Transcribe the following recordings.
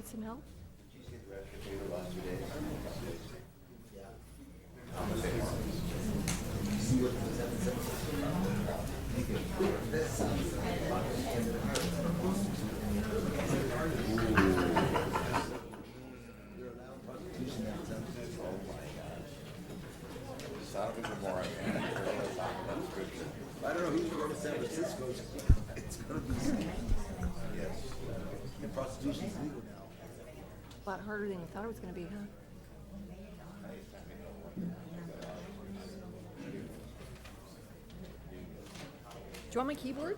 some help? I don't know who's going to San Francisco. It's going to be yes. And prostitution's legal now. A lot harder than you thought it was going to be, huh? Do you want my keyboard?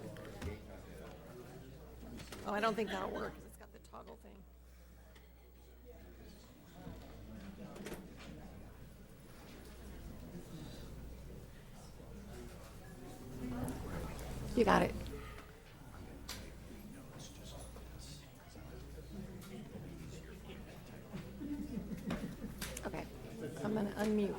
Oh, I don't think that'll work 'cause it's got the toggle thing. You got it. Okay, I'm gonna unmute.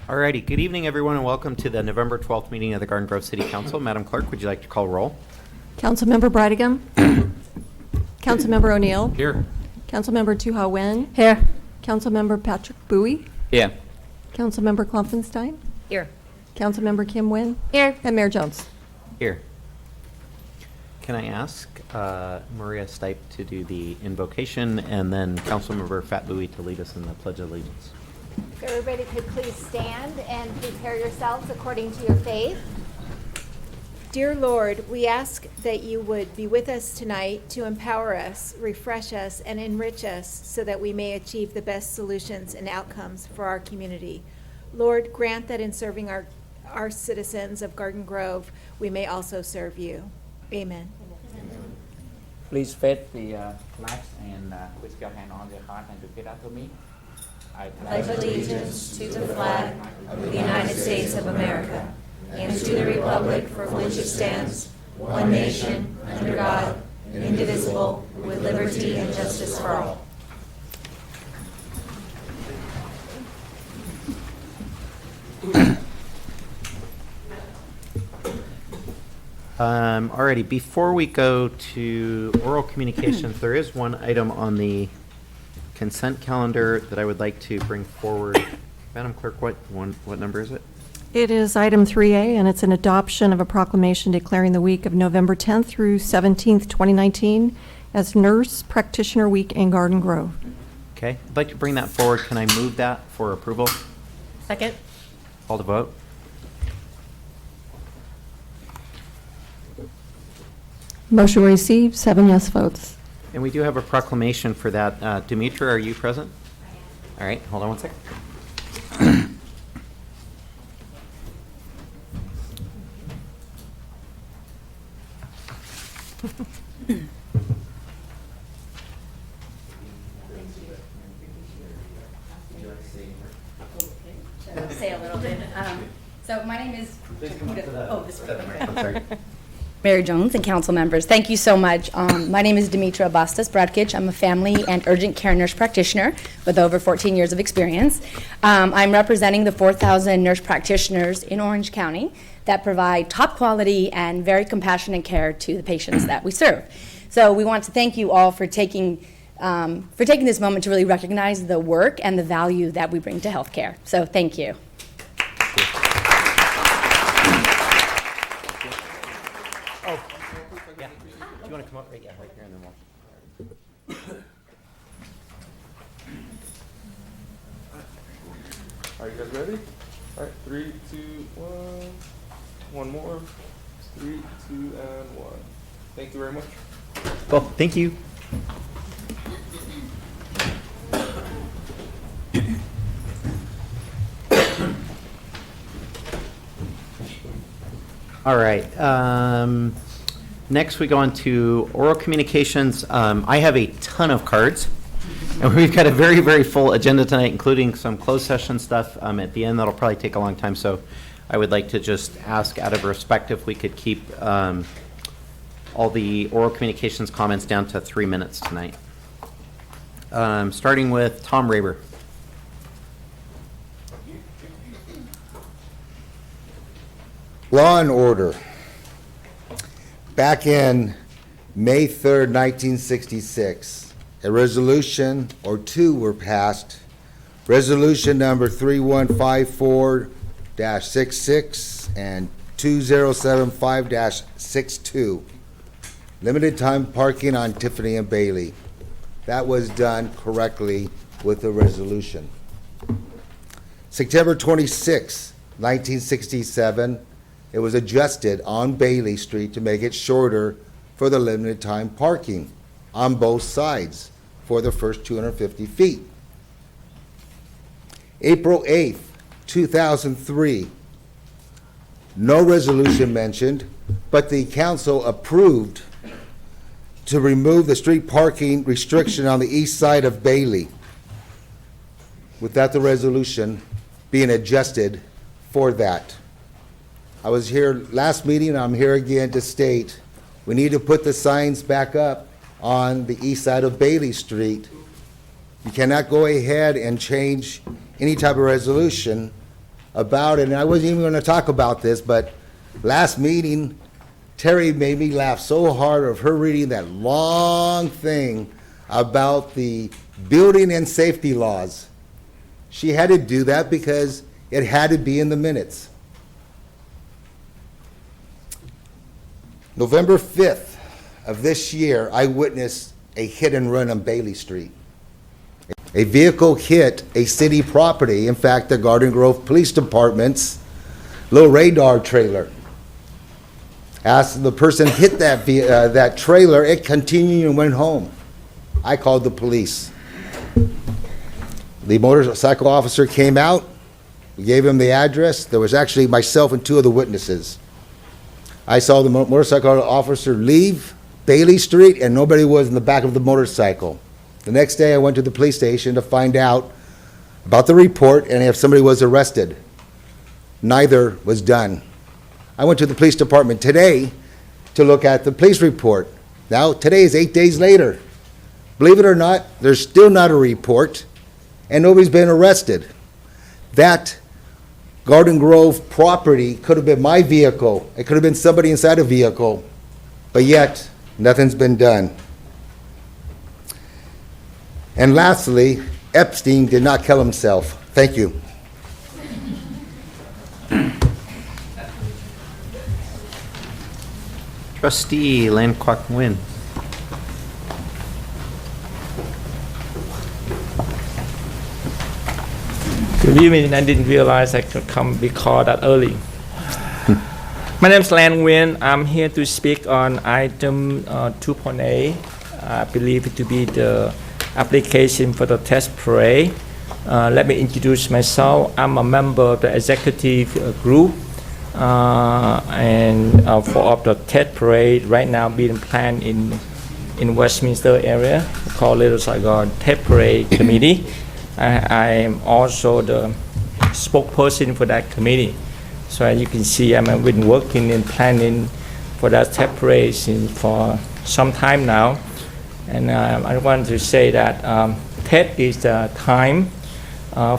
Alrighty, good evening everyone and welcome to the November 12th meeting of the Garden Grove City Council. Madam Clerk, would you like to call roll? Councilmember Brightigam. Councilmember O'Neill. Here. Councilmember Tuha Wen. Here. Councilmember Patrick Bowie. Yeah. Councilmember Klopfenstein. Here. Councilmember Kim Wen. Here. And Mayor Jones. Here. Can I ask Maria Stipe to do the invocation and then Councilmember Fat Bowie to lead us in the Pledge of Allegiance? If everybody could please stand and prepare yourselves according to your faith. Dear Lord, we ask that you would be with us tonight to empower us, refresh us, and enrich us so that we may achieve the best solutions and outcomes for our community. Lord, grant that in serving our citizens of Garden Grove, we may also serve you. Amen. Please face the flags and with your hand on your heart and repeat after me. I pledge allegiance to the flag of the United States of America and to the republic for which it stands, one nation, under God, indivisible, with liberty and justice for all. Alrighty, before we go to oral communications, there is one item on the consent calendar that I would like to bring forward. Madam Clerk, what number is it? It is item 3A, and it's an adoption of a proclamation declaring the week of November 10th through 17th, 2019 as Nurse Practitioner Week in Garden Grove. Okay, I'd like to bring that forward. Can I move that for approval? Second. Call to vote. Motion received, 7 yes votes. And we do have a proclamation for that. Demetra, are you present? All right, hold on one second. Say a little bit. So my name is. I'm sorry. Mayor Jones and council members, thank you so much. My name is Demetra Bastas Bradkich. I'm a family and urgent care nurse practitioner with over 14 years of experience. I'm representing the 4,000 nurse practitioners in Orange County that provide top quality and very compassionate care to the patients that we serve. So we want to thank you all for taking this moment to really recognize the work and the value that we bring to healthcare. So thank you. Do you want to come up right here and then we'll. Are you guys ready? All right, 3, 2, 1. One more. 3, 2, and 1. Thank you very much. Well, thank you. All right. Next, we go on to oral communications. I have a ton of cards, and we've got a very, very full agenda tonight, including some closed session stuff at the end that'll probably take a long time. So I would like to just ask out of respect if we could keep all the oral communications comments down to 3 minutes tonight. Starting with Tom Raber. Law and order. Back in May 3rd, 1966, a resolution or two were passed. Resolution number 3154-66 and 2075-62. Limited time parking on Tiffany and Bailey. That was done correctly with the resolution. September 26, 1967, it was adjusted on Bailey Street to make it shorter for the limited time parking on both sides for the first 250 feet. April 8th, 2003, no resolution mentioned, but the council approved to remove the street parking restriction on the east side of Bailey without the resolution being adjusted for that. I was here last meeting, and I'm here again to state we need to put the signs back up on the east side of Bailey Street. You cannot go ahead and change any type of resolution about it. And I wasn't even going to talk about this, but last meeting, Terry made me laugh so hard of her reading that long thing about the building and safety laws. She had to do that because it had to be in the minutes. November 5th of this year, I witnessed a hit and run on Bailey Street. A vehicle hit a city property, in fact, the Garden Grove Police Department's low radar trailer. As the person hit that trailer, it continued and went home. I called the police. The motorcycle officer came out. We gave him the address. There was actually myself and two of the witnesses. I saw the motorcycle officer leave Bailey Street, and nobody was in the back of the motorcycle. The next day, I went to the police station to find out about the report and if somebody was arrested. Neither was done. I went to the police department today to look at the police report. Now, today is 8 days later. Believe it or not, there's still not a report, and nobody's been arrested. That Garden Grove property could have been my vehicle. It could have been somebody inside a vehicle, but yet nothing's been done. And lastly, Epstein did not kill himself. Thank you. Trustee Lan Kwok Win. Good evening. I didn't realize I could be called that early. My name is Lan Nguyen. I'm here to speak on item 2.8. I believe it to be the application for the Tet Parade. Let me introduce myself. I'm a member of the executive group and for the Tet Parade right now being planned in Westminster area called Little Saigon Tet Parade Committee. I am also the spokesperson for that committee. So as you can see, I've been working and planning for that Tet Parade for some time now. And I want to say that Tet is the time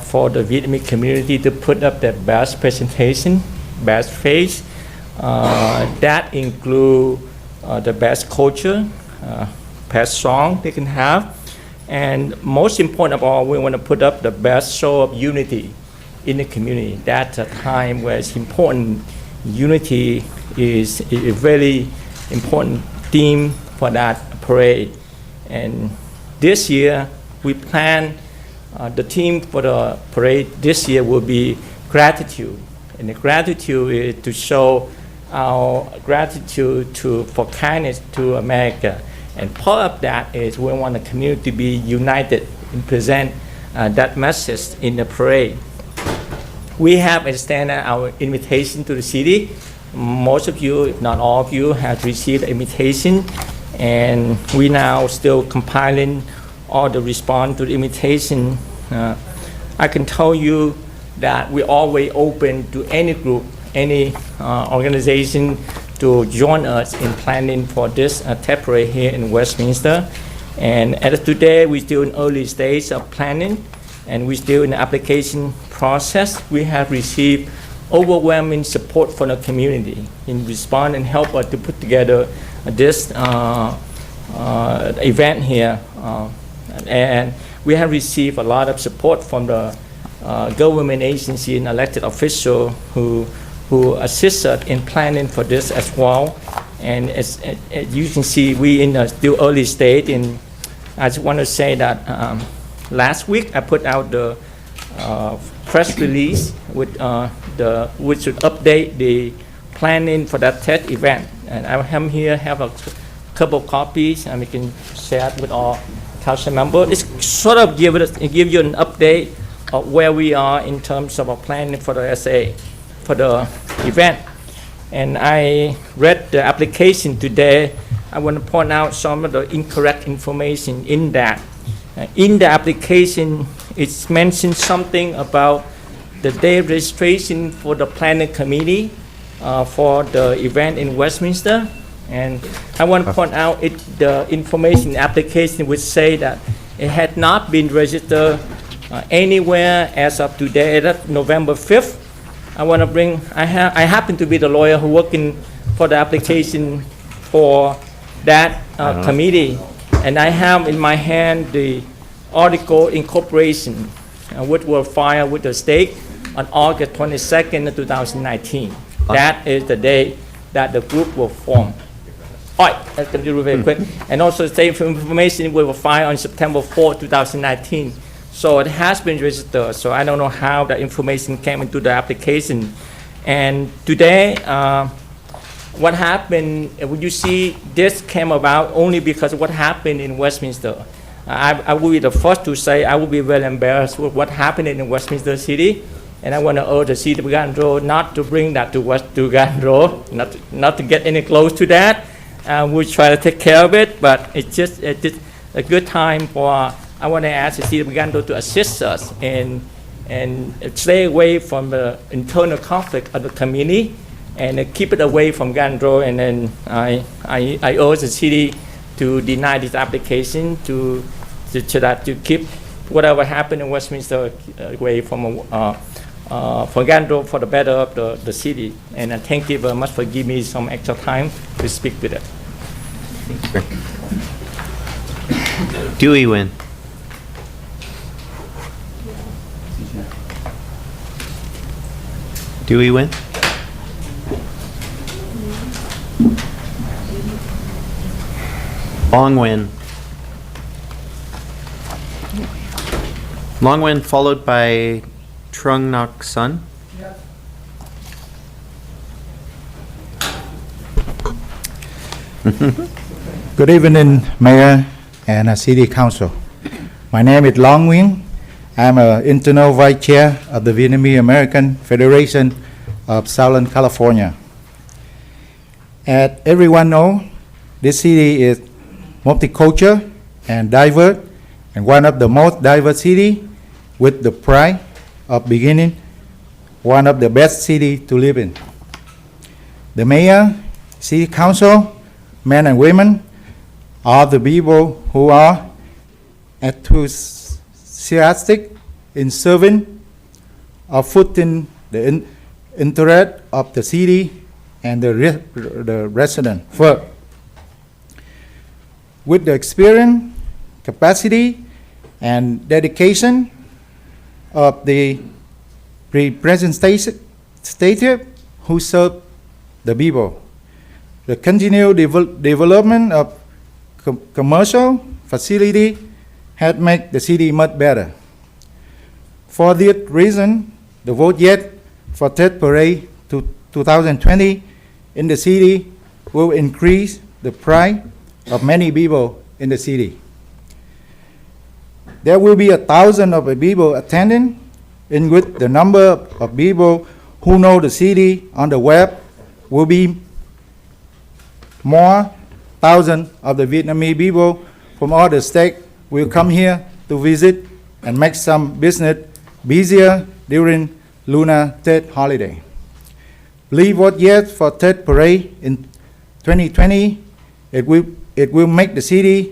for the Vietnamese community to put up their best presentation, best face. That include the best culture, best song they can have. And most important of all, we want to put up the best show of unity in the community. That's a time where it's important. Unity is a very important theme for that parade. And this year, we plan the theme for the parade this year will be gratitude. And the gratitude is to show our gratitude for kindness to America. And part of that is we want the community to be united and present that message in the parade. We have extended our invitation to the city. Most of you, if not all of you, have received the invitation. And we now still compiling all the response to the invitation. I can tell you that we're always open to any group, any organization to join us in planning for this Tet Parade here in Westminster. And as of today, we're still in early stage of planning, and we're still in the application process. We have received overwhelming support from the community in response and help us to put together this event here. And we have received a lot of support from the government agency and elected officials who assist us in planning for this as well. And as you can see, we in a still early stage. And I just want to say that last week I put out the press release with which would update the planning for that Tet event. And I have a couple of copies, and we can share it with all council members. It's sort of give you an update of where we are in terms of our planning for the SA, for the event. And I read the application today. I want to point out some of the incorrect information in that. In the application, it's mentioned something about the day registration for the planning committee for the event in Westminster. And I want to point out the information in the application would say that it had not been registered anywhere as of today, that's November 5th. I happen to be the lawyer who working for the application for that committee. And I have in my hand the article incorporation, which were filed with the state on August 22nd, 2019. That is the day that the group will form. All right, that's going to do very quick. And also the same information we will file on September 4th, 2019. So it has been registered. So I don't know how that information came into the application. And today, what happened, you see this came about only because of what happened in Westminster. I will be the first to say I will be very embarrassed with what happened in Westminster City. And I want to urge the city of Rancho not to bring that to Rancho, not to get any close to that. We'll try to take care of it, but it's just a good time for, I want to ask the city of Rancho to assist us and stay away from the internal conflict of the community and keep it away from Rancho. And then I urge the city to deny this application to keep whatever happened in Westminster away from for Rancho for the better of the city. And thank you very much for giving me some extra time to speak with it. Dewey Win. Dewey Win. Long Win. Long Win followed by Trung Nok Sun. Good evening, Mayor and City Council. My name is Long Nguyen. I'm an internal vice chair of the Vietnamese American Federation of Southern California. As everyone knows, this city is multicultural and diverse, and one of the most diverse cities with the pride of beginning one of the best cities to live in. The mayor, city council, men and women are the people who are enthusiastic in serving or footing the interest of the city and the resident first. With the experience, capacity, and dedication of the representative who serve the people, the continued development of commercial facility has made the city much better. For this reason, the vote yet for Tet Parade 2020 in the city will increase the pride of many people in the city. There will be 1,000 of people attending, in which the number of people who know the city on the web will be more. Thousands of the Vietnamese people from all the states will come here to visit and make some business busier during Lunar Tet holiday. Please vote yes for Tet Parade in 2020, it will make the city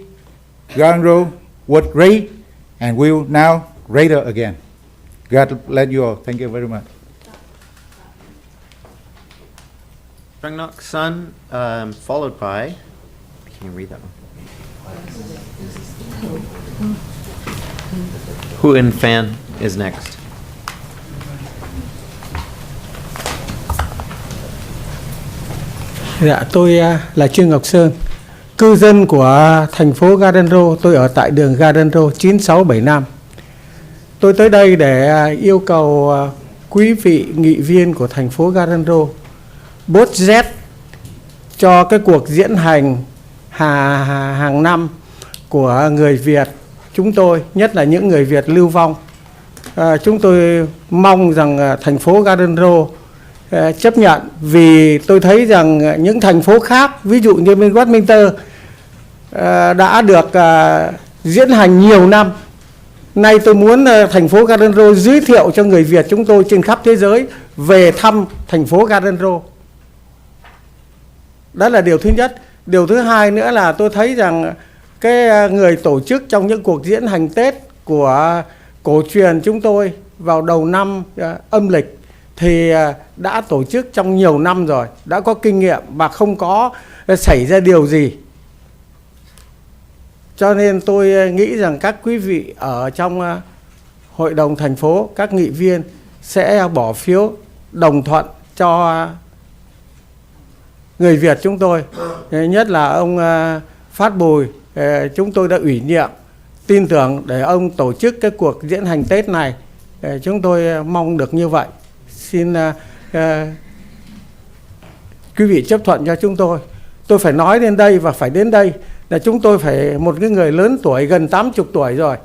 Garden Road work great, and will now greater again. God bless you all. Thank you very much. Trung Nok Sun, followed by, can you read that one? Huyen Phan is next. Dạ, tôi là Trương Ngọc Sơn, cư dân của thành phố Garden Road. Tôi ở tại đường Garden Road 9675. Tôi tới đây để yêu cầu quý vị nghị viên của thành phố Garden Road budget cho cái cuộc diễn hành hàng năm của người Việt chúng tôi, nhất là những người Việt lưu vong. Chúng tôi mong rằng thành phố Garden Road chấp nhận, vì tôi thấy rằng những thành phố khác, ví dụ như bên Westminster đã được diễn hành nhiều năm. Nay tôi muốn thành phố Garden Road giới thiệu cho người Việt chúng tôi trên khắp thế giới về thăm thành phố Garden Road. Đó là điều thứ nhất. Điều thứ hai nữa là tôi thấy rằng cái người tổ chức trong những cuộc diễn hành Tết của cổ truyền chúng tôi vào đầu năm âm lịch thì đã tổ chức trong nhiều năm rồi, đã có kinh nghiệm và không có xảy ra điều gì. Cho nên tôi nghĩ rằng các quý vị ở trong hội đồng thành phố, các nghị viên sẽ bỏ phiếu đồng thuận cho người Việt chúng tôi. Nhất là ông Phát Bùi, chúng tôi đã ủy nhiệm, tin tưởng để ông tổ chức cái cuộc diễn hành Tết này. Chúng tôi mong được như vậy. Xin quý vị chấp thuận cho chúng tôi. Tôi phải nói đến đây và phải đến đây là chúng tôi phải một cái người lớn tuổi, gần 80 tuổi rồi.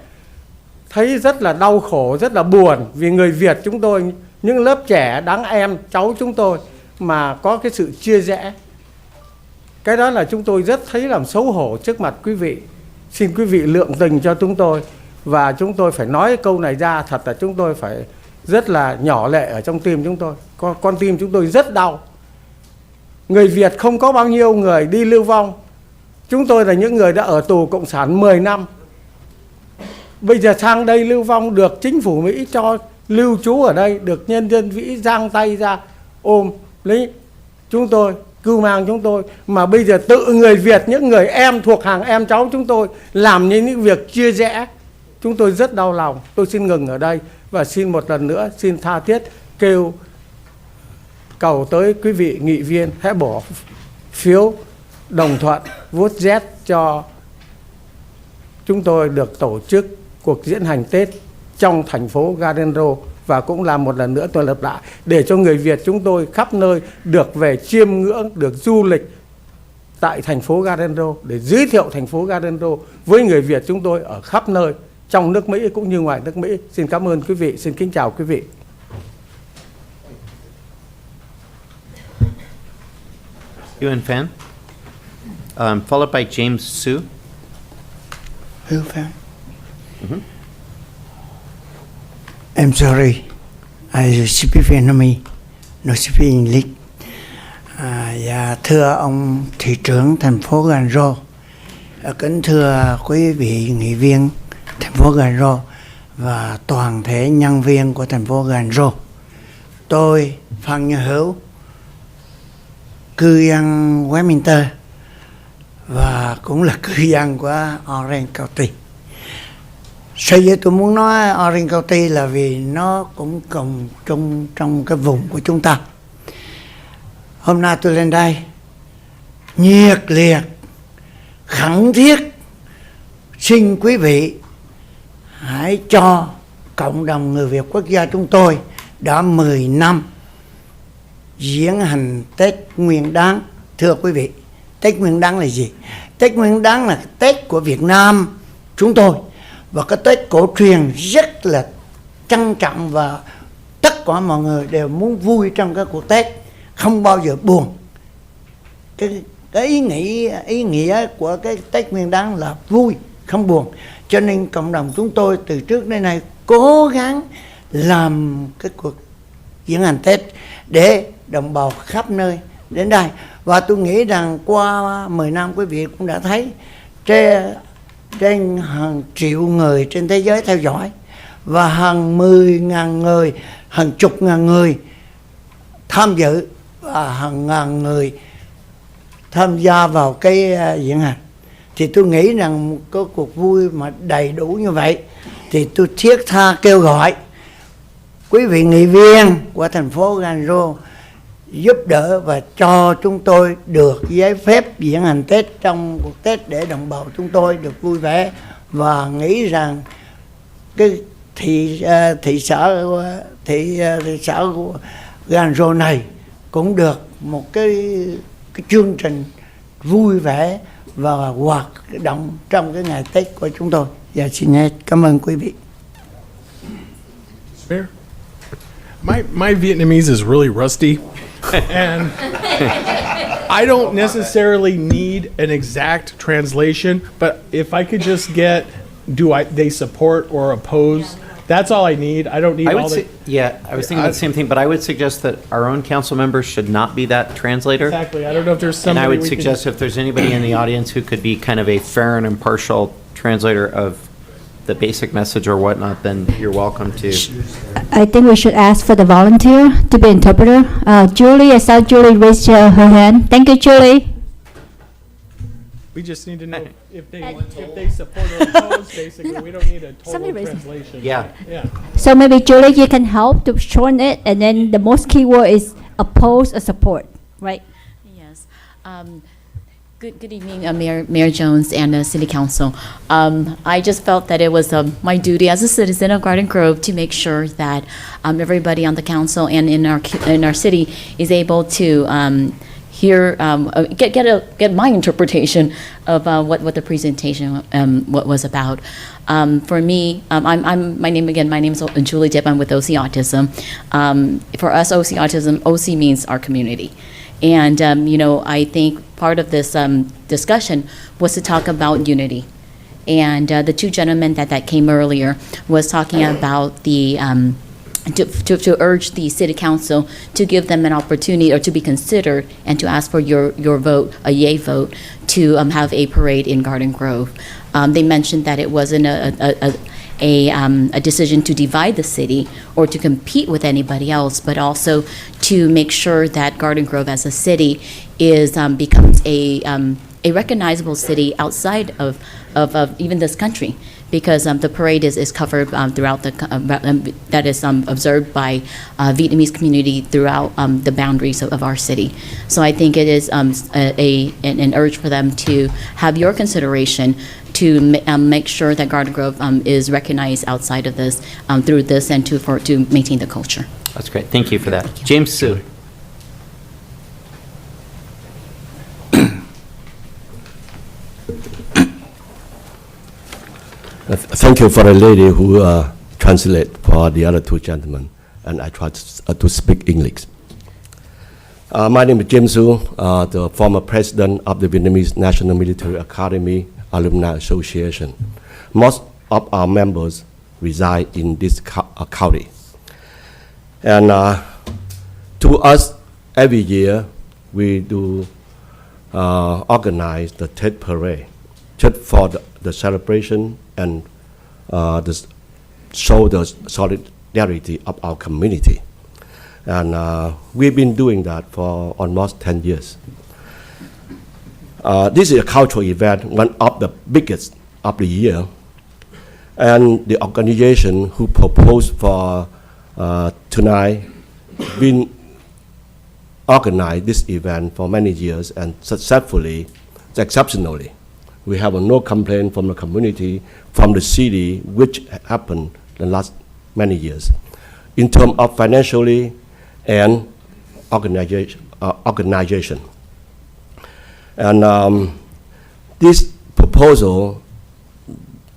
Thấy rất là đau khổ, rất là buồn vì người Việt chúng tôi, những lớp trẻ đáng em cháu chúng tôi mà có cái sự chia rẽ. Cái đó là chúng tôi rất thấy làm xấu hổ trước mặt quý vị. Xin quý vị lượng tình cho chúng tôi. Và chúng tôi phải nói cái câu này ra, thật là chúng tôi phải rất là nhỏ lệ ở trong tim chúng tôi. Con tim chúng tôi rất đau. Người Việt không có bao nhiêu người đi lưu vong. Chúng tôi là những người đã ở tù Cộng sản 10 năm. Bây giờ sang đây lưu vong, được chính phủ Mỹ cho lưu trú ở đây, được nhân dân Mỹ giang tay ra ôm lấy chúng tôi, cưu mang chúng tôi. Mà bây giờ tự người Việt, những người em thuộc hàng em cháu chúng tôi làm những việc chia rẽ. Chúng tôi rất đau lòng. Tôi xin ngừng ở đây và xin một lần nữa xin tha thiết cầu tới quý vị nghị viên hãy bỏ phiếu đồng thuận vote yes cho chúng tôi được tổ chức cuộc diễn hành Tết trong thành phố Garden Road. Và cũng làm một lần nữa tôi lặp lại, để cho người Việt chúng tôi khắp nơi được về chiêm ngưỡng, được du lịch tại thành phố Garden Road, để giới thiệu thành phố Garden Road với người Việt chúng tôi ở khắp nơi, trong nước Mỹ cũng như ngoài nước Mỹ. Xin cảm ơn quý vị, xin kính chào quý vị. Huyen Phan, followed by James Su. Huyen Phan. I'm sorry, I speak Vietnamese, no speak English. Dạ, thưa ông thị trưởng thành phố Garden Road, kính thưa quý vị nghị viên thành phố Garden Road và toàn thể nhân viên của thành phố Garden Road. Tôi Phan Như Hữu, cư dân Westminster và cũng là cư dân của Orange County. Sao vậy tôi muốn nói Orange County là vì nó cũng cùng chung trong cái vùng của chúng ta. Hôm nay tôi lên đây nhiệt liệt, khẩn thiết xin quý vị hãy cho cộng đồng người Việt quốc gia chúng tôi đã 10 năm diễn hành Tết Nguyên Đán. Thưa quý vị, Tết Nguyên Đán là gì? Tết Nguyên Đán là Tết của Việt Nam chúng tôi, và cái Tết cổ truyền rất là trân trọng, và tất cả mọi người đều muốn vui trong cái cuộc Tết, không bao giờ buồn. Cái ý nghĩa của cái Tết Nguyên Đán là vui, không buồn. Cho nên cộng đồng chúng tôi từ trước đến nay cố gắng làm cái cuộc diễn hành Tết để đồng bào khắp nơi đến đây. Và tôi nghĩ rằng qua 10 năm quý vị cũng đã thấy trên hàng triệu người trên thế giới theo dõi và hàng 10.000 người, hàng chục ngàn người tham dự và hàng ngàn người tham gia vào cái diễn hành. Thì tôi nghĩ rằng một cái cuộc vui mà đầy đủ như vậy thì tôi thiết tha kêu gọi quý vị nghị viên của thành phố Rancho giúp đỡ và cho chúng tôi được giấy phép diễn hành Tết trong cuộc Tết để đồng bào chúng tôi được vui vẻ, và nghĩ rằng cái thị xã Rancho này cũng được một cái chương trình vui vẻ và hoạt động trong cái ngày Tết của chúng tôi. Và xin hết cảm ơn quý vị. Mayor, my Vietnamese is really rusty, and I don't necessarily need an exact translation. But if I could just get, they support or oppose? That's all I need. I don't need all the. I was thinking the same thing, but I would suggest that our own council members should not be that translator. Exactly. I don't know if there's And somebody. I would we can- suggest if there's anybody in the audience who could be kind of a fair and impartial translator of the basic message or whatnot, then you're welcome to. I think we should ask for the volunteer to be interpreter. Julie, I saw Julie raise her hand. Thank you, Julie. We just need to know if they support or oppose. Basically, we don't need a total Somebody raise it. translation. Yeah. Yeah. So maybe Julie, you can help to shorten it, and then the most key word is oppose or support, right? Yes. Good evening, Mayor Jones and City Council. I just felt that it was my duty as a citizen of Garden Grove to make sure that everybody on the council and in our city is able to hear, get my interpretation of what the presentation what was about. For me, my name is Julie Dipp. I'm with OC Autism. For us, OC Autism, OC means our community. And, I think part of this discussion was to talk about unity. And the two gentlemen that came earlier was talking about the, to urge the city council to give them an opportunity or to be considered and to ask for your vote, a yay vote, to have a parade in Garden Grove. They mentioned that it wasn't a decision to divide the city or to compete with anybody else, but also to make sure that Garden Grove as a city becomes a recognizable city outside of even this country, because the parade is covered throughout that is observed by Vietnamese community throughout the boundaries of our city. So I think it is an urge for them to have your consideration to make sure that Garden Grove is recognized outside of this through this and to maintain the culture. That's great. Thank you for that. James Sue. Thank you for the lady who translate for the other two gentlemen, and I try to speak English. My name is James Su, the former president of the Vietnamese National Military Academy Alumni Association. Most of our members reside in this county. And to us, every year, we do organize the Tet Parade, just for the celebration and show the solidarity of our community. And we've been doing that for almost 10 years. This is a cultural event, one of the biggest of the year. And the organization who proposed for tonight been organized this event for many years and successfully, exceptionally. We have no complaint from the community, from the city, which happened the last many years. In terms of financially and organization. And this proposal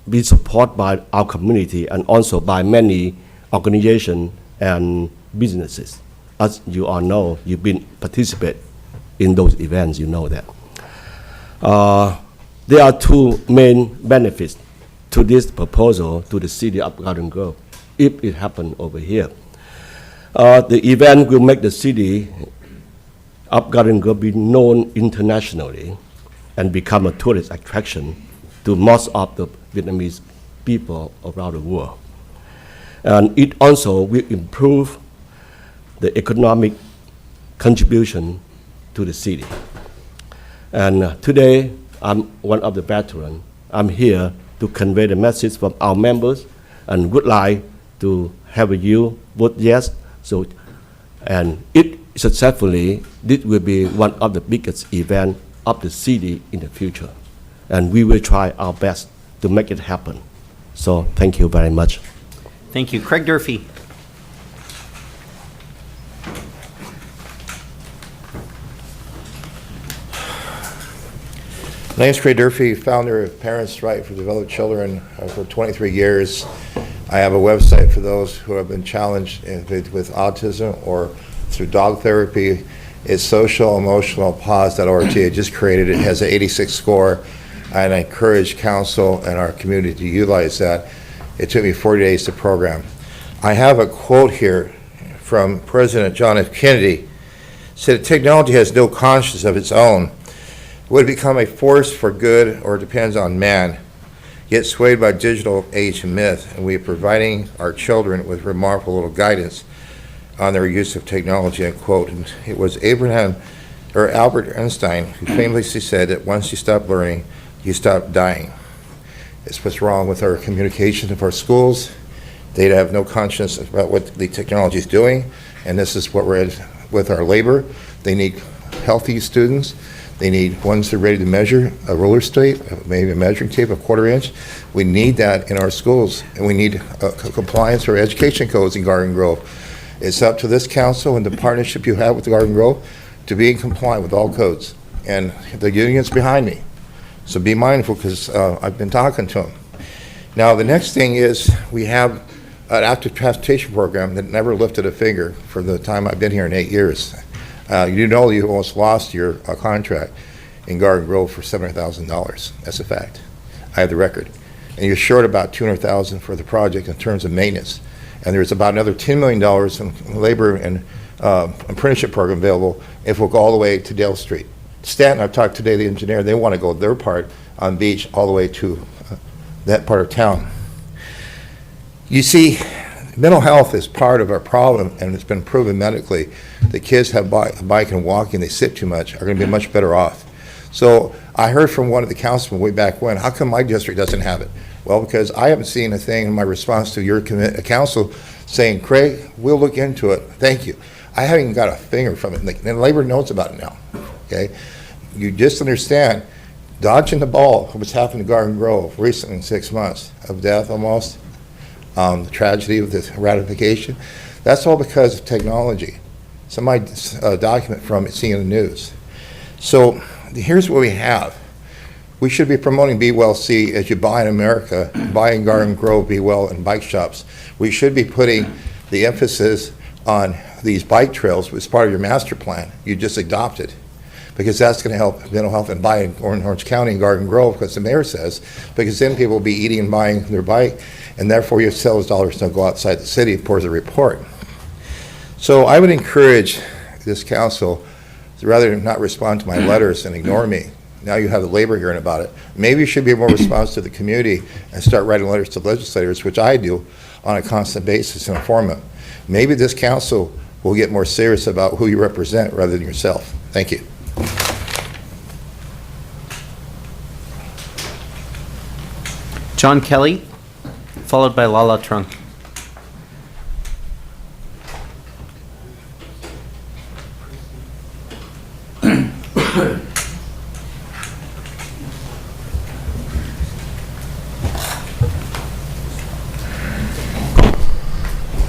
be supported by our community and also by many organizations and businesses. As you all know, you've been participate in those events, you know that. There are two main benefits to this proposal to the city of Garden Grove, if it happened over here. The event will make the city of Garden Grove be known internationally and become a tourist attraction to most of the Vietnamese people around the world. And it also will improve the economic contribution to the city. And today, I'm one of the veterans. I'm here to convey the message from our members and would like to have you vote yes. So, and it successfully, this will be one of the biggest events of the city in the future. And we will try our best to make it happen. So thank you very much. Thank you. Craig Durfee. My name is Craig Durfee, founder of Parents' Right for Developed Children for 23 years. I have a website for those who have been challenged with autism or through dog therapy. It's socialemotionalpause.org. I just created it. It has an 86 score, and I encourage council and our community to utilize that. It took me 40 days to program. I have a quote here from President John F. Kennedy. Said, technology has no conscience of its own. Would become a force for good or depends on man, yet swayed by digital age and myth, and we are providing our children with remarkable little guidance on their use of technology, end quote. And it was Albert Einstein who famously said that once you stop learning, you stop dying. It's what's wrong with our communication of our schools. They have no conscience about what the technology is doing, and this is what we're at with our labor. They need healthy students. They need ones that are ready to measure a ruler straight, maybe a measuring tape, a 1/4 inch. We need that in our schools, and we need compliance for education codes in Garden Grove. It's up to this council and the partnership you have with the Garden Grove to be in compliance with all codes. And the union's behind me, so be mindful, because I've been talking to them. Now, the next thing is we have an active transportation program that never lifted a finger for the time I've been here in 8 years. You know you almost lost your contract in Garden Grove for $700,000. That's a fact. I have the record. And you're short about $200,000 for the project in terms of maintenance. And there's about another $10 million in labor and apprenticeship program available if we'll go all the way to Dale Street. Stanton, I've talked today to the engineer, they want to go their part on Beach all the way to that part of town. You see, mental health is part of our problem, and it's been proven medically. The kids have bike and walking, they sit too much, are going to be much better off. So I heard from one of the councilmen way back when, how come my district doesn't have it? Well, because I haven't seen a thing in my response to your council saying, Craig, we'll look into it, thank you. I haven't even got a finger from it, and labor knows about it now, okay? You just understand, dodging the ball, what's happened to Garden Grove recently in 6 months of death almost, the tragedy of this ratification, that's all because of technology. Somebody document from it, seeing the news. So here's what we have. We should be promoting Be Well C as you buy in America, buy in Garden Grove, Be Well, and bike shops. We should be putting the emphasis on these bike trails as part of your master plan you just adopted, because that's going to help mental health, and buy in Orange County and Garden Grove, because the mayor says, because then people will be eating and buying their bike, and therefore your sales dollars don't go outside the city, per the report. So I would encourage this council to rather not respond to my letters and ignore me. Now you have the labor hearing about it. Maybe you should be more responsive to the community and start writing letters to legislators, which I do on a constant basis and inform them. Maybe this council will get more serious about who you represent rather than yourself. Thank you. John Kelly, followed by Lala Trunk.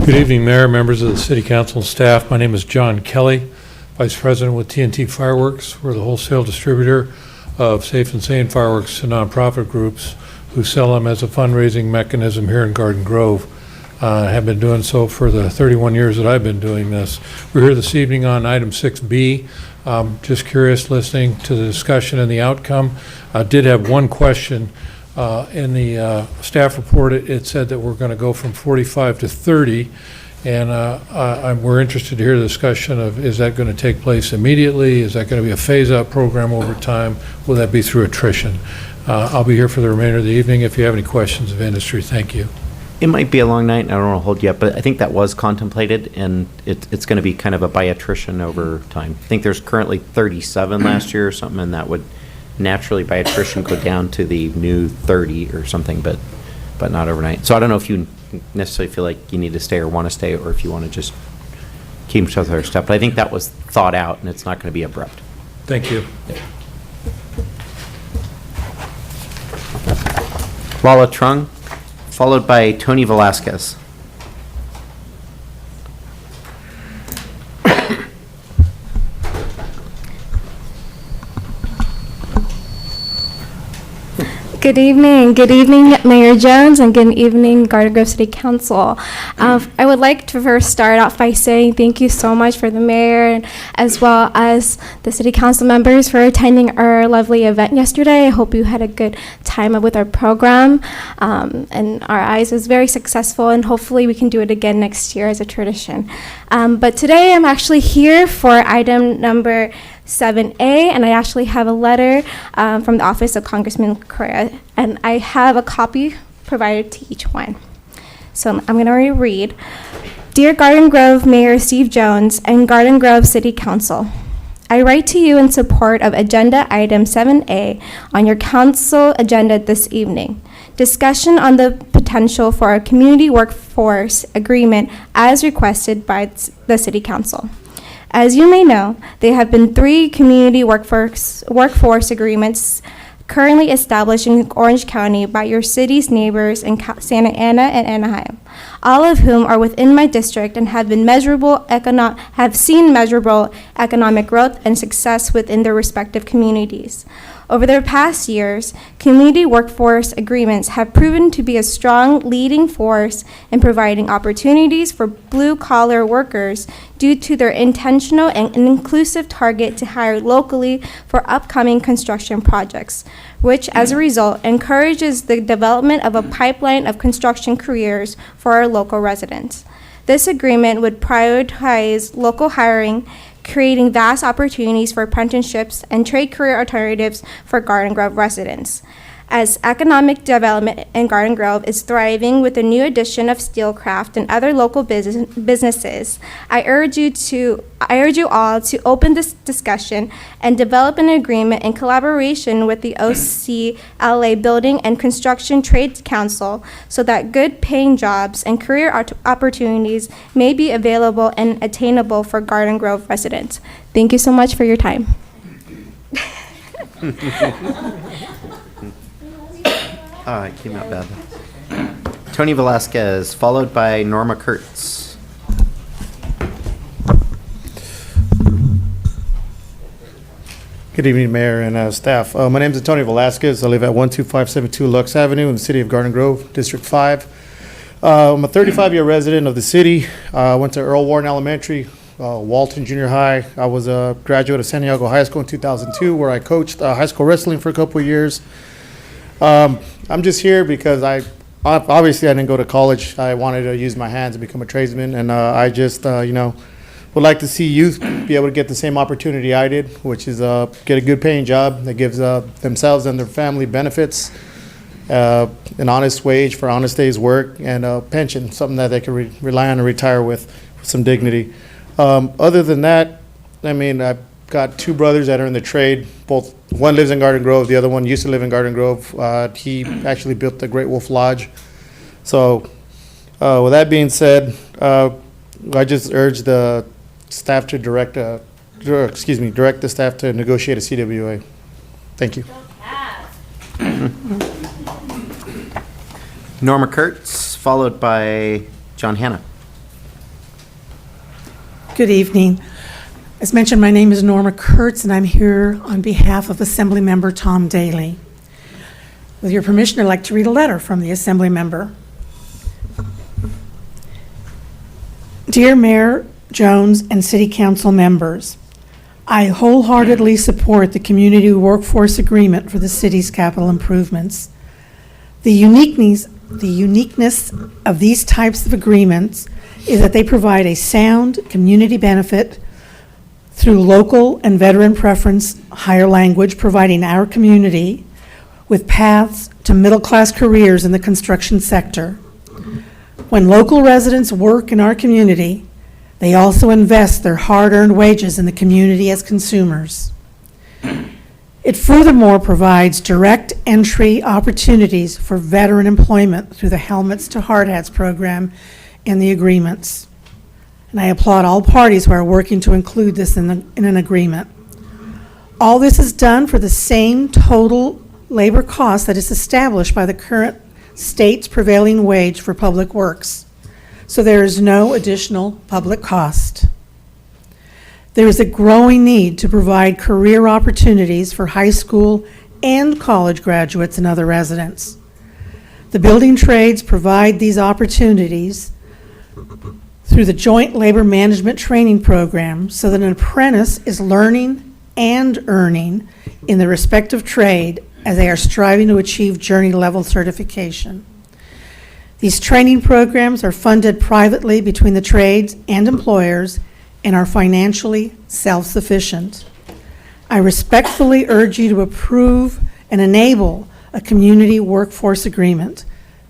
Good evening, Mayor, members of the City Council and staff. My name is John Kelly, Vice President with TNT Fireworks. We're the wholesale distributor of Safe and Sane fireworks to nonprofit groups who sell them as a fundraising mechanism here in Garden Grove. I have been doing so for the 31 years that I've been doing this. We're here this evening on item 6B. Just curious, listening to the discussion and the outcome. I did have one question. In the staff report, it said that we're going to go from 45 to 30, And we're interested to hear the discussion of, is that going to take place immediately? Is that going to be a phase-out program over time? Will that be through attrition? I'll be here for the remainder of the evening. If you have any questions of industry, thank you. It might be a long night, and I don't want to hold you up, but I think that was contemplated, and it's going to be kind of a by attrition over time. I think there's currently 37 last year or something, and that would naturally by attrition go down to the new 30 or something, but not overnight. So I don't know if you necessarily feel like you need to stay or want to stay, or if you want to just keep each other step. But I think that was thought out, and it's not going to be abrupt. Thank you. Lala Trung, followed by Tony Velasquez. Good evening, Mayor Jones, and good evening, Garden Grove City Council. I would like to first start off by saying thank you so much for the mayor, and as well as the city council members for attending our lovely event yesterday. I hope you had a good time with our program, and our eyes was very successful, and hopefully we can do it again next year as a tradition. But today I'm actually here for item number 7A, and I actually have a letter from the office of Congressman Correa, and I have a copy provided to each one. So I'm going to reread. Dear Garden Grove Mayor Steve Jones and Garden Grove City Council, I write to you in support of agenda item 7A on your council agenda this evening. Discussion on the potential for a community workforce agreement as requested by the City Council. As you may know, there have been 3 community workforce agreements currently established in Orange County by your city's neighbors in Santa Ana and Anaheim, all of whom are within my district and have seen measurable economic growth and success within their respective communities. Over the past years, community workforce agreements have proven to be a strong leading force in providing opportunities for blue-collar workers due to their intentional and inclusive target to hire locally for upcoming construction projects, which as a result encourages the development of a pipeline of construction careers for our local residents. This agreement would prioritize local hiring, creating vast opportunities for apprenticeships and trade career alternatives for Garden Grove residents. As economic development in Garden Grove is thriving with the new addition of Steelcraft and other local businesses, I urge you all to open this discussion and develop an agreement in collaboration with the OCLA Building and Construction Trades Council so that good paying jobs and career opportunities may be available and attainable for Garden Grove residents. Thank you so much for your time. It came out bad. Tony Velasquez, followed by Norma Kurtz. Good evening, Mayor and staff. My name is Tony Velasquez. I live at 12572 Lux Avenue in the city of Garden Grove, District 5. I'm a 35-year resident of the city. I went to Earl Warren Elementary, Walton Junior High. I was a graduate of Santiago High School in 2002, where I coached high school wrestling for a couple of years. I'm just here because obviously I didn't go to college. I wanted to use my hands and become a tradesman, and I just, would like to see youth be able to get the same opportunity I did, which is get a good paying job that gives themselves and their family benefits, an honest wage for honest day's work, and a pension, something that they can rely on and retire with some dignity. Other than that, I mean, I've got 2 brothers that are in the trade. One lives in Garden Grove, the other one used to live in Garden Grove. He actually built the Great Wolf Lodge. So with that being said, I just urge the staff to direct the staff to negotiate a CWA. Thank you. Norma Kurtz, followed by John Hanna. Good evening. As mentioned, my name is Norma Kurtz, and I'm here on behalf of Assemblymember Tom Daly. With your permission, I'd like to read a letter from the Assembly member. Dear Mayor Jones and City Council members, I wholeheartedly support the Community Workforce Agreement for the city's capital improvements. The uniqueness of these types of agreements is that they provide a sound community benefit through local and veteran preference higher language, providing our community with paths to middle-class careers in the construction sector. When local residents work in our community, they also invest their hard-earned wages in the community as consumers. It furthermore provides direct entry opportunities for veteran employment through the Helmets to Hard Hats program and the agreements. And I applaud all parties who are working to include this in an agreement. All this is done for the same total labor cost that is established by the current state's prevailing wage for public works. So there is no additional public cost. There is a growing need to provide career opportunities for high school and college graduates and other residents. The building trades provide these opportunities through the Joint Labor Management Training Program so that an apprentice is learning and earning in the respective trade as they are striving to achieve journey level certification. These training programs are funded privately between the trades and employers and are financially self-sufficient. I respectfully urge you to approve and enable a community workforce agreement.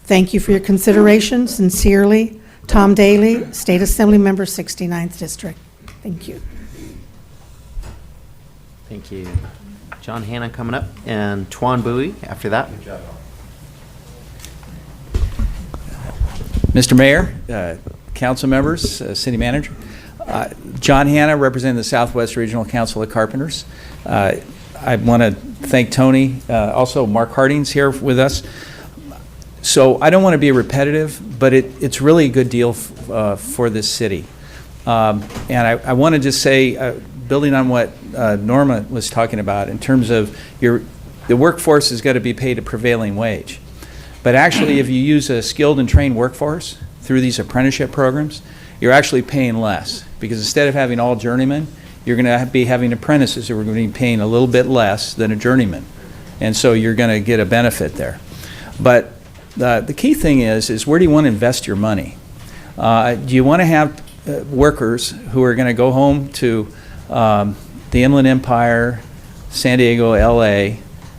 Thank you for your consideration. Sincerely, Tom Daly, State Assembly Member, 69th District. Thank you. Thank you. John Hanna coming up, and Tuan Bowie after that. Mr. Mayor, council members, city manager, John Hanna, representing the Southwest Regional Council of Carpenters. I want to thank Tony, also Mark Harding's here with us. So I don't want to be repetitive, but it's really a good deal for this city. And I want to just say, building on what Norma was talking about in terms of the workforce has got to be paid a prevailing wage. But actually, if you use a skilled and trained workforce through these apprenticeship programs, you're actually paying less, because instead of having all journeymen, you're going to be having apprentices who are going to be paying a little bit less than a journeyman. And so you're going to get a benefit there. But the key thing is where do you want to invest your money? Do you want to have workers who are going to go home to the Inland Empire, Santiago, LA,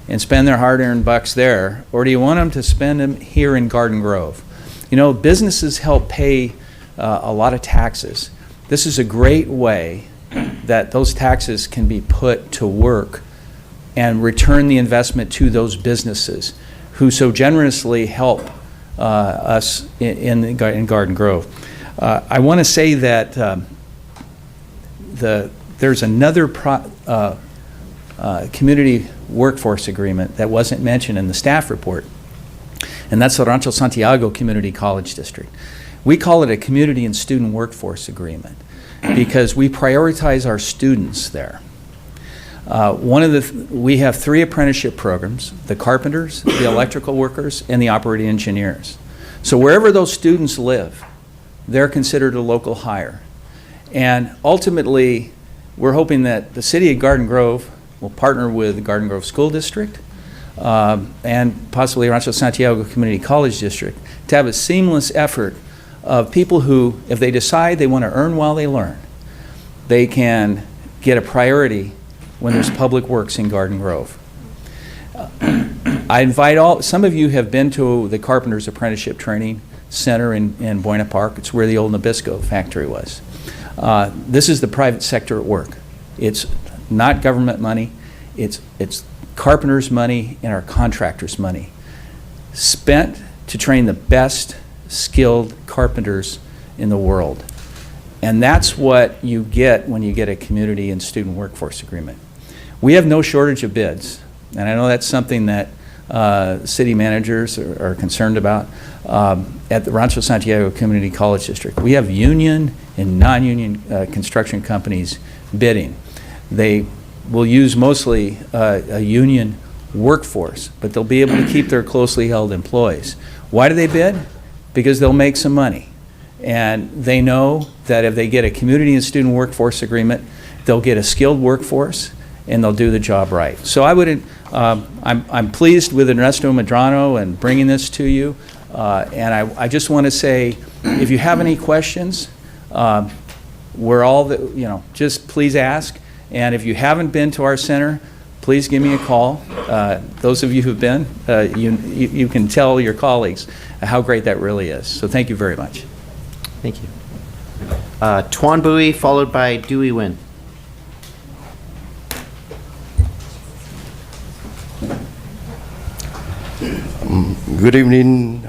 and spend their hard-earned bucks there, or do you want them to spend them here in Garden Grove? You know, businesses help pay a lot of taxes. This is a great way that those taxes can be put to work and return the investment to those businesses who so generously help us in Garden Grove. I want to say that there's another community workforce agreement that wasn't mentioned in the staff report, and that's the Rancho Santiago Community College District. We call it a community and student workforce agreement because we prioritize our students there. We have 3 apprenticeship programs: the carpenters, the electrical workers, and the operating engineers. So wherever those students live, they're considered a local hire. And ultimately, we're hoping that the city of Garden Grove will partner with the Garden Grove School District and possibly Rancho Santiago Community College District to have a seamless effort of people who, if they decide they want to earn while they learn, they can get a priority when there's public works in Garden Grove. I invite some of you have been to the Carpenters Apprenticeship Training Center in Buena Park. It's where the old Nabisco factory was. This is the private sector at work. It's not government money. It's carpenters' money and our contractors' money spent to train the best skilled carpenters in the world. And that's what you get when you get a community and student workforce agreement. We have no shortage of bids, and I know that's something that city managers are concerned about. At the Rancho Santiago Community College District, we have union and non-union construction companies bidding. They will use mostly a union workforce, but they'll be able to keep their closely held employees. Why do they bid? Because they'll make some money. And they know that if they get a community and student workforce agreement, they'll get a skilled workforce and they'll do the job right. So I would, I'm pleased with Ernesto Medrano and bringing this to you. And I just want to say, if you have any questions, we're all, just please ask. And if you haven't been to our center, please give me a call. Those of you who've been, you can tell your colleagues how great that really is. So thank you very much. Thank you. Tuan Bui, followed by Dewey Nguyen. Good evening,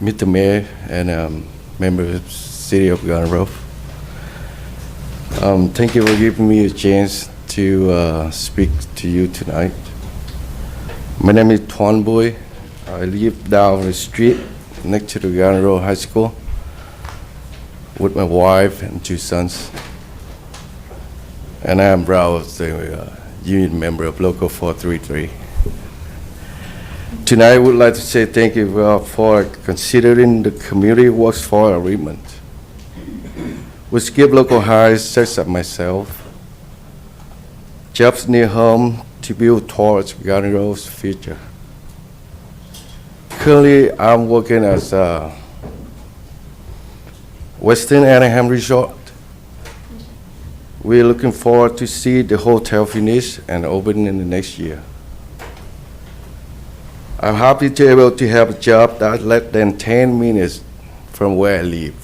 Mr. Mayor and members of the City of Garden Grove. Thank you for giving me a chance to speak to you tonight. My name is Tuan Bui. I live down the street next to the Garden Grove High School with my wife and 2 sons. And I am proud of the union member of Local 433. Tonight, I would like to say thank you for considering the community works for agreement, which give local hires such as myself jobs near home to build towards Garden Grove's future. Currently, I'm working as a Western Anaheim Resort. We're looking forward to see the hotel finish and open in the next year. I'm happy to be able to have a job that's less than 10 minutes from where I live.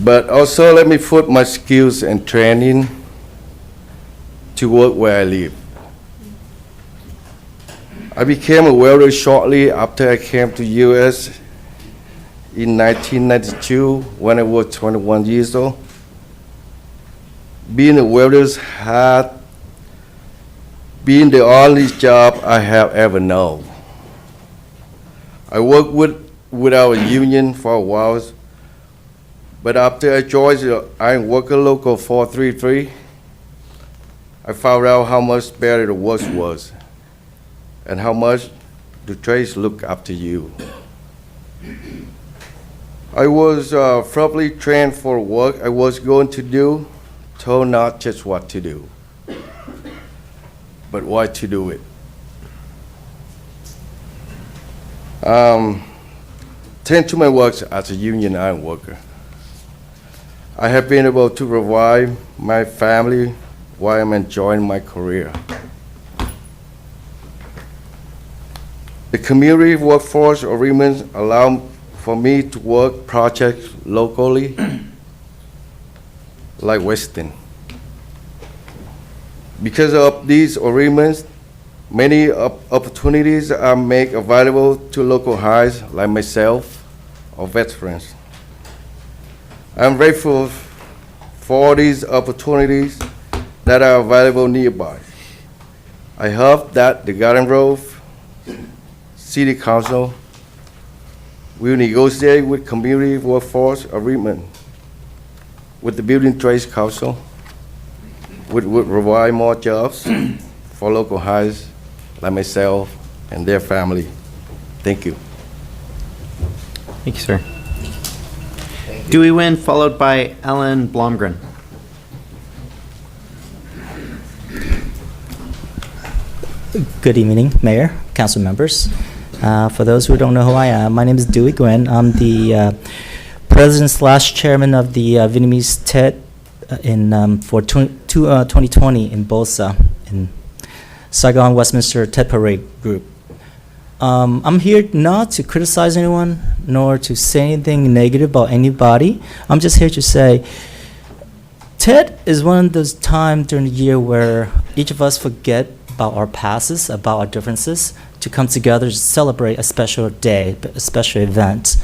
But also let me put my skills and training to work where I live. I became a welder shortly after I came to U.S. in 1992 when I was 21 years old. Being a welder had been the only job I have ever known. I worked without a union for a while, but after I joined the Iron Worker Local 433, I found out how much better the work was and how much the trades look after you. I was properly trained for work I was going to do, told not just what to do, but why to do it. Thanks to my work as a union iron worker, I have been able to provide my family while I'm enjoying my career. The community workforce agreements allow for me to work projects locally, like Weston. Because of these agreements, many opportunities are made available to local hires like myself or veterans. I'm grateful for these opportunities that are available nearby. I hope that the Garden Grove City Council will negotiate with community workforce agreement with the Building Trades Council, which would provide more jobs for local hires like myself and their family. Thank you. Thank you, sir. Dewey Nguyen, followed by Ellen Blomgren. Good evening, Mayor, council members. For those who don't know who I am, my name is Dewey Nguyen. I'm the president/chairman of the Vietnamese Tet for 2020 in Bosa, in Saigon, Westminster Tet Parade group. I'm here not to criticize anyone, nor to say anything negative about anybody. I'm just here to say, Tet is one of those times during the year where each of us forget about our pasts, about our differences, to come together to celebrate a special day, a special event.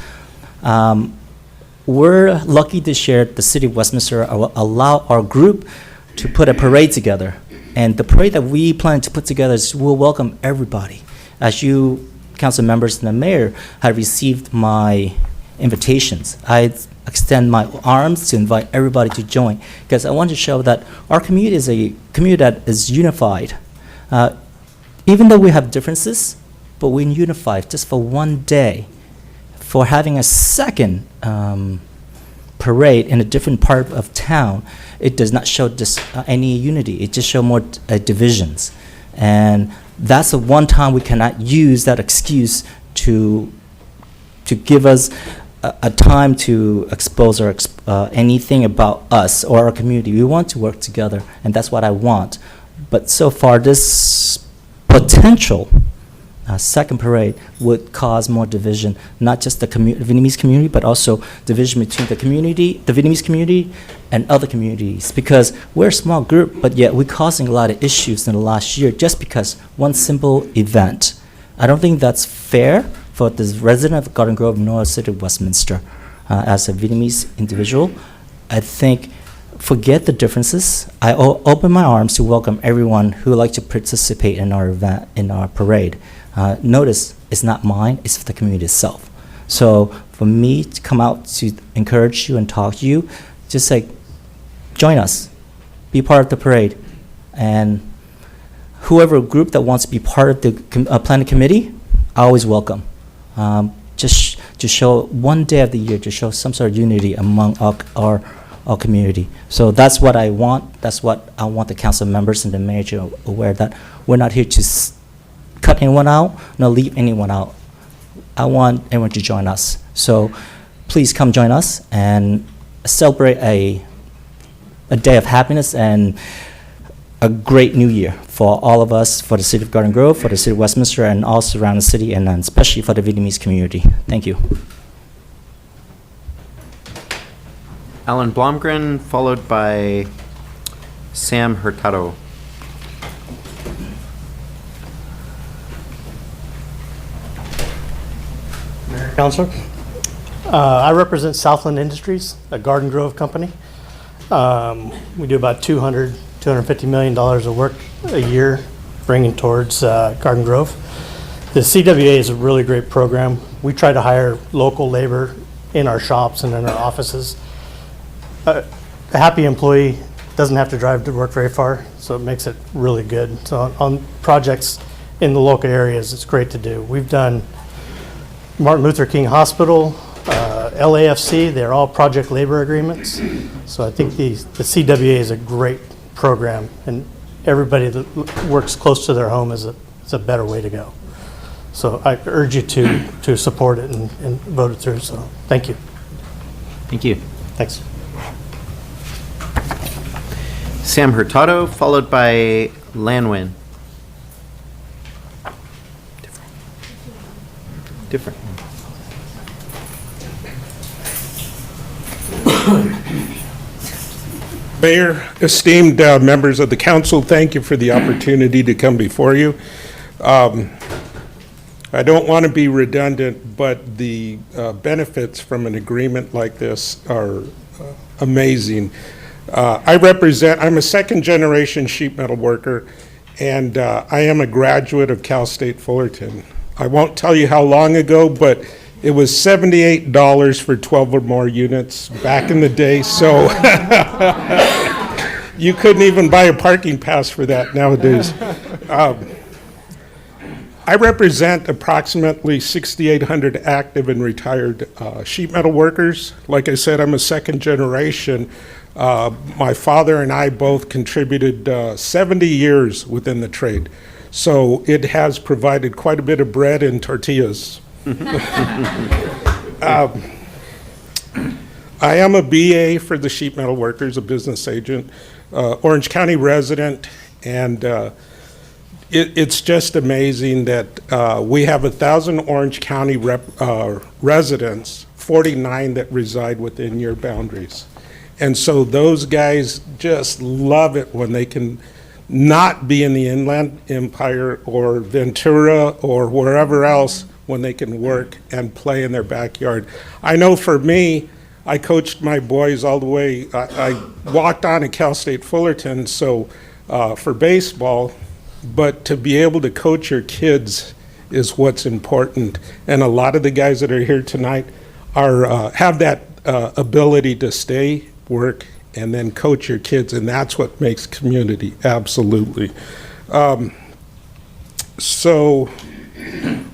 We're lucky to share the city of Westminster allow our group to put a parade together. And the parade that we plan to put together will welcome everybody. As you, council members and the mayor, have received my invitations, I extend my arms to invite everybody to join, because I want to show that our community is a community that is unified. Even though we have differences, but we're unified just for one day. For having a second parade in a different part of town, it does not show any unity. It just shows more divisions. And that's the one time we cannot use that excuse to give us a time to expose or anything about us or our community. We want to work together, and that's what I want. But so far, this potential second parade would cause more division, not just the Vietnamese community, but also division between the community, the Vietnamese community, and other communities. Because we're a small group, but yet we're causing a lot of issues in the last year just because one simple event. I don't think that's fair for the resident of Garden Grove, North City, Westminster. As a Vietnamese individual, I think forget the differences. I open my arms to welcome everyone who would like to participate in our event, in our parade. Notice it's not mine, it's for the community itself. So for me to come out to encourage you and talk to you, just say, join us, be part of the parade. And whoever group that wants to be part of the planning committee, I always welcome. Just to show one day of the year, to show some sort of unity among our community. So that's what I want. That's what I want the council members and the mayor to aware that we're not here to cut anyone out, nor leave anyone out. I want everyone to join us. So please come join us and celebrate a day of happiness and a great new year for all of us, for the city of Garden Grove, for the city of Westminster, and all surrounding city, and especially for the Vietnamese community. Thank you. Alan Blomgren, followed by Sam Hurtado. Counselor. I represent Southland Industries, a Garden Grove company. We do about $250 million of work a year bringing towards Garden Grove. The CWA is a really great program. We try to hire local labor in our shops and in our offices. A happy employee doesn't have to drive to work very far, so it makes it really good. So on projects in the local areas, it's great to do. We've done Martin Luther King Hospital, LAFC, they're all project labor agreements. So I think the CWA is a great program, and everybody that works close to their home is a better way to go. So I urge you to support it and vote it through. So thank you. Thank you. Thanks. Sam Hurtado, followed by Lanwin. Different. Mayor, esteemed members of the council, thank you for the opportunity to come before you. I don't want to be redundant, but the benefits from an agreement like this are amazing. I'm a second-generation sheet metal worker, and I am a graduate of Cal State Fullerton. I won't tell you how long ago, but it was $78 for 12 or more units back in the day, so you couldn't even buy a parking pass for that nowadays. I represent approximately 6,800 active and retired sheet metal workers. Like I said, I'm a second generation. My father and I both contributed 70 years within the trade. So it has provided quite a bit of bread and tortillas. I am a BA for the sheet metal workers, a business agent, Orange County resident, and it's just amazing that we have 1,000 Orange County residents, 49 that reside within your boundaries. And so those guys just love it when they can not be in the Inland Empire or Ventura or wherever else, when they can work and play in their backyard. I know for me, I coached my boys all the way. I walked on at Cal State Fullerton, so for baseball, but to be able to coach your kids is what's important. And a lot of the guys that are here tonight have that ability to stay, work, and then coach your kids, and that's what makes community, absolutely. So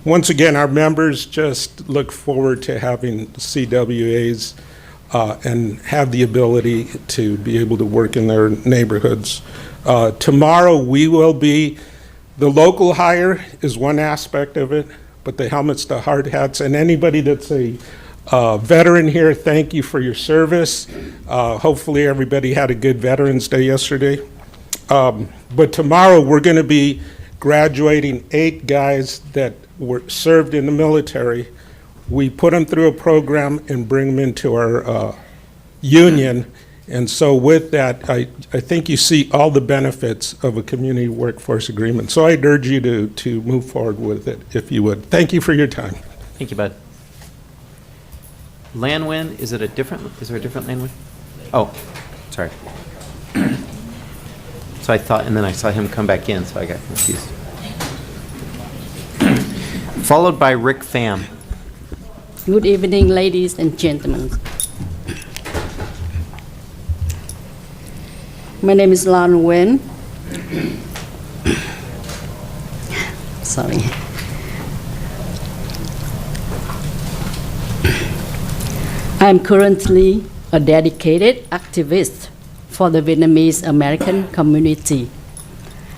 once again, our members just look forward to having CWAs and have the ability to be able to work in their neighborhoods. Tomorrow we will be The local hire is one aspect of it, but the helmets, the hard hats, and anybody that's a veteran here, thank you for your service. Hopefully everybody had a good Veterans Day yesterday. But tomorrow we're going to be graduating 8 guys that were served in the military. We put them through a program and bring them into our union. And so with that, I think you see all the benefits of a community workforce agreement. So I'd urge you to move forward with it, if you would. Thank you for your time. Thank you, Bud. Landwin, is there a different Landwin? Oh, sorry. So I thought, and then I saw him come back in, so I got confused. Followed by Rick Pham. Good evening, ladies and gentlemen. My name is Lan Nguyen. Sorry. I am currently a dedicated activist for the Vietnamese American community.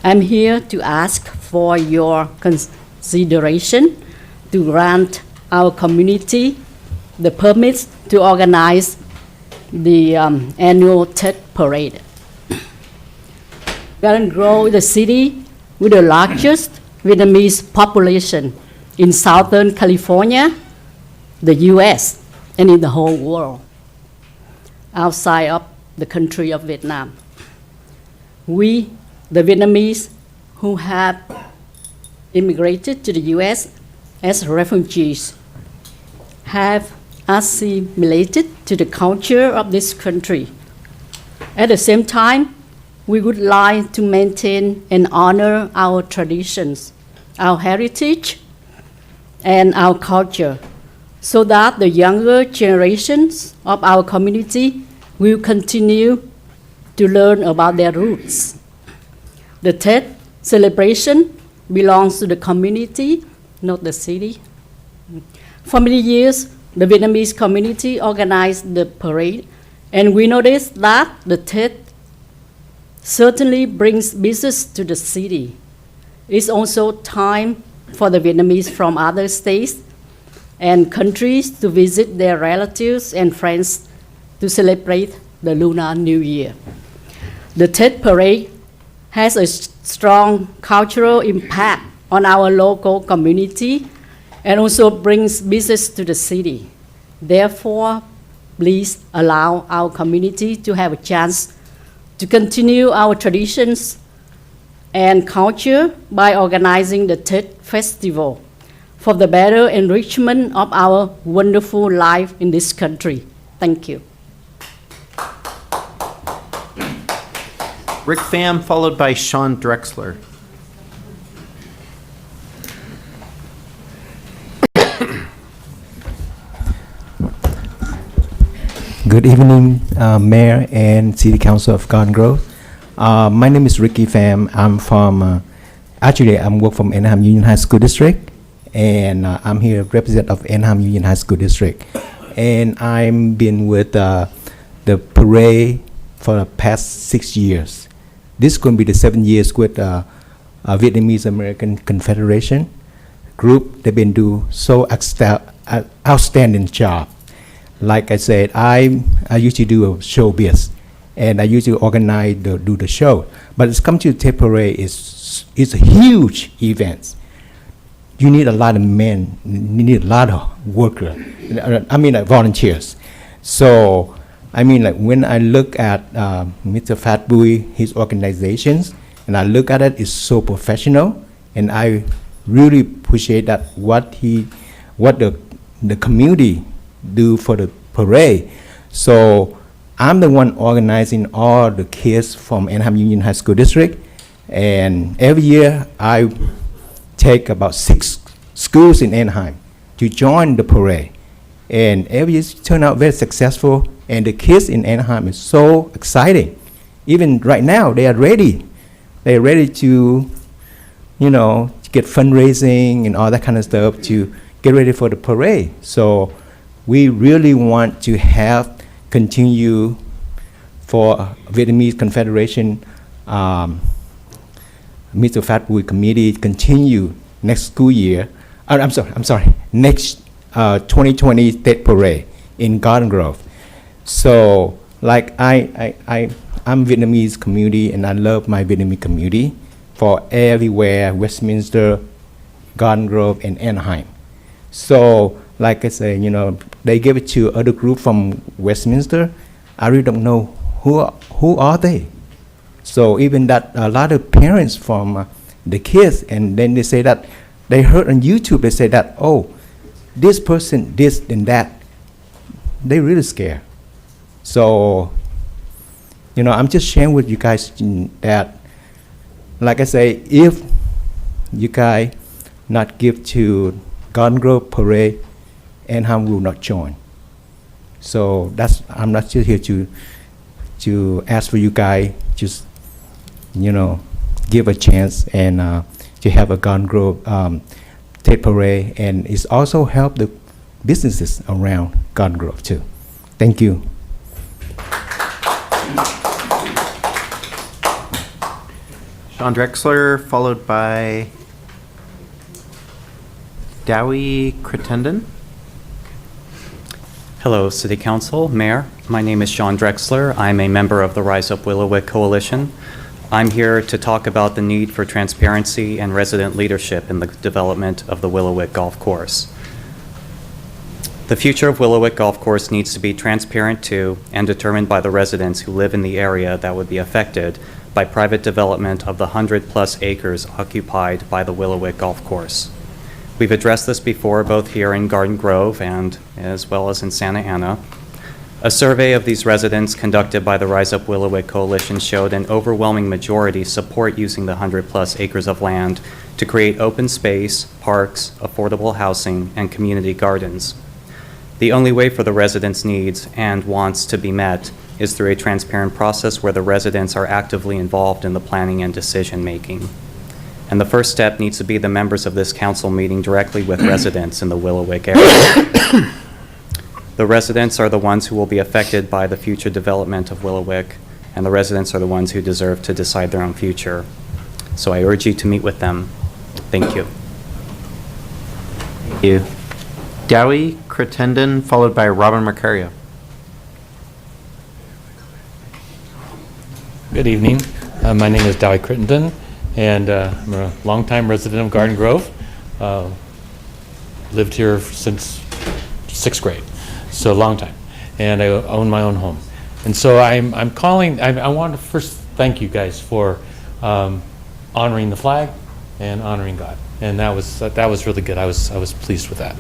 I'm here to ask for your consideration to grant our community the permits to organize the annual Tet Parade. Garden Grove is the city with the largest Vietnamese population in Southern California, the U.S., and in the whole world, outside of the country of Vietnam. We, the Vietnamese who have immigrated to the U.S. as refugees, have assimilated to the culture of this country. At the same time, we would like to maintain and honor our traditions, our heritage, and our culture, so that the younger generations of our community will continue to learn about their roots. The Tet Celebration belongs to the community, not the city. For many years, the Vietnamese community organized the parade, and we noticed that the Tet certainly brings business to the city. It's also time for the Vietnamese from other states and countries to visit their relatives and friends to celebrate the Lunar New Year. The Tet Parade has a strong cultural impact on our local community and also brings business to the city. Therefore, please allow our community to have a chance to continue our traditions and culture by organizing the Tet Festival for the better enrichment of our wonderful life in this country. Thank you. Rick Pham, followed by Sean Drexler. Good evening, Mayor and City Council of Garden Grove. My name is Ricky Pham. I'm from, actually I'm work from Anaheim Union High School District, and I'm here representative of Anaheim Union High School District. And I'm been with the parade for the past 6 years. This is going to be the 7 years with Vietnamese American Confederation group. They've been doing so outstanding job. Like I said, I used to do a showbiz, and I used to organize do the show. But it's come to Tet Parade, it's a huge event. You need a lot of men, you need a lot of workers, volunteers. So, when I look at Mr. Fat Bui, his organizations, and I look at it, it's so professional, and I really appreciate that what the community do for the parade. So I'm the one organizing all the kids from Anaheim Union High School District, and every year I take about 6 schools in Anaheim to join the parade, and every year it turn out very successful, and the kids in Anaheim is so exciting. Even right now they are ready. They're ready to, to get fundraising and all that kind of stuff to get ready for the parade. So we really want to have continue for Vietnamese Confederation Mr. Fatwood Committee continue next school year. I'm sorry, next 2020 Tet Parade in Garden Grove. So, like I'm Vietnamese community, and I love my Vietnamese community for everywhere, Westminster, Garden Grove, and Anaheim. So, like I say, you know, they give it to other group from Westminster. I really don't know who are they. So even that a lot of parents from the kids, and then they say that they heard on YouTube, they say that, oh, this person, this and that. They really scared. So, you know, I'm just sharing with you guys that, like I say, if you guys not give to Garden Grove Parade, Anaheim will not join. So I'm not just here to ask for you guys, just, you know, give a chance and to have a Garden Grove Tet Parade, and it's also help the businesses around Garden Grove too. Thank you. Sean Drexler, followed by Dowie Crittenden. Hello, City Council, Mayor. My name is Sean Drexler. I'm a member of the Rise Up Willowick Coalition. I'm here to talk about the need for transparency and resident leadership in the development of the Willowick Golf Course. The future of Willowick Golf Course needs to be transparent to and determined by the residents who live in the area that would be affected by private development of the 100+ acres occupied by the Willowick Golf Course. We've addressed this before, both here in Garden Grove and as well as in Santa Ana. A survey of these residents conducted by the Rise Up Willowick Coalition showed an overwhelming majority support using the 100+ acres of land to create open space, parks, affordable housing, and community gardens. The only way for the residents' needs and wants to be met is through a transparent process where the residents are actively involved in the planning and decision making. And the first step needs to be the members of this council meeting directly with residents in the Willowick area. The residents are the ones who will be affected by the future development of Willowick, and the residents are the ones who deserve to decide their own future. So I urge you to meet with them. Thank you. Thank you. Dowie Crittenden, followed by Robin Mercario. Good evening. My name is Dowie Crittenden, and I'm a longtime resident of Garden Grove. Lived here since 6th grade, so a long time. And I own my own home. And so I'm calling, I want to first thank you guys for honoring the flag and honoring God. And that was really good. I was pleased with that.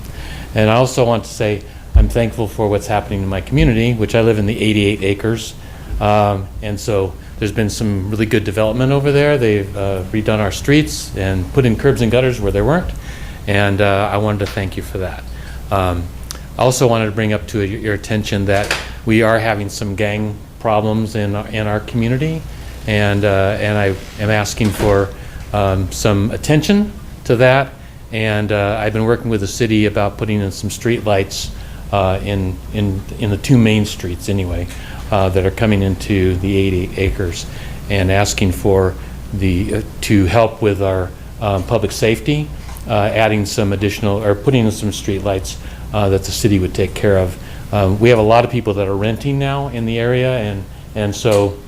And I also want to say I'm thankful for what's happening in my community, which I live in the 88 acres. And so there's been some really good development over there. They've redone our streets and put in curbs and gutters where there weren't. And I wanted to thank you for that. I also wanted to bring up to your attention that we are having some gang problems in our community. And I am asking for some attention to that. And I've been working with the city about putting in some street lights in the 2 main streets anyway, that are coming into the 88 acres, and asking for to help with our public safety, adding some additional, or putting in some street lights that the city would take care of. We have a lot of people that are renting now in the area, and so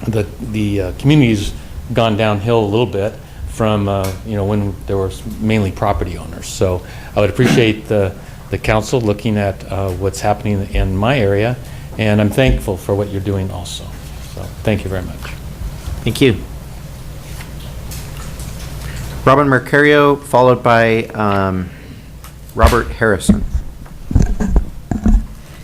the community's gone downhill a little bit from when there were mainly property owners. So I would appreciate the council looking at what's happening in my area, and I'm thankful for what you're doing also. So thank you very much. Thank you. Robin Mercario, followed by Robert Harrison.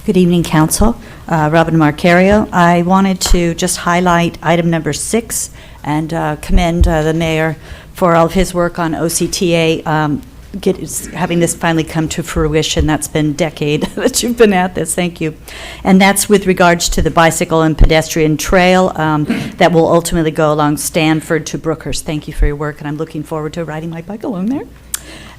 Good evening, Council. Robin Marcario. I wanted to just highlight item number 6 and commend the mayor for all of his work on OCTA, having this finally come to fruition. That's been a decade that you've been at this. Thank you. And that's with regards to the bicycle and pedestrian trail that will ultimately go along Stanford to Brookhurst. Thank you for your work, and I'm looking forward to riding my bike along there.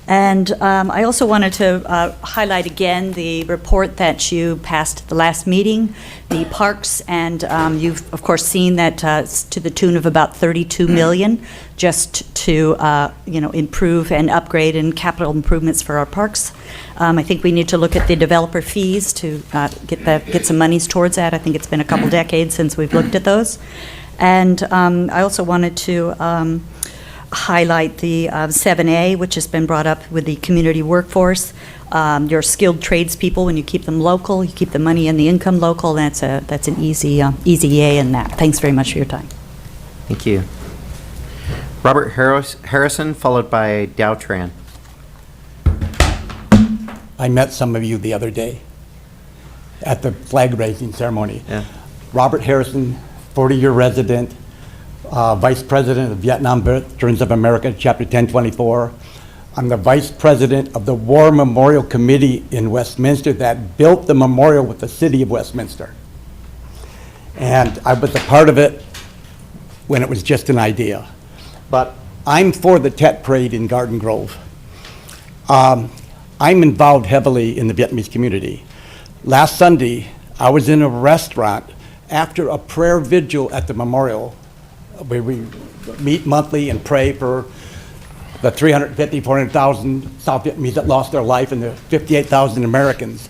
And I also wanted to highlight again the report that you passed at the last meeting, the parks, and you've, of course, seen that it's to the tune of about $32 million just to, improve and upgrade and capital improvements for our parks. I think we need to look at the developer fees to get some monies towards that. I think it's been a couple decades since we've looked at those. And I also wanted to highlight the 7A, which has been brought up with the community workforce. Your skilled tradespeople, when you keep them local, you keep the money and the income local, that's an easy yay in that. Thanks very much for your time. Thank you. Robert Harrison, followed by Dow Tran. I met some of you the other day at the flag raising ceremony. Yeah. Robert Harrison, 40-year resident, Vice President of Vietnam Veterans of America, Chapter 1024. I'm the Vice President of the War Memorial Committee in Westminster that built the memorial with the City of Westminster. And I was a part of it when it was just an idea. But I'm for the Tet Parade in Garden Grove. I'm involved heavily in the Vietnamese community. Last Sunday, I was in a restaurant after a prayer vigil at the memorial, where we meet monthly and pray for the 350, 400,000 South Vietnamese that lost their life and the 58,000 Americans.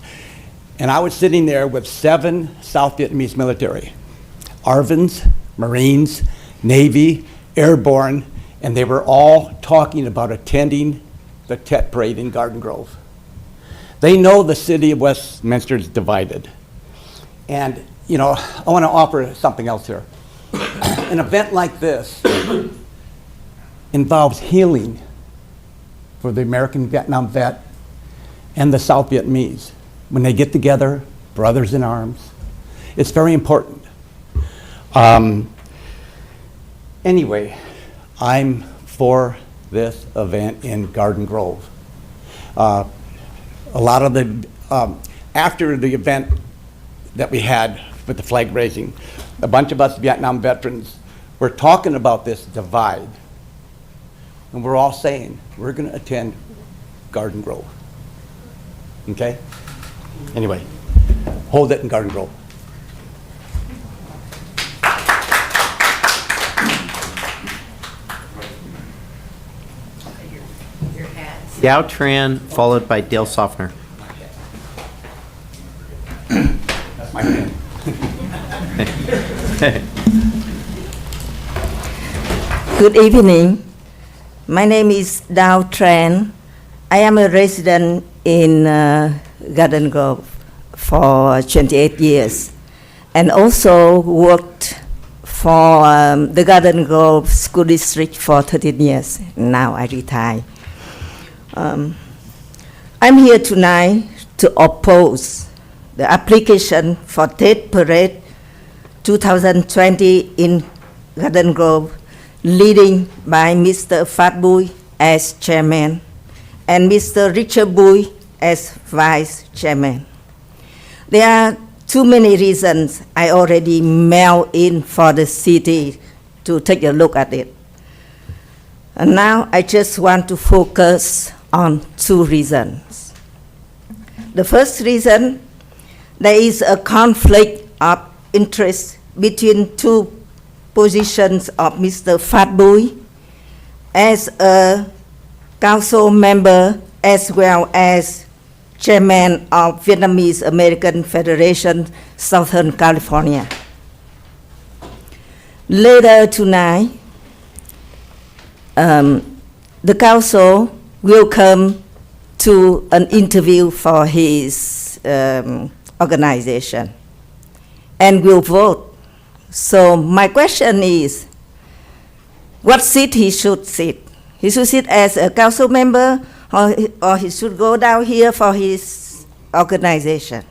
And I was sitting there with 7 South Vietnamese military, ARVNs, Marines, Navy, Airborne, and they were all talking about attending the Tet Parade in Garden Grove. They know the City of Westminster is divided. And, I want to offer something else here. An event like this involves healing for the American Vietnam vet and the South Vietnamese. When they get together, brothers in arms, it's very important. Anyway, I'm for this event in Garden Grove. A lot of the, after the event that we had with the flag raising, a bunch of us Vietnam veterans were talking about this divide. And we're all saying, we're going to attend Garden Grove. Okay? Anyway, hold it in Garden Grove. Dow Tran, followed by Dale Softner. That's my hand. Good evening. My name is Dow Tran. I am a resident in Garden Grove for 28 years and also worked for the Garden Grove School District for 13 years. Now I retire. I'm here tonight to oppose the application for Tet Parade 2020 in Garden Grove, leading by Mr. Phat Bui as chairman and Mr. Richard Bui as vice chairman. There are too many reasons. I already mailed in for the city to take a look at it. And now I just want to focus on 2 reasons. The first reason, there is a conflict of interest between 2 positions of Mr. Phat Bui as a council member as well as chairman of Vietnamese American Federation, Southern California. Later tonight, the council will come to an interview for his organization and will vote. So my question is, what seat he should sit? He should sit as a council member, or he should go down here for his organization?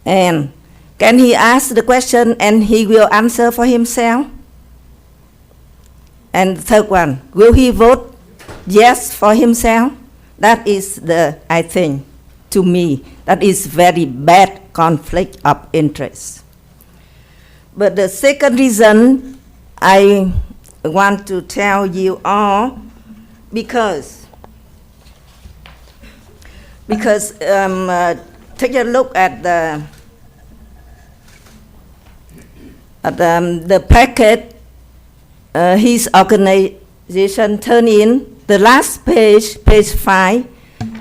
And can he ask the question and he will answer for himself? And the third one, will he vote yes for himself? That is I think, to me, that is very bad conflict of interest. But the second reason I want to tell you all, because because take a look at the packet his organization turned in, the last page, page 5,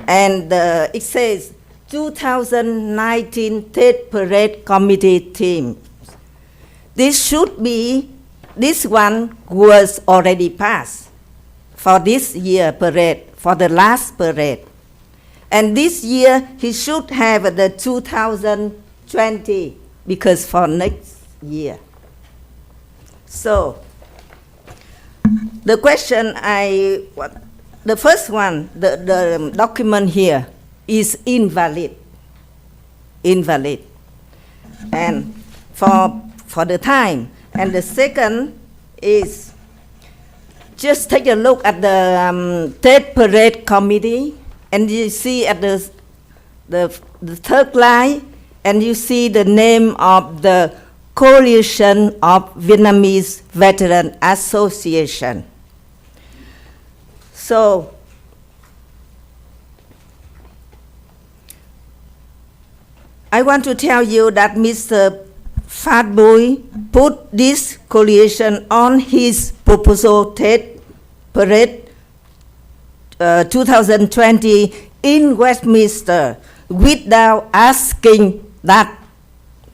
and it says 2019 Tet Parade Committee Team. This one was already passed for this year parade, for the last parade. And this year, he should have the 2020, because for next year. So, the question the first one, the document here is invalid. Invalid. And for the time. And the second is, just take a look at the Tet Parade Committee, and you see at the third line, and you see the name of the Coalition of Vietnamese Veteran Association. So, I want to tell you that Mr. Phat Bui put this coalition on his proposal Tet Parade 2020 in Westminster without asking that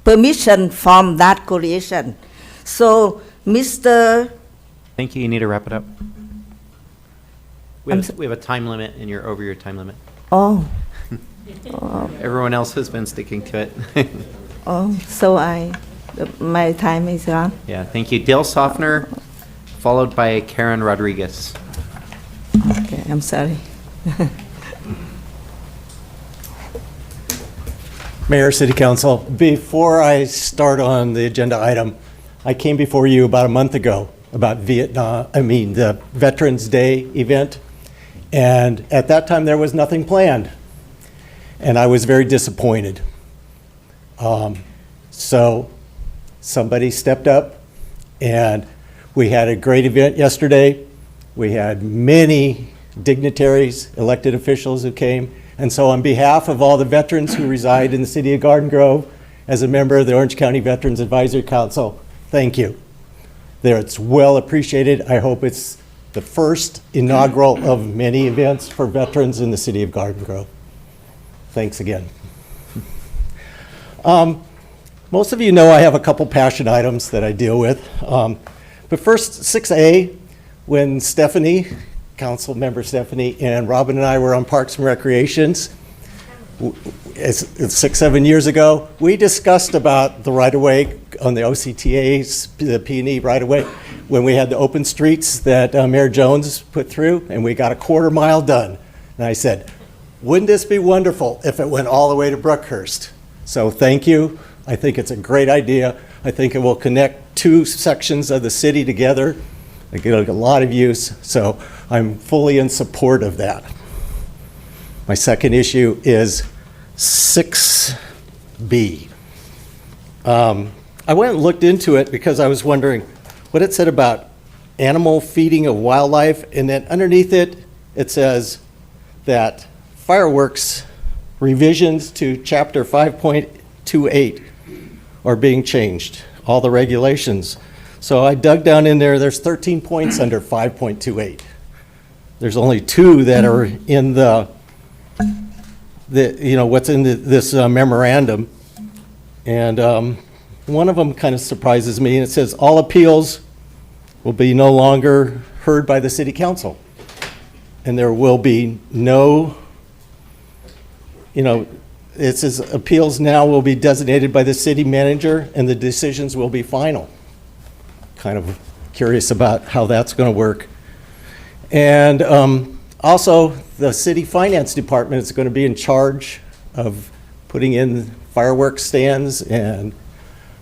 permission from that coalition. So, Mr. Thank you. You need to wrap it up. We have a time limit, and you're over your time limit. Oh. Everyone else has been sticking to it. Oh, so my time is gone. Yeah, thank you. Dale Softner, followed by Karen Rodriguez. Okay, I'm sorry. Mayor, City Council, before I start on the agenda item, I came before you about a month ago about the Veterans Day event, and at that time there was nothing planned, and I was very disappointed. So somebody stepped up, and we had a great event yesterday. We had many dignitaries, elected officials who came. And so on behalf of all the veterans who reside in the city of Garden Grove, as a member of the Orange County Veterans Advisory Council, thank you. It's well appreciated. I hope it's the first inaugural of many events for veterans in the city of Garden Grove. Thanks again. Most of you know I have a couple passion items that I deal with. But first, 6A, when Stephanie, Council Member Stephanie, and Robin and I were on Parks and Recreations, 6-7 years ago, we discussed about the right-of-way on the OCTA's, the P&E right-of-way, when we had the open streets that Mayor Jones put through, and we got a quarter mile done. And I said, wouldn't this be wonderful if it went all the way to Brookhurst? So thank you. I think it's a great idea. I think it will connect two sections of the city together. I get a lot of use, so I'm fully in support of that. My second issue is 6B. I went and looked into it because I was wondering what it said about animal feeding of wildlife, and then underneath it, it says that fireworks revisions to Chapter 5.28 are being changed, all the regulations. So I dug down in there, there's 13 points under 5.28. There's only 2 that are in what's in this memorandum. And one of them kind of surprises me, and it says all appeals will be no longer heard by the city council. And there will be no, it says appeals now will be designated by the city manager and the decisions will be final. Kind of curious about how that's going to work. And also, the city finance department is going to be in charge of putting in fireworks stands, and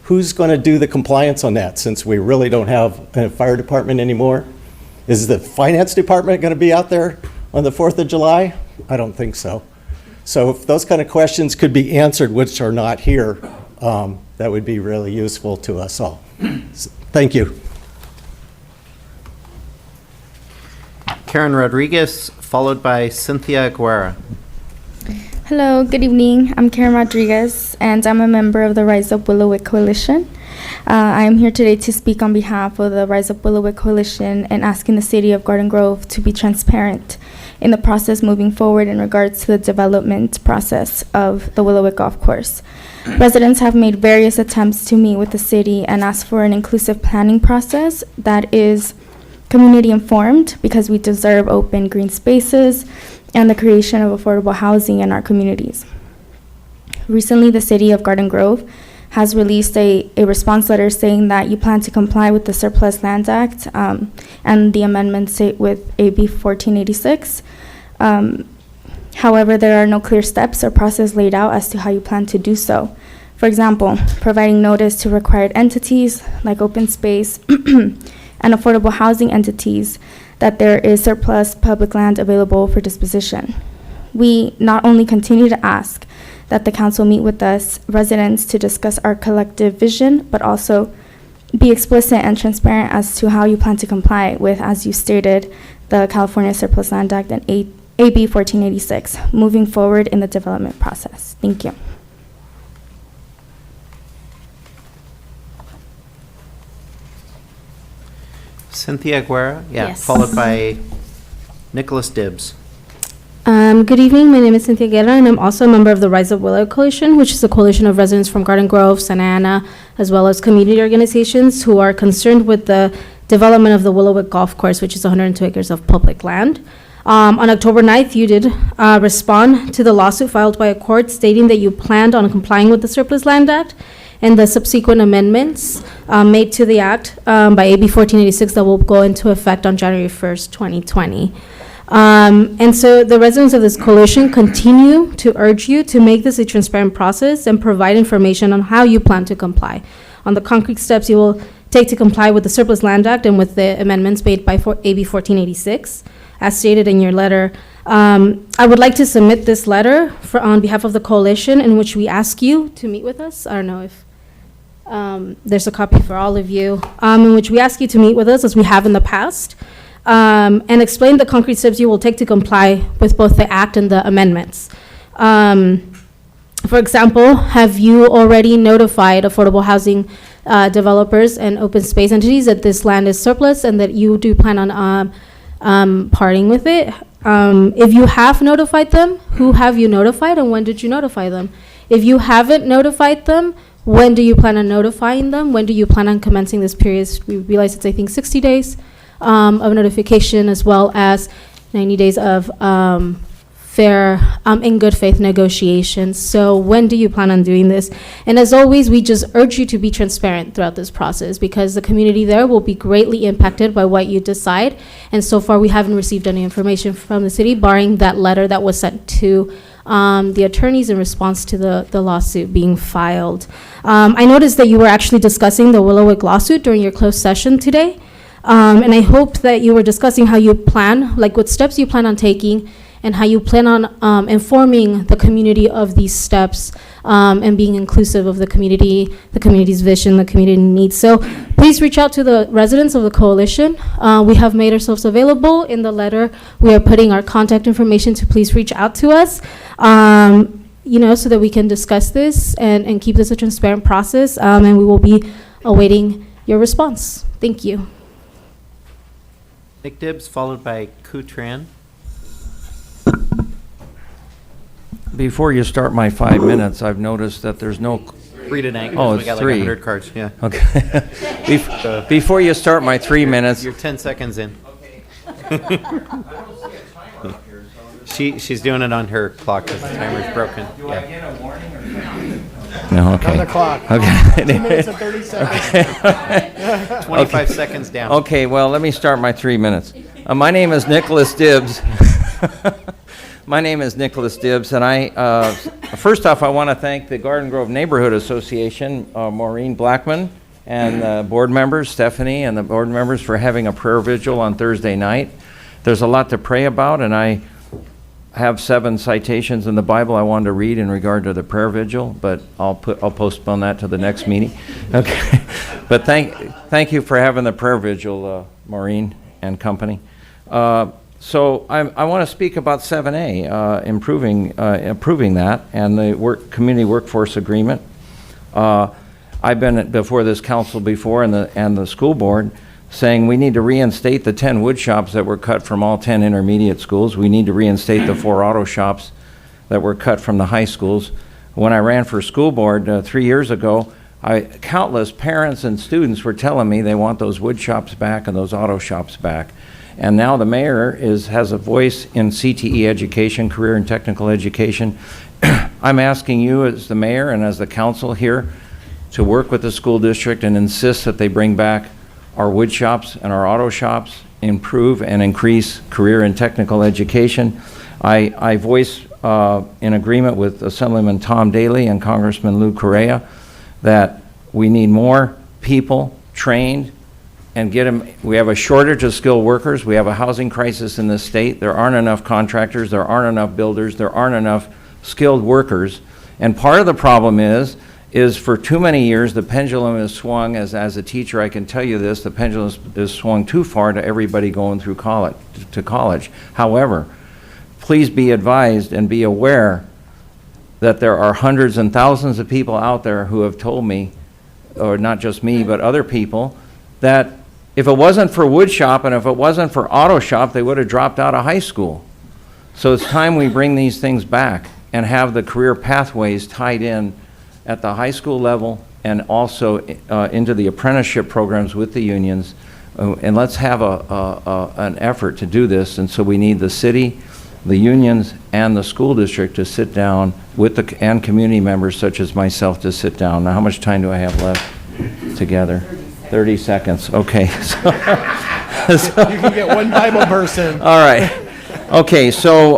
who's going to do the compliance on that since we really don't have a fire department anymore? Is the finance department going to be out there on the 4th of July? I don't think so. So if those kind of questions could be answered, which are not here, that would be really useful to us all. So, thank you. Karen Rodriguez, followed by Cynthia Aguera. Hello, good evening. I'm Karen Rodriguez, and I'm a member of the Rise Up Willowwick Coalition. I am here today to speak on behalf of the Rise Up Willowwick Coalition and asking the City of Garden Grove to be transparent in the process moving forward in regards to the development process of the Willowwick Golf Course. Residents have made various attempts to meet with the city and ask for an inclusive planning process that is community informed, because we deserve open green spaces and the creation of affordable housing in our communities. Recently, the City of Garden Grove has released a response letter saying that you plan to comply with the Surplus Land Act and the amendments with AB 1486. However, there are no clear steps or process laid out as to how you plan to do so. For example, providing notice to required entities like open space and affordable housing entities that there is surplus public land available for disposition. We not only continue to ask that the council meet with us residents to discuss our collective vision, but also be explicit and transparent as to how you plan to comply with, as you stated, the California Surplus Land Act and AB 1486, moving forward in the development process. Thank you. Cynthia Guerra, Yes. followed by Nicholas Dibbs. Good evening. My name is Cynthia Guerra, and I'm also a member of the Rise Up Willow Coalition, which is a coalition of residents from Garden Grove, Santa Ana, as well as community organizations who are concerned with the development of the Willowwick Golf Course, which is 102 acres of public land. On October 9th, you did respond to the lawsuit filed by a court stating that you planned on complying with the Surplus Land Act and the subsequent amendments made to the act by AB 1486 that will go into effect on January 1st, 2020. And so the residents of this coalition continue to urge you to make this a transparent process and provide information on how you plan to comply, on the concrete steps you will take to comply with the Surplus Land Act and with the amendments made by AB 1486, as stated in your letter. I would like to submit this letter on behalf of the coalition, in which we ask you to meet with us. I don't know if there's a copy for all of you, in which we ask you to meet with us, as we have in the past, and explain the concrete steps you will take to comply with both the act and the amendments. For example, have you already notified affordable housing developers and open space entities that this land is surplus and that you do plan on parting with it? If you have notified them, who have you notified and when did you notify them? If you haven't notified them, when do you plan on notifying them? When do you plan on commencing this period? We realize it's, I think, 60 days of notification, as well as 90 days of fair, in good faith negotiations. So when do you plan on doing this? And as always, we just urge you to be transparent throughout this process, because the community there will be greatly impacted by what you decide. And so far, we haven't received any information from the city, barring that letter that was sent to the attorneys in response to the lawsuit being filed. I noticed that you were actually discussing the Willowwick lawsuit during your closed session today. And I hope that you were discussing how you plan, like what steps you plan on taking, and how you plan on informing the community of these steps, and being inclusive of the community's vision, the community needs. So please reach out to the residents of the coalition. We have made ourselves available in the letter. We are putting our contact information to please reach out to us, so that we can discuss this and keep this a transparent process. And we will be awaiting your response. Thank you. Nick Dibbs, followed by Kutran. Before you start my 5 minutes, I've noticed that there's no... 3 tonight. Oh, we it's got like 3. 100 cards, yeah. Okay. Before you start my 3 minutes... You're 10 seconds in. She's doing it on her clock because the timer's broken. Do I get a warning or something? No, okay. On the clock. Okay. 2 minutes and 30 seconds. 25 seconds down. Okay, well, let me start my 3 minutes. My name is Nicholas Dibbs. My name is Nicholas Dibbs, and first off, I want to thank the Garden Grove Neighborhood Association, Maureen Blackman, and the board members, Stephanie, and the board members for having a prayer vigil on Thursday night. There's a lot to pray about, and I have 7 citations in the Bible I wanted to read in regard to the prayer vigil, but I'll postpone that to the next meeting. Okay, but thank you for having the prayer vigil, Maureen and company. So I want to speak about 7A, improving that, and the community workforce agreement. I've been before this council before and the school board saying we need to reinstate the 10 wood shops that were cut from all 10 intermediate schools. We need to reinstate the 4 auto shops that were cut from the high schools. When I ran for school board 3 years ago, countless parents and students were telling me they want those wood shops back and those auto shops back. And now the mayor has a voice in CTE education, career and technical education. I'm asking you as the mayor and as the council here to work with the school district and insist that they bring back our wood shops and our auto shops, improve and increase career and technical education. I voice in agreement with Assemblyman Tom Daly and Congressman Lou Correa that we need more people trained and get them. We have a shortage of skilled workers. We have a housing crisis in this state. There aren't enough contractors. There aren't enough builders. There aren't enough skilled workers. And part of the problem is for too many years, the pendulum has swung, as a teacher I can tell you this, the pendulum is swung too far to everybody going through college. However, please be advised and be aware that there are hundreds and thousands of people out there who have told me, or not just me, but other people, that if it wasn't for wood shop and if it wasn't for auto shop, they would have dropped out of high school. So it's time we bring these things back and have the career pathways tied in at the high school level and also into the apprenticeship programs with the unions. And let's have an effort to do this. And so we need the city, the unions, and the school district to sit down with and community members such as myself to sit down. Now, how much time do I have left together? 30 seconds. Okay. So you can get one Bible person. All right. Okay. So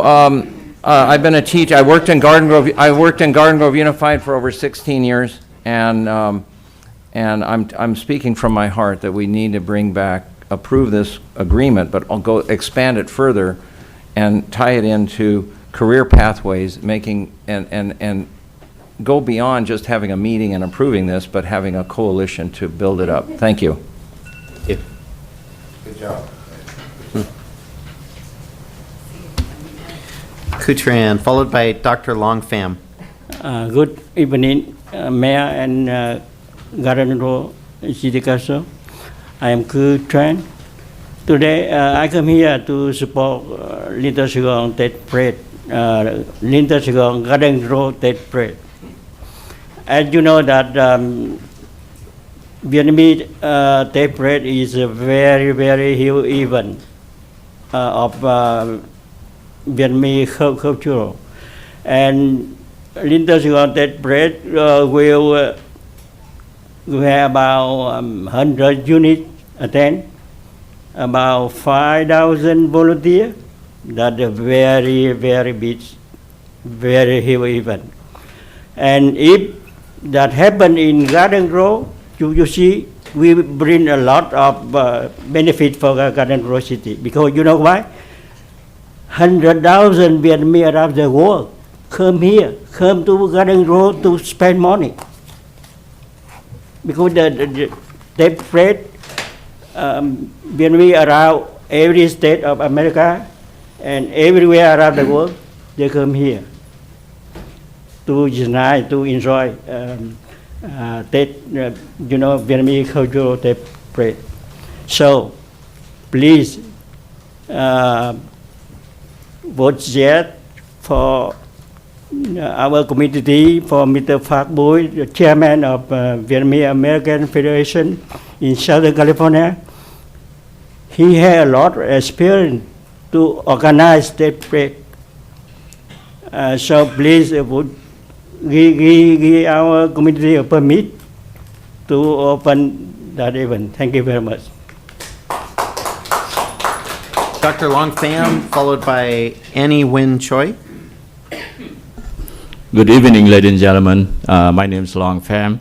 I've been a teacher. I worked in Garden Grove Unified for over 16 years, and I'm speaking from my heart that we need to approve this agreement, but I'll go expand it further and tie it into career pathways, making and go beyond just having a meeting and approving this, but having a coalition to build it up. Thank you. Good job. Kutran, followed by Dr. Longpham. Good evening, Mayor and Garden Grove City Council. I am Kutran. Today, I come here to support Little Saigon Tet Parade, Little Saigon Garden Grove Tet Parade. As you know that Vietnamese Tet Parade is a very, very huge event of Vietnamese culture. And Little Saigon Tet Parade will have about 100 units attend, about 5,000 volunteers. That's a very, very big, very huge event. And if that happen in Garden Grove, you see, we bring a lot of benefit for Garden Grove City. Because you know why? 100,000 Vietnamese around the world come to Garden Grove to spend money. Because the Tet Parade, Vietnamese around every state of America and everywhere around the world, they come here to unite, to enjoy Tet, Vietnamese cultural Tet Parade. So, please vote yes for our community, for Mr. Phak Bui, the chairman of Vietnamese American Federation in Southern California. He has a lot of experience to organize Tet Parade. So please vote. Give our community a permit to open that event. Thank you very much. Dr. Longpham, followed by Annie Win Choi. Good evening, ladies and gentlemen. My name is Longpham.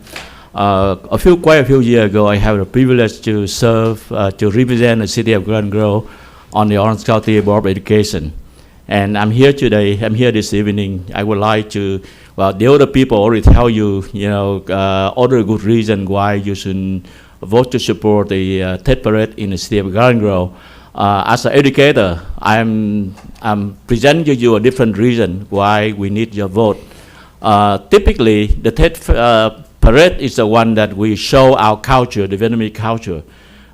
Quite a few years ago, I had the privilege to serve, to represent the city of Garden Grove on the Orange County Board of Education. And I'm here today, this evening. I would like to, the older people already tell you, all the good reasons why you should vote to support the Tet Parade in the city of Garden Grove. As an educator, I'm presenting to you a different reason why we need your vote. Typically, the Tet Parade is the one that we show our culture, the Vietnamese culture.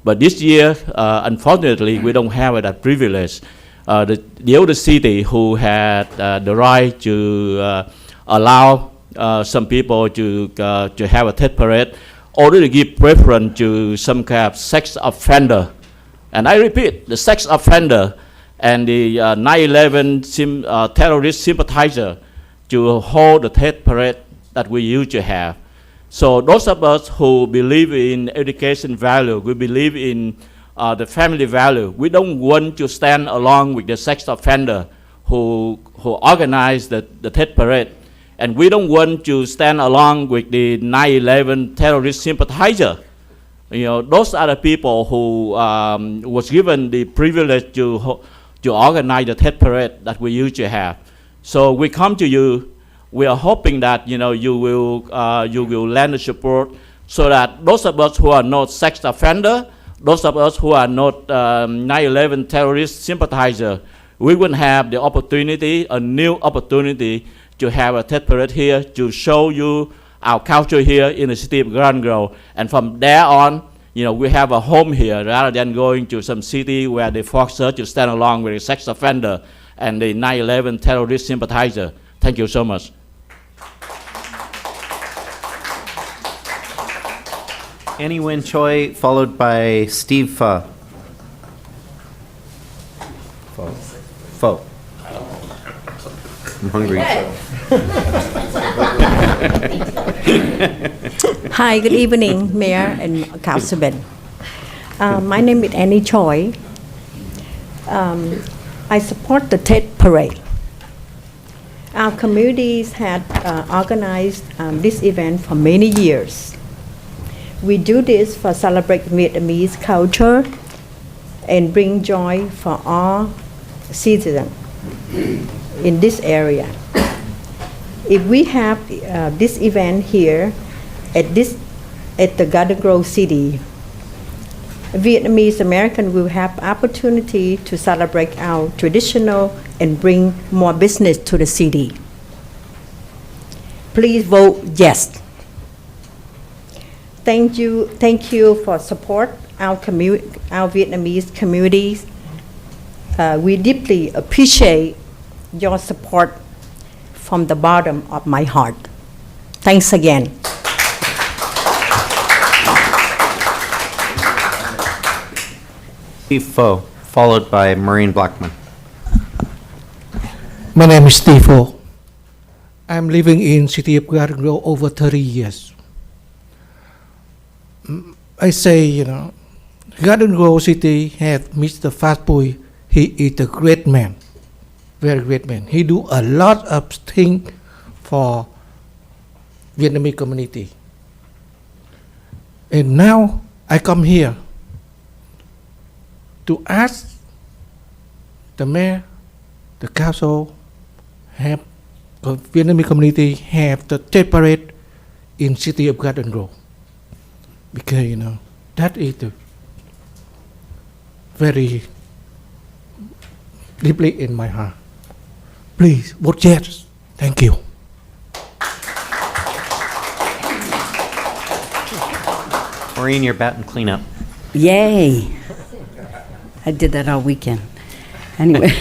But this year, unfortunately, we don't have that privilege. The older city who had the right to allow some people to have a Tet Parade already give preference to some kind of sex offender. And I repeat, the sex offender and the 9/11 terrorist sympathizer to hold the Tet Parade that we used to have. So those of us who believe in education value, we believe in the family value, we don't want to stand along with the sex offender who organized the Tet Parade. And we don't want to stand along with the 9/11 terrorist sympathizer. You know, those are the people who was given the privilege to organize the Tet Parade that we used to have. So we come to you. We are hoping that you will lend the support so that those of us who are not sex offender, those of us who are not 9/11 terrorist sympathizer, we will have the opportunity, a new opportunity, to have a Tet Parade here to show you our culture here in the city of Garden Grove. And from there on, we have a home here rather than going to some city where they force us to stand along with a sex offender and the 9/11 terrorist sympathizer. Thank you so much. Annie Win Choi, followed by Steve Pho. Pho. I'm hungry. Hi, good evening, Mayor and Councilman. My name is Annie Choi. I support the Tet Parade. Our communities had organized this event for many years. We do this for celebrate Vietnamese culture and bring joy for all citizens in this area. If we have this event here at the Garden Grove City, Vietnamese American will have opportunity to celebrate our traditional and bring more business to the city. Please vote yes. Thank you for support our Vietnamese communities. We deeply appreciate your support from the bottom of my heart. Thanks again. Steve Pho, followed by Maureen Blackman. My name is Steve Pho. I'm living in city of Garden Grove over 30 years. I say, Garden Grove City has Mr. Phat Bui. He is a great man, very great man. He do a lot of things for Vietnamese community. And now I come here to ask the mayor, the council, have the Vietnamese community have the Tet Parade in city of Garden Grove. Because, that is the very deeply in my heart. Please vote yes. Thank you. Maureen, you're batting cleanup. Yay. I did that all weekend. Anyway.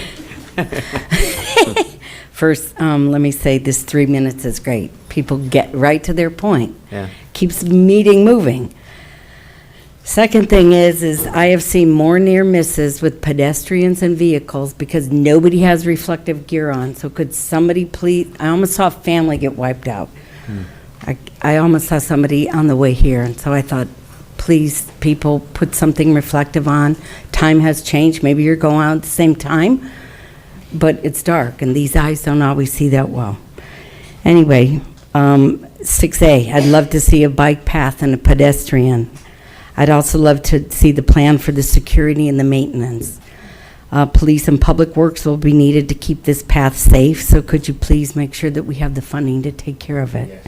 First, let me say this 3 minutes is great. People get right to their point. Yeah. Keeps the meeting moving. Second thing is I have seen more near misses with pedestrians and vehicles because nobody has reflective gear on. So could somebody please, I almost saw a family get wiped out. I almost saw somebody on the way here. And so I thought, please, people, put something reflective on. Time has changed. Maybe you're going out at the same time, but it's dark and these eyes don't always see that well. Anyway, 6A, I'd love to see a bike path and a pedestrian. I'd also love to see the plan for the security and the maintenance. Police and public works will be needed to keep this path safe, so could you please make sure that we have the funding to take care of it? Yes.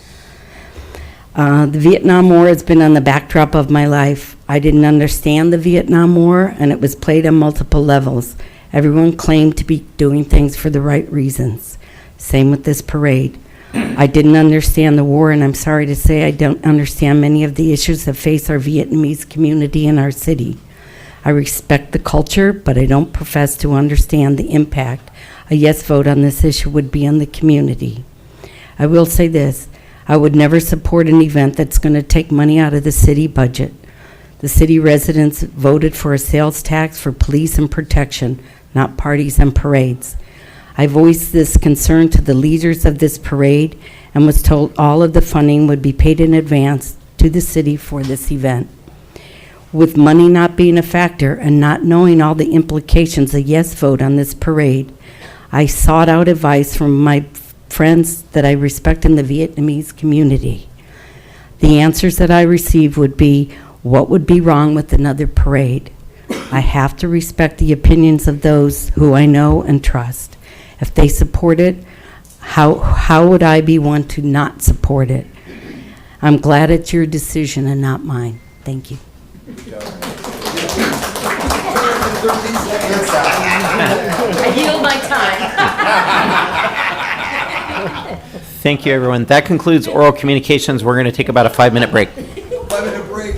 The Vietnam War has been on the backdrop of my life. I didn't understand the Vietnam War, and it was played on multiple levels. Everyone claimed to be doing things for the right reasons. Same with this parade. I didn't understand the war, and I'm sorry to say I don't understand many of the issues that face our Vietnamese community in our city. I respect the culture, but I don't profess to understand the impact a yes vote on this issue would be on the community. I will say this, I would never support an event that's going to take money out of the city budget. The city residents voted for a sales tax for police and protection, not parties and parades. I voiced this concern to the leaders of this parade and was told all of the funding would be paid in advance to the city for this event. With money not being a factor and not knowing all the implications a yes vote on this parade, I sought out advice from my friends that I respect in the Vietnamese community. The answers that I received would be, what would be wrong with another parade? I have to respect the opinions of those who I know and trust. If they support it, how would I be one to not support it? I'm glad it's your decision and not mine. Thank you. I yield my time. Thank you, everyone. That concludes oral communications. We're going to take about a 5-minute break. 5-minute break.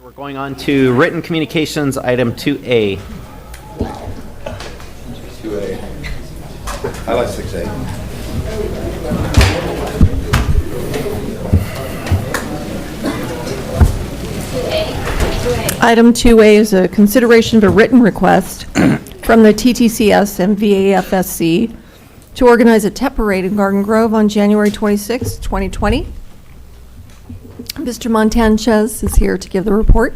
We're going on to written communications, item 2A. 2A. I like 6A. Item 2A is a consideration of a written request from the TTCS and VAFSC to organize a Tet Parade in Garden Grove on January 26, 2020. Mr. Montanchez is here to give the report.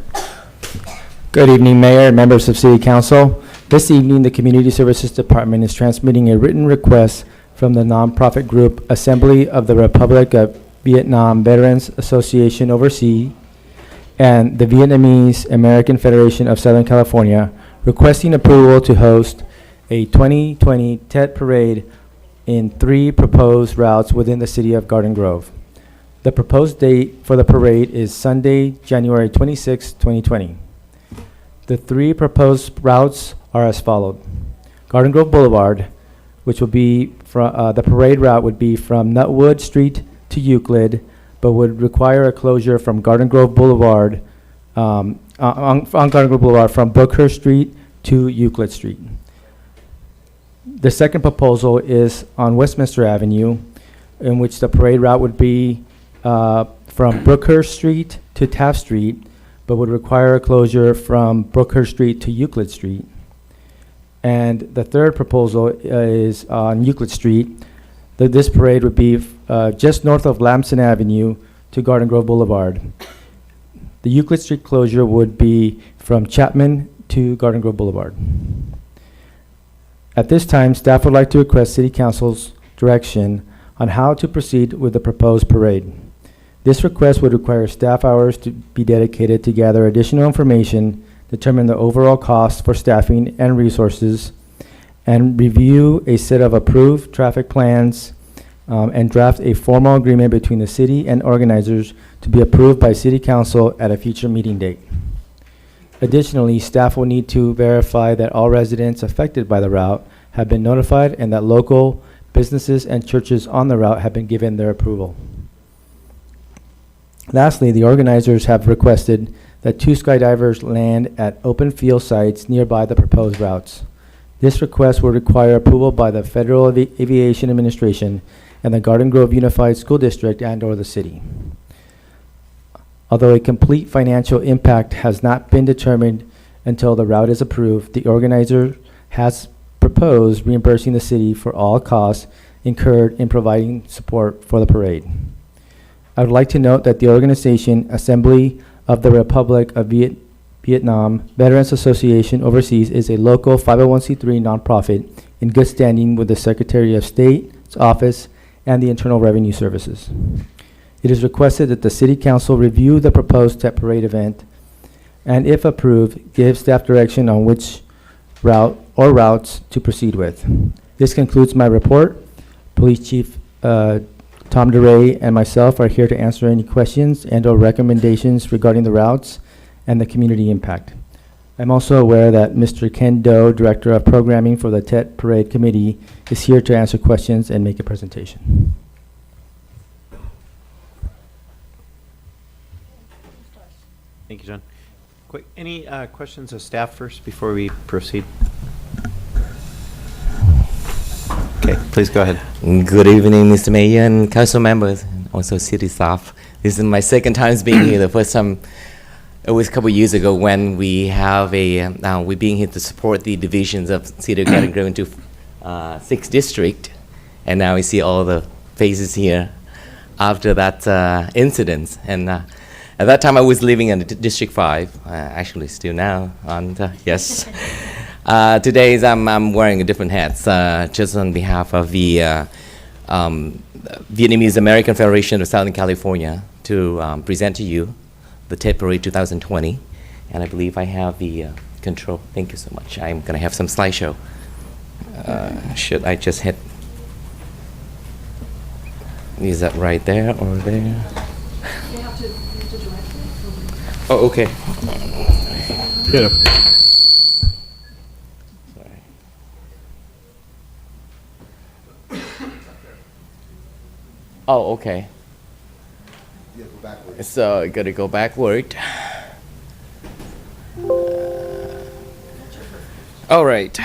Good evening, Mayor and members of City Council. This evening, the Community Services Department is transmitting a written request from the nonprofit group Assembly of the Republic of Vietnam Veterans Association Overseas and the Vietnamese American Federation of Southern California, requesting approval to host a 2020 Tet Parade in 3 proposed routes within the city of Garden Grove. The proposed date for the parade is Sunday, January 26, 2020. The 3 proposed routes are as followed. Garden Grove Boulevard, which will be from the parade route would be from Nutwood Street to Euclid, but would require a closure from Garden Grove Boulevard, on Garden Grove Boulevard from Brookhurst Street to Euclid Street. The second proposal is on Westminster Avenue, in which the parade route would be from Brookhurst Street to Taft Street, but would require a closure from Brookhurst Street to Euclid Street. And the third proposal is on Euclid Street. This parade would be just north of Lamson Avenue to Garden Grove Boulevard. The Euclid Street closure would be from Chapman to Garden Grove Boulevard. At this time, staff would like to request City Council's direction on how to proceed with the proposed parade. This request would require staff hours to be dedicated to gather additional information, determine the overall cost for staffing and resources, and review a set of approved traffic plans, and draft a formal agreement between the city and organizers to be approved by City Council at a future meeting date. Additionally, staff will need to verify that all residents affected by the route have been notified and that local businesses and churches on the route have been given their approval. Lastly, the organizers have requested that 2 skydivers land at open field sites nearby the proposed routes. This request will require approval by the Federal Aviation Administration and the Garden Grove Unified School District and/or the city. Although a complete financial impact has not been determined until the route is approved, the organizer has proposed reimbursing the city for all costs incurred in providing support for the parade. I would like to note that the organization Assembly of the Republic of Vietnam Veterans Association Overseas is a local 501c3 nonprofit in good standing with the Secretary of State's office and the Internal Revenue Services. It is requested that the City Council review the proposed Tet Parade event and, if approved, give staff direction on which route or routes to proceed with. This concludes my report. Police Chief Tom DeRay and myself are here to answer any questions and/or recommendations regarding the routes and the community impact. I'm also aware that Mr. Ken Doe, Director of Programming for the Tet Parade Committee, is here to answer questions and make a presentation. Thank you, John. Quick, any questions of staff first before we proceed? Okay, please go ahead. Good evening, Mr. Mayor and council members, and also city staff. This is my second time being here. The first time it was a couple years ago when we have we're being here to support the divisions of City of Garden Grove into 6th district, and now we see all the faces here after that incident. And at that time I was living in District 5, actually still now, and yes. Today I'm wearing a different hat, just on behalf of the Vietnamese American Federation of Southern California to present to you the Tet Parade 2020. And I believe I have the control. Thank you so much. I'm going to have some slideshow. Should I just hit? Is that right there or there? You have to direct it. Oh, okay. Yeah. Oh, okay. So I gotta go backward. All right.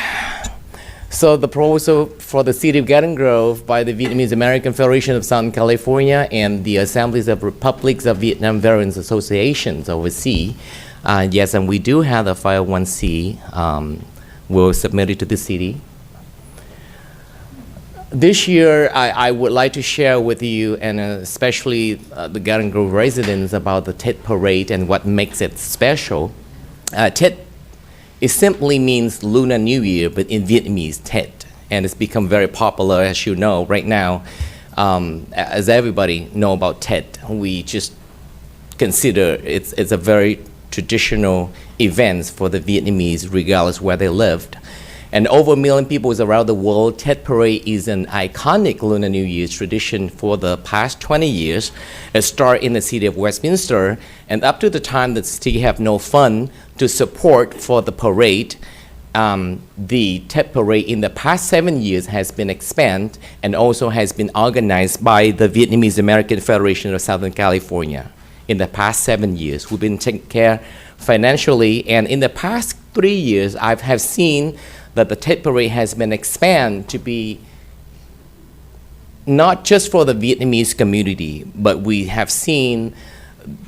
So the proposal for the City of Garden Grove by the Vietnamese American Federation of Southern California and the Assemblies of Republics of Vietnam Veterans Associations overseas. Yes, and we do have the 501c. We'll submit it to the city. This year, I would like to share with you, and especially the Garden Grove residents, about the Tet Parade and what makes it special. Tet, it simply means Lunar New Year, but in Vietnamese, Tet. And it's become very popular, as you know, right now. As everybody know about Tet, we just consider it's a very traditional event for the Vietnamese, regardless where they lived. And over 1 million people around the world, Tet Parade is an iconic Lunar New Year's tradition for the past 20 years. It started in the city of Westminster, and up to the time the city have no fund to support for the parade, the Tet Parade in the past 7 years has been expanded and also has been organized by the Vietnamese American Federation of Southern California. In the past 7 years, we've been taking care financially, and in the past 3 years, I have seen that the Tet Parade has been expanded to be not just for the Vietnamese community, but we have seen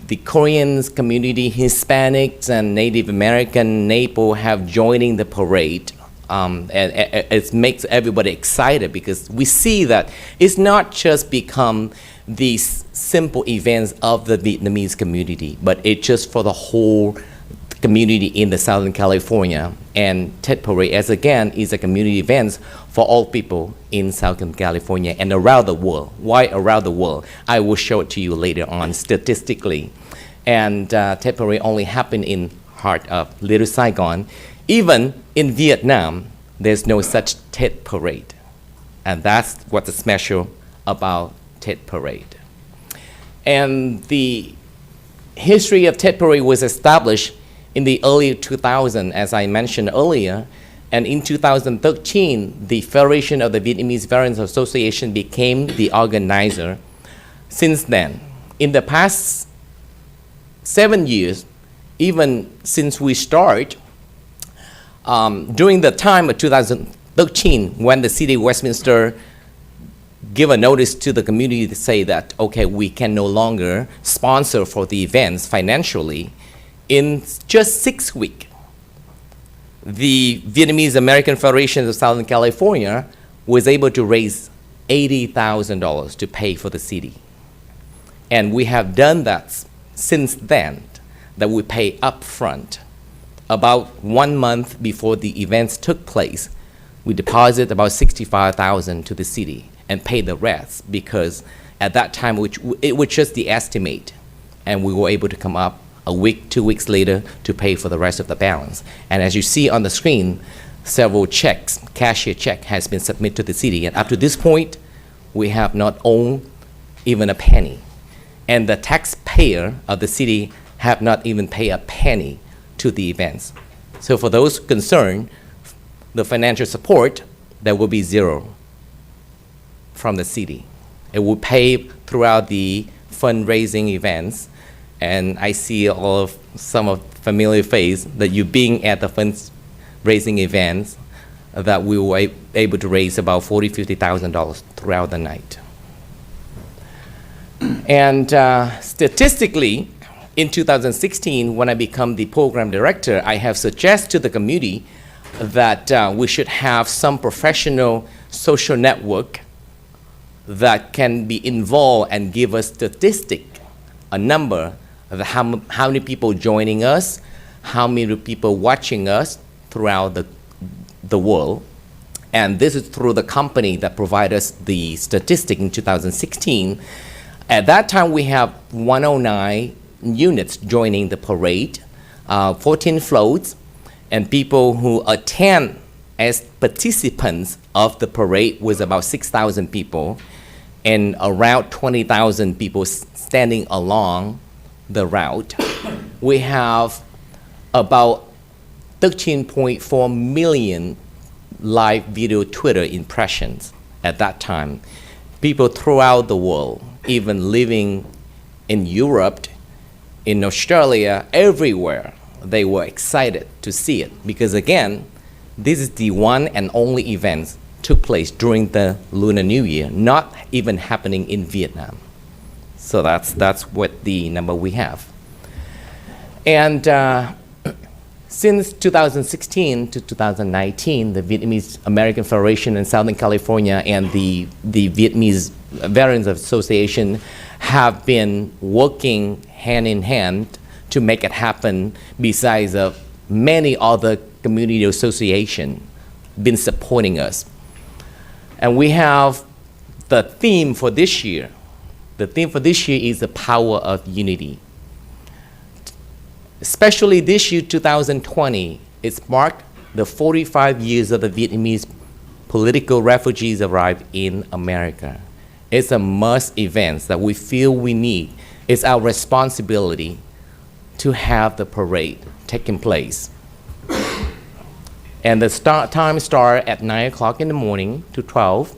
the Koreans community, Hispanics, and Native American NAPO have joining the parade. And it makes everybody excited because we see that it's not just become these simple events of the Vietnamese community, but it's just for the whole community in the Southern California. And Tet Parade, as again, is a community event for all people in Southern California and around the world. Why around the world? I will show it to you later on statistically. And Tet Parade only happened in heart of Little Saigon. Even in Vietnam, there's no such Tet Parade. And that's what's special about Tet Parade. And the history of Tet Parade was established in the early 2000s, as I mentioned earlier, and in 2013, the Federation of the Vietnamese Veterans Association became the organizer. Since then, in the past 7 years, even since we started, during the time of 2013, when the city of Westminster give a notice to the community to say that, okay, we can no longer sponsor for the events financially, in just 6 weeks, the Vietnamese American Federation of Southern California was able to raise $80,000 to pay for the city. And we have done that since then, that we pay up front. About 1 month before the events took place, we deposit about $65,000 to the city and pay the rest, because at that time, it was just the estimate, and we were able to come up a week, 2 weeks later to pay for the rest of the balance. And as you see on the screen, several checks, cashier check has been submitted to the city. And up to this point, we have not owned even a penny. And the taxpayer of the city have not even paid a penny to the events. So for those concerned, the financial support, there will be zero from the city. It will pay throughout the fundraising events. And I see some of familiar face that you being at the fundraising events that we were able to raise about $40,000, $50,000 throughout the night. And statistically, in 2016, when I become the program director, I have suggested to the community that we should have some professional social network that can be involved and give us statistic, a number of how many people joining us, how many people watching us throughout the world. And this is through the company that provided us the statistic in 2016. At that time, we have 109 units joining the parade, 14 floats, and people who attend as participants of the parade was about 6,000 people, and around 20,000 people standing along the route. We have about 13.4 million live video Twitter impressions at that time. People throughout the world, even living in Europe, in Australia, everywhere, they were excited to see it because again, This is the one and only event took place during the Lunar New Year, not even happening in Vietnam. So that's what the number we have. And since 2016 to 2019, the Vietnamese American Federation in Southern California and the Vietnamese Veterans Association have been working hand in hand to make it happen, besides of many other community associations been supporting us. And we have the theme for this year. The theme for this year is the power of unity. Especially this year, 2020, it's marked the 45 years of the Vietnamese political refugees arrived in America. It's a must event that we feel we need. It's our responsibility to have the parade taking place. And the time starts at 9 o'clock in the morning to 12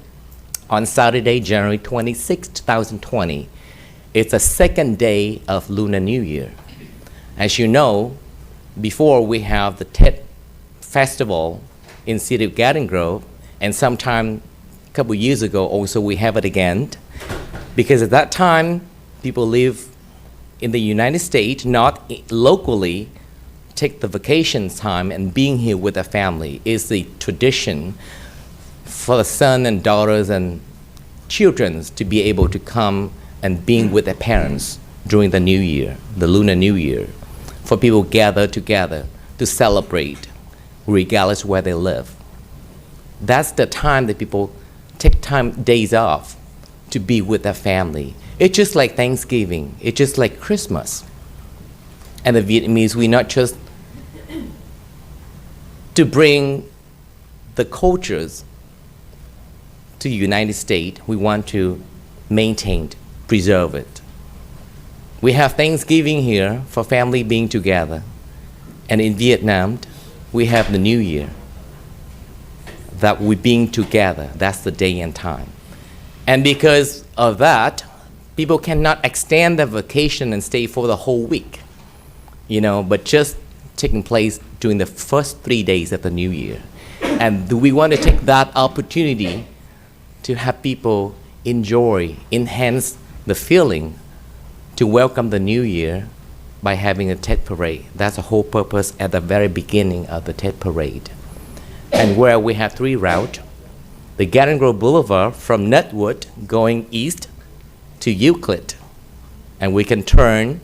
on Saturday, January 26, 2020. It's the second day of Lunar New Year. As you know, before we have the Tet Festival in City of Garden Grove, and sometime a couple years ago also we have it again, because at that time people live in the United States, not locally, take the vacation time and being here with their family is the tradition for the son and daughters and children to be able to come and being with their parents during the New Year, the Lunar New Year, for people gather together to celebrate regardless where they live. That's the time that people take days off to be with their family. It's just like Thanksgiving. It's just like Christmas. And the Vietnamese, we not just to bring the cultures to the United States, we want to maintain, preserve it. We have Thanksgiving here for family being together. And in Vietnam, we have the New Year that we're being together. That's the day and time. And because of that, people cannot extend their vacation and stay for the whole week, but just taking place during the first 3 days of the New Year. And we want to take that opportunity to have people enjoy, enhance the feeling to welcome the New Year by having a Tet Parade. That's the whole purpose at the very beginning of the Tet Parade. And where we have 3 routes, the Garden Grove Boulevard from Netwood going east to Euclid. And we can turn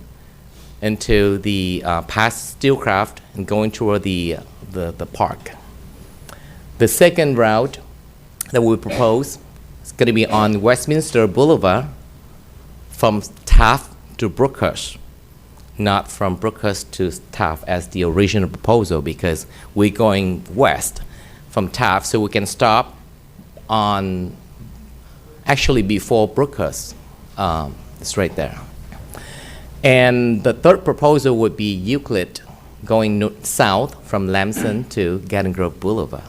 into the past Steelcraft and going toward the park. The second route that we propose is going to be on Westminster Boulevard from Taft to Brookhurst, not from Brookhurst to Taft as the original proposal, because we're going west from Taft, so we can stop on actually before Brookhurst. It's right there. And the third proposal would be Euclid going south from Lamson to Garden Grove Boulevard.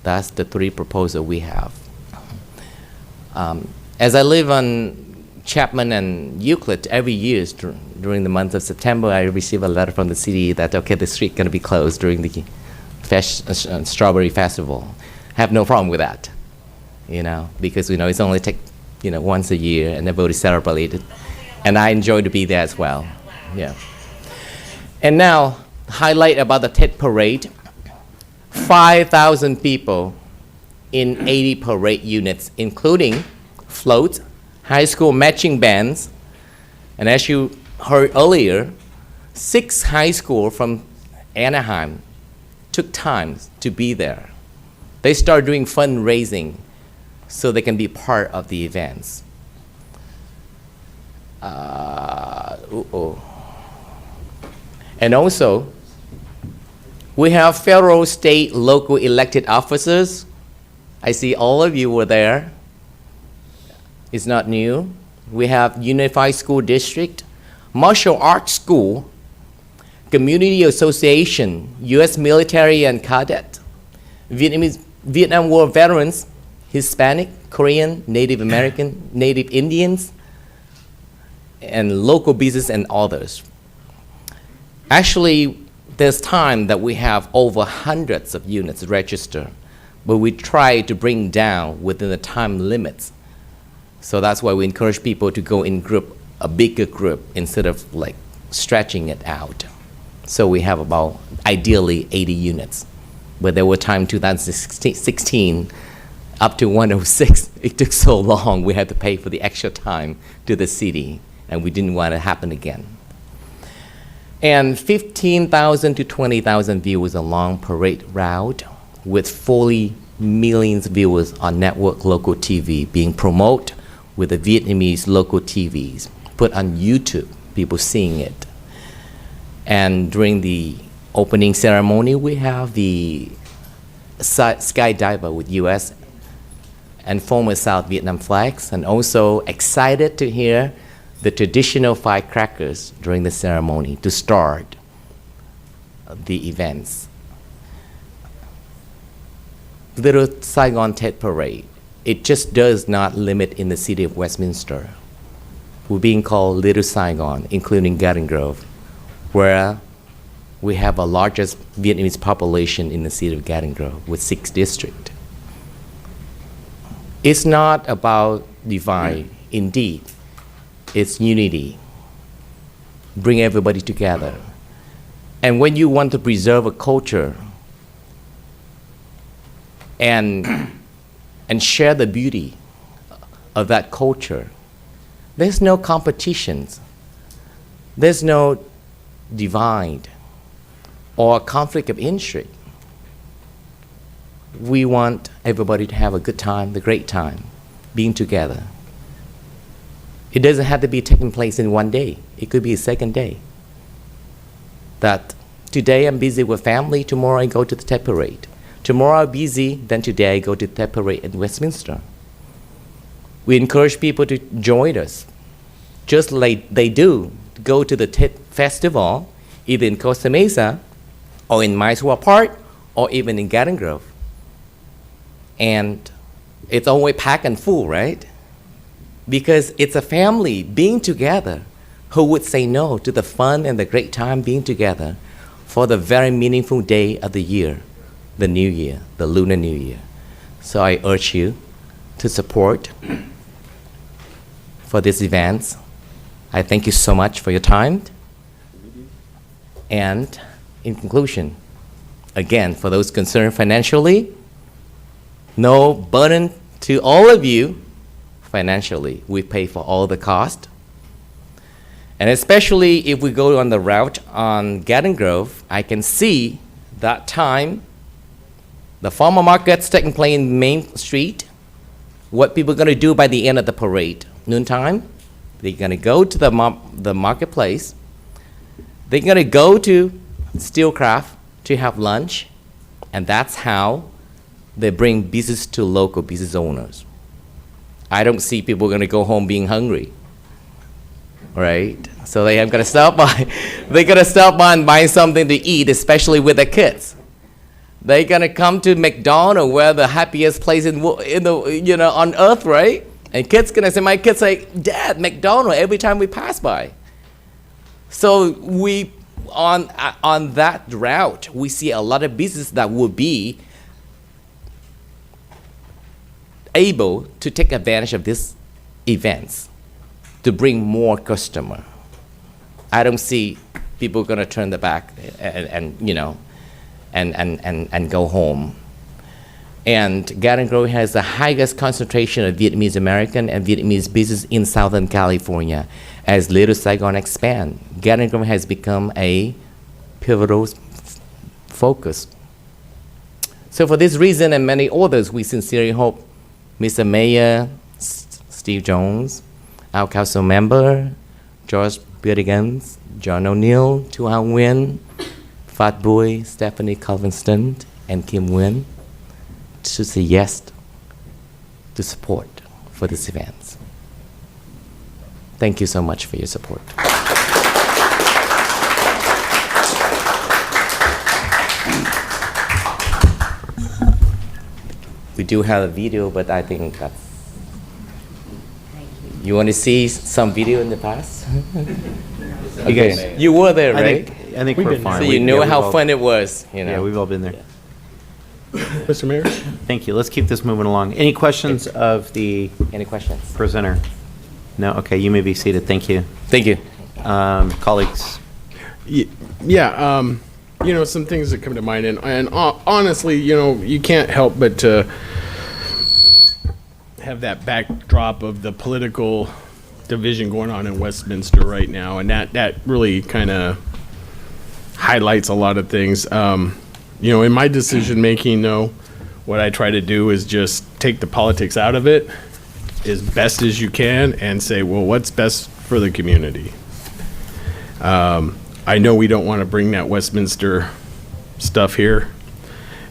That's the 3 proposals we have. As I live on Chapman and Euclid every year during the month of September, I receive a letter from the city that, okay, the street going to be closed during the Strawberry Festival. I have no problem with that, because it's only take, once a year and everybody celebrated. And I enjoy to be there as well, yeah. And now, highlight about the Tet Parade. 5,000 people in 80 parade units, including floats, high school matching bands, and as you heard earlier, 6 high schools from Anaheim took time to be there. They started doing fundraising so they can be part of the events. And also, we have federal, state, local elected officers. I see all of you were there. It's not new. We have Unified School District, Martial Arts School, Community Association, U.S. Military and Cadet, Vietnam War veterans, Hispanic, Korean, Native American, Native Indians, and local business and others. Actually, there's time that we have over hundreds of units registered, but we try to bring down within the time limits. So that's why we encourage people to go in group, a bigger group, instead of like stretching it out. So we have about, ideally, 80 units. But there were times 2016, up to 106, it took so long, we had to pay for the extra time to the city, and we didn't want it to happen again. And 15,000 to 20,000 viewers along parade route, with 40 million viewers on network local TV being promoted with the Vietnamese local TVs, put on YouTube, people seeing it. And during the opening ceremony, we have the skydiver with US and former South Vietnam flags, and also excited to hear the traditional firecrackers during the ceremony to start the events. Little Saigon Tet Parade, it just does not limit in the city of Westminster. We're being called Little Saigon, including Garden Grove, where we have the largest Vietnamese population in the city of Garden Grove with 6 districts. It's not about divide, indeed, it's unity. Bring everybody together. And when you want to preserve a culture and share the beauty of that culture, there's no competitions. There's no divide or conflict of interest. We want everybody to have a good time, the great time, being together. It doesn't have to be taking place in one day. It could be a second day. That today I'm busy with family, tomorrow I go to the Tet Parade. Tomorrow I'm busy, then today I go to the Tet Parade in Westminster. We encourage people to join us, just like they do, to go to the Tet Festival, either in Costa Mesa, or in Maiswa Park, or even in Garden Grove. And it's always packed and full, right? Because it's a family being together. Who would say no to the fun and the great time being together for the very meaningful day of the year, the New Year, the Lunar New Year? So I urge you to support for this event. I thank you so much for your time. And in conclusion, again, for those concerned financially, no burden to all of you financially. We pay for all the cost. And especially if we go on the route on Garden Grove, I can see that time, the farmer market's taking place in Main Street, what people are going to do by the end of the parade. Noontime, they're going to go to the marketplace. They're going to go to Steelcraft to have lunch, and that's how they bring business to local business owners. I don't see people going to go home being hungry, right? So they are going to stop by. They're going to stop by and buy something to eat, especially with their kids. They're going to come to McDonald's, where the happiest place in the on earth, right? And kids going to say, my kids say, Dad, McDonald's every time we pass by. So we on that route, we see a lot of business that will be able to take advantage of these events to bring more customer. I don't see people going to turn their back and go home. And Garden Grove has the highest concentration of Vietnamese American and Vietnamese business in Southern California. As Little Saigon expand, Garden Grove has become a pivotal focus. So for this reason and many others, we sincerely hope Mr. Mayor Steve Jones, our council member, George Birdigans, John O'Neill, Tu Hang Nguyen, Fat Boy, Stephanie Calvinston, and Kim Nguyen to say yes to support for this event. Thank you so much for your support. We do have a video, but I think that's... You want to see some video in the past? Okay, you were there, right? I think We've we're been fine. there. So you We- know yeah, we've how all- fun it was, you know. Yeah, we've all been there. Mr. Mayor? Thank you. Let's keep this moving along. Any questions of the Any questions? presenter? No? Okay, you may be seated. Thank you. Thank you. Colleagues? Yeah, you know, some things that come to mind, and honestly, you know, you can't help but to have that backdrop of the political division going on in Westminster right now, and that really kind of highlights a lot of things. You know, in my decision making, though, what I try to do is just take the politics out of it as best as you can and say, well, what's best for the community? I know we don't want to bring that Westminster stuff here,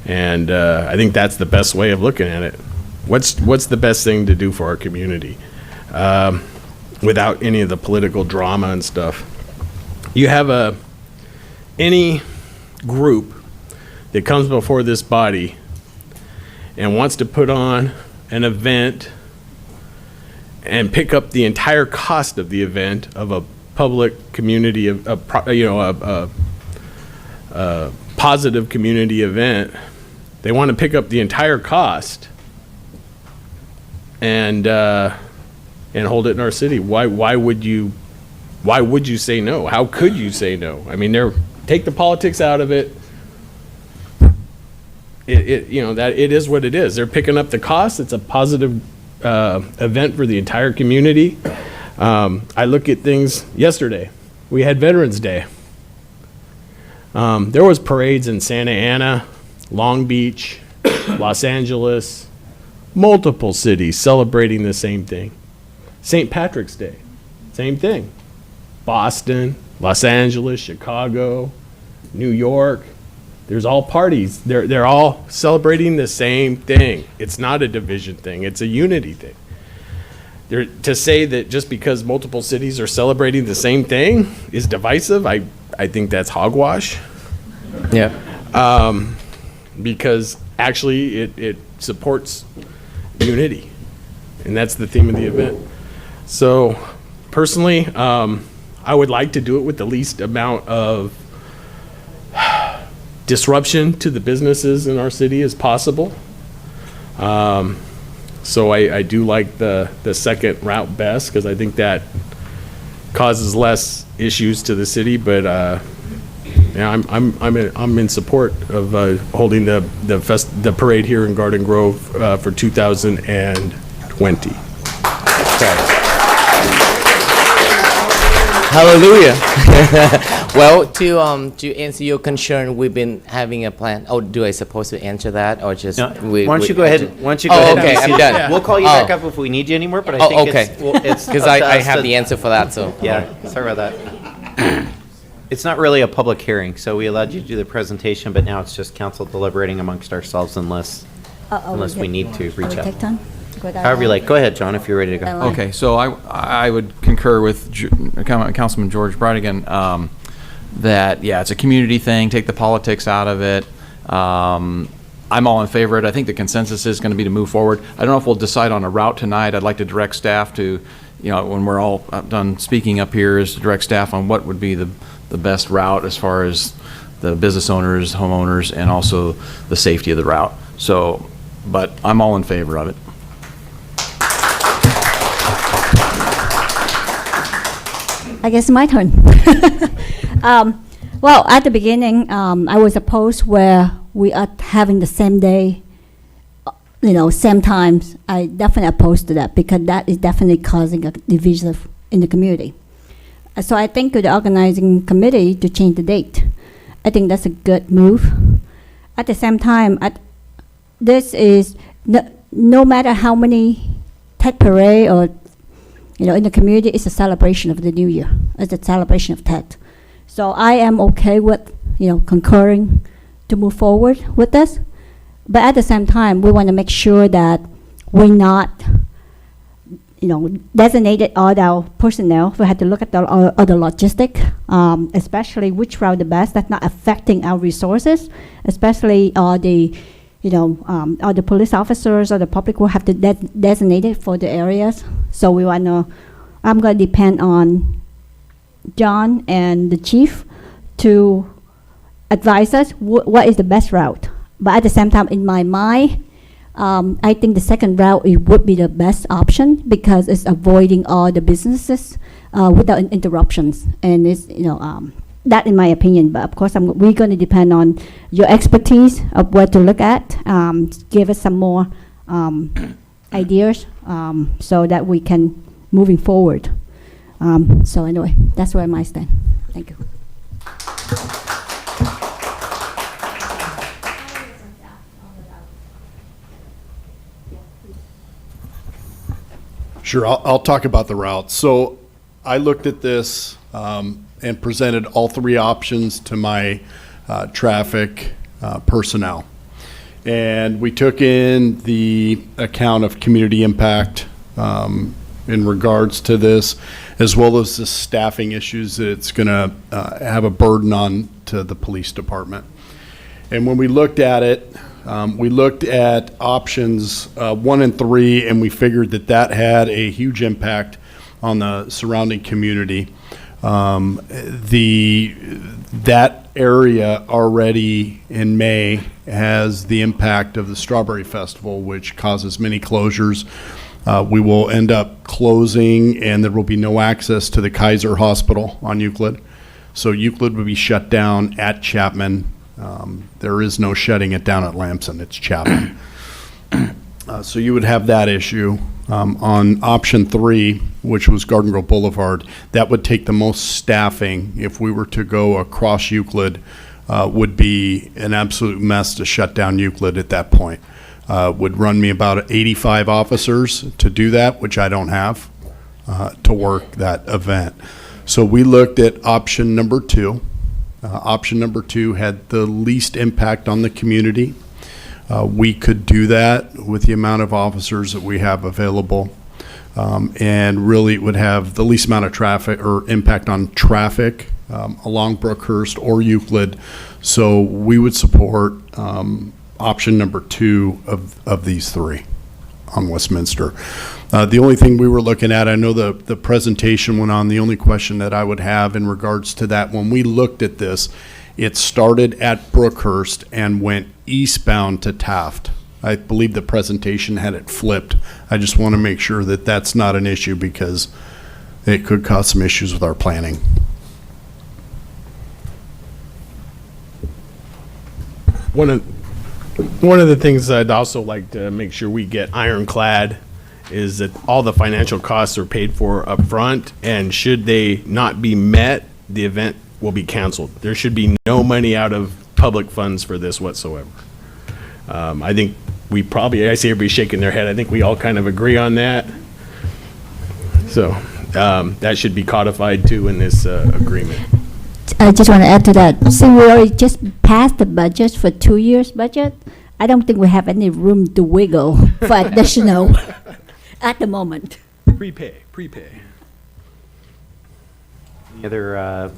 and I think that's the best way of looking at it. What's the best thing to do for our community without any of the political drama and stuff? You have any group that comes before this body and wants to put on an event and pick up the entire cost of the event of a public community, a positive community event. They want to pick up the entire cost and hold it in our city. Why would you say no? How could you say no? I mean, take the politics out of it. You know, that it is what it is. They're picking up the cost. It's a positive event for the entire community. I look at things yesterday. We had Veterans Day. There was parades in Santa Ana, Long Beach, Los Angeles, multiple cities celebrating the same thing. St. Patrick's Day, same thing. Boston, Los Angeles, Chicago, New York. There's all parties. They're all celebrating the same thing. It's not a division thing. It's a unity thing. To say that just because multiple cities are celebrating the same thing is divisive, I think that's hogwash. Yeah. Because actually it supports unity, and that's the theme of the event. So personally, I would like to do it with the least amount of disruption to the businesses in our city as possible. So I do like the second route best, because I think that causes less issues to the city. But yeah, I'm in support of holding the parade here in Garden Grove for 2020. Hallelujah. Well, to answer your concern, we've been having a plan. Oh, do I supposed to answer that, or just? No, why don't you go ahead? Why don't you go Oh, ahead? okay, and I'm proceed? done. We'll call you back up if we need you anymore. But I think okay. it's Because up to I us have to- the answer for that. So Yeah, sorry about that. It's not really a public hearing, so we allowed you to do the presentation, but now it's just council deliberating amongst ourselves unless we need to reach out. Take time? However you like. Go ahead, John, if you're ready to go. Okay, so I would concur with Councilman George Brightigan that, yeah, it's a community thing, take the politics out of it. I'm all in favor of it. I think the consensus is going to be to move forward. I don't know if we'll decide on a route tonight. I'd like to direct staff to, you know, when we're all done speaking up here, is to direct staff on what would be the best route as far as the business owners, homeowners, and also the safety of the route. So, but I'm all in favor of it. I guess my turn. Well, at the beginning, I was opposed where we are having the same day, same times. I definitely opposed to that, because that is definitely causing a division in the community. So I think to the organizing committee to change the date. I think that's a good move. At the same time, this is no matter how many Tet Parade or in the community, it's a celebration of the New Year. It's a celebration of Tet. So I am okay with, concurring to move forward with this. But at the same time, we want to make sure that we're not, designated all our personnel. We have to look at the other logistic, especially which route the best. That's not affecting our resources, especially all the police officers or the public will have to designate it for the areas. So I'm going to depend on John and the chief to advise us what is the best route. But at the same time, in my mind, I think the second route it would be the best option because it's avoiding all the businesses without interruptions, and it's that in my opinion. But of course, we're going to depend on your expertise of what to look at. Give us some more ideas so that we can moving forward. So anyway, that's where I stand. Thank you. Sure, I'll talk about the route. So I looked at this and presented all three options to my traffic personnel. And we took in the account of community impact in regards to this, as well as the staffing issues that it's going to have a burden on to the police department. And when we looked at it, we looked at options 1 and 3, and we figured that that had a huge impact on the surrounding community. That area already in May has the impact of the Strawberry Festival, which causes many closures. We will end up closing, and there will be no access to the Kaiser Hospital on Euclid. So Euclid would be shut down at Chapman. There is no shutting it down at Lamson, it's Chapman. So you would have that issue. On option 3, which was Garden Grove Boulevard, that would take the most staffing. If we were to go across Euclid, would be an absolute mess to shut down Euclid at that point. Would run me about 85 officers to do that, which I don't have to work that event. So we looked at option number 2. Option number 2 had the least impact on the community. We could do that with the amount of officers that we have available. And really it would have the least amount of traffic or impact on traffic along Brookhurst or Euclid. So we would support option number 2 of these 3 on Westminster. The only thing we were looking at, I know the presentation went on, the only question that I would have in regards to that, when we looked at this, it started at Brookhurst and went eastbound to Taft. I believe the presentation had it flipped. I just want to make sure that that's not an issue because it could cause some issues with our planning. One of the things I'd also like to make sure we get ironclad is that all the financial costs are paid for up front, and should they not be met, the event will be canceled. There should be no money out of public funds for this whatsoever. I think we probably, I see everybody shaking their head, I think we all kind of agree on that. So that should be codified too in this agreement. I just want to add to that. Since we already just passed the budget for 2 years budget, I don't think we have any room to wiggle for additional at the moment. Prepay. Any other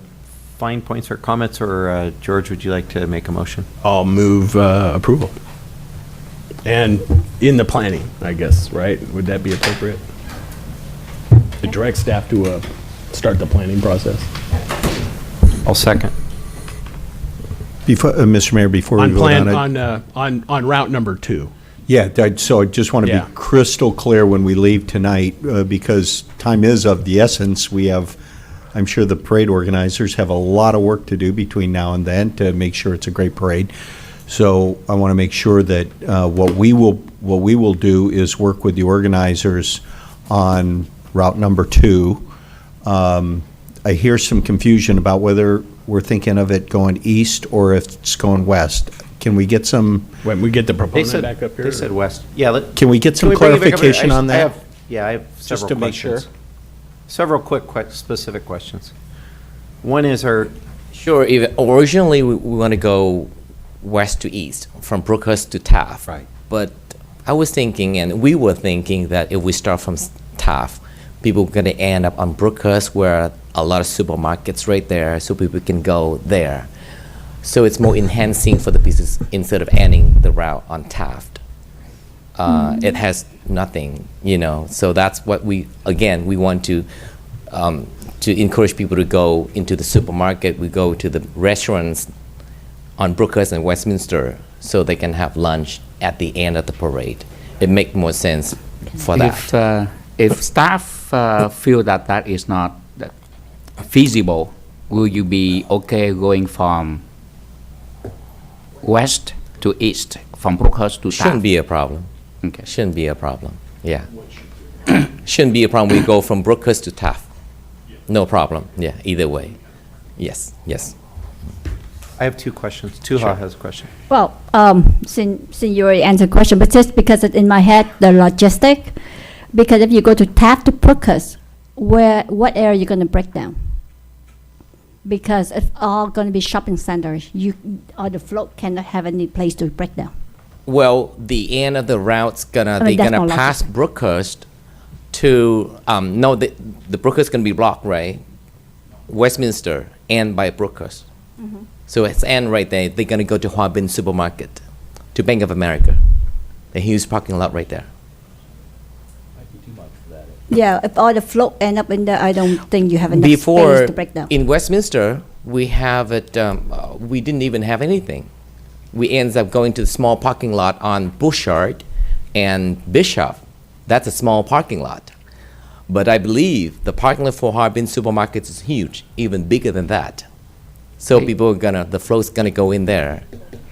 fine points or comments, or George, would you like to make a motion? I'll move approval. And in the planning, I guess, right? Would that be appropriate? To direct staff to start the planning process. I'll second. Before, Mr. Mayor, before we vote on it. On route number 2. Yeah, so I just want to be crystal clear when we leave tonight, because time is of the essence. We have, I'm sure the parade organizers have a lot of work to do between now and then to make sure it's a great parade. So I want to make sure that what we will do is work with the organizers on route number 2. I hear some confusion about whether we're thinking of it going east or if it's going west. Can we get some? When we get the proponent back up here? They said west. Yeah. Can we get some clarification on that? I have several Just to make questions. sure. Several quick, specific questions. One is Sure. Originally, we want to go west to east, from Brookhurst to Taft. Right. But I was thinking, and we were thinking, that if we start from Taft, people are going to end up on Brookhurst, where a lot of supermarkets right there, so people can go there. So it's more enhancing for the business instead of ending the route on Taft. It has nothing, So that's what we want to to encourage people to go into the supermarket. We go to the restaurants on Brookhurst and Westminster so they can have lunch at the end of the parade. It makes more sense for that. If staff feel that that is not feasible, will you be okay going from west to east, from Brookhurst to Shouldn't Taft? be a problem. Okay. Shouldn't be a problem. Yeah. Shouldn't be a problem. We go from Brookhurst to Taft. No problem. Yeah, either way. Yes, yes. I have two questions. Tuha has a question. Well, since you already answered the question, but just because it's in my head, the logistic, because if you go to Taft to Brookhurst, what area are you going to break down? Because it's all going to be shopping centers, or the float cannot have any place to break down. Well, the end of the route's they're that's gonna more pass Brookhurst to, no, the Brookhurst gonna be blocked, right? Westminster and by Brookhurst. So it's end right there. They're gonna go to Harbin Supermarket, to Bank of America. The huge parking lot right there. Yeah, if all the float end up in there, I don't think you have enough Before, space to break down. in Westminster, we have it, we didn't even have anything. We ended up going to the small parking lot on Bouchard and Bishop. That's a small parking lot. But I believe the parking lot for Harbin Supermarkets is huge, even bigger than that. So people are the flow's gonna go in there.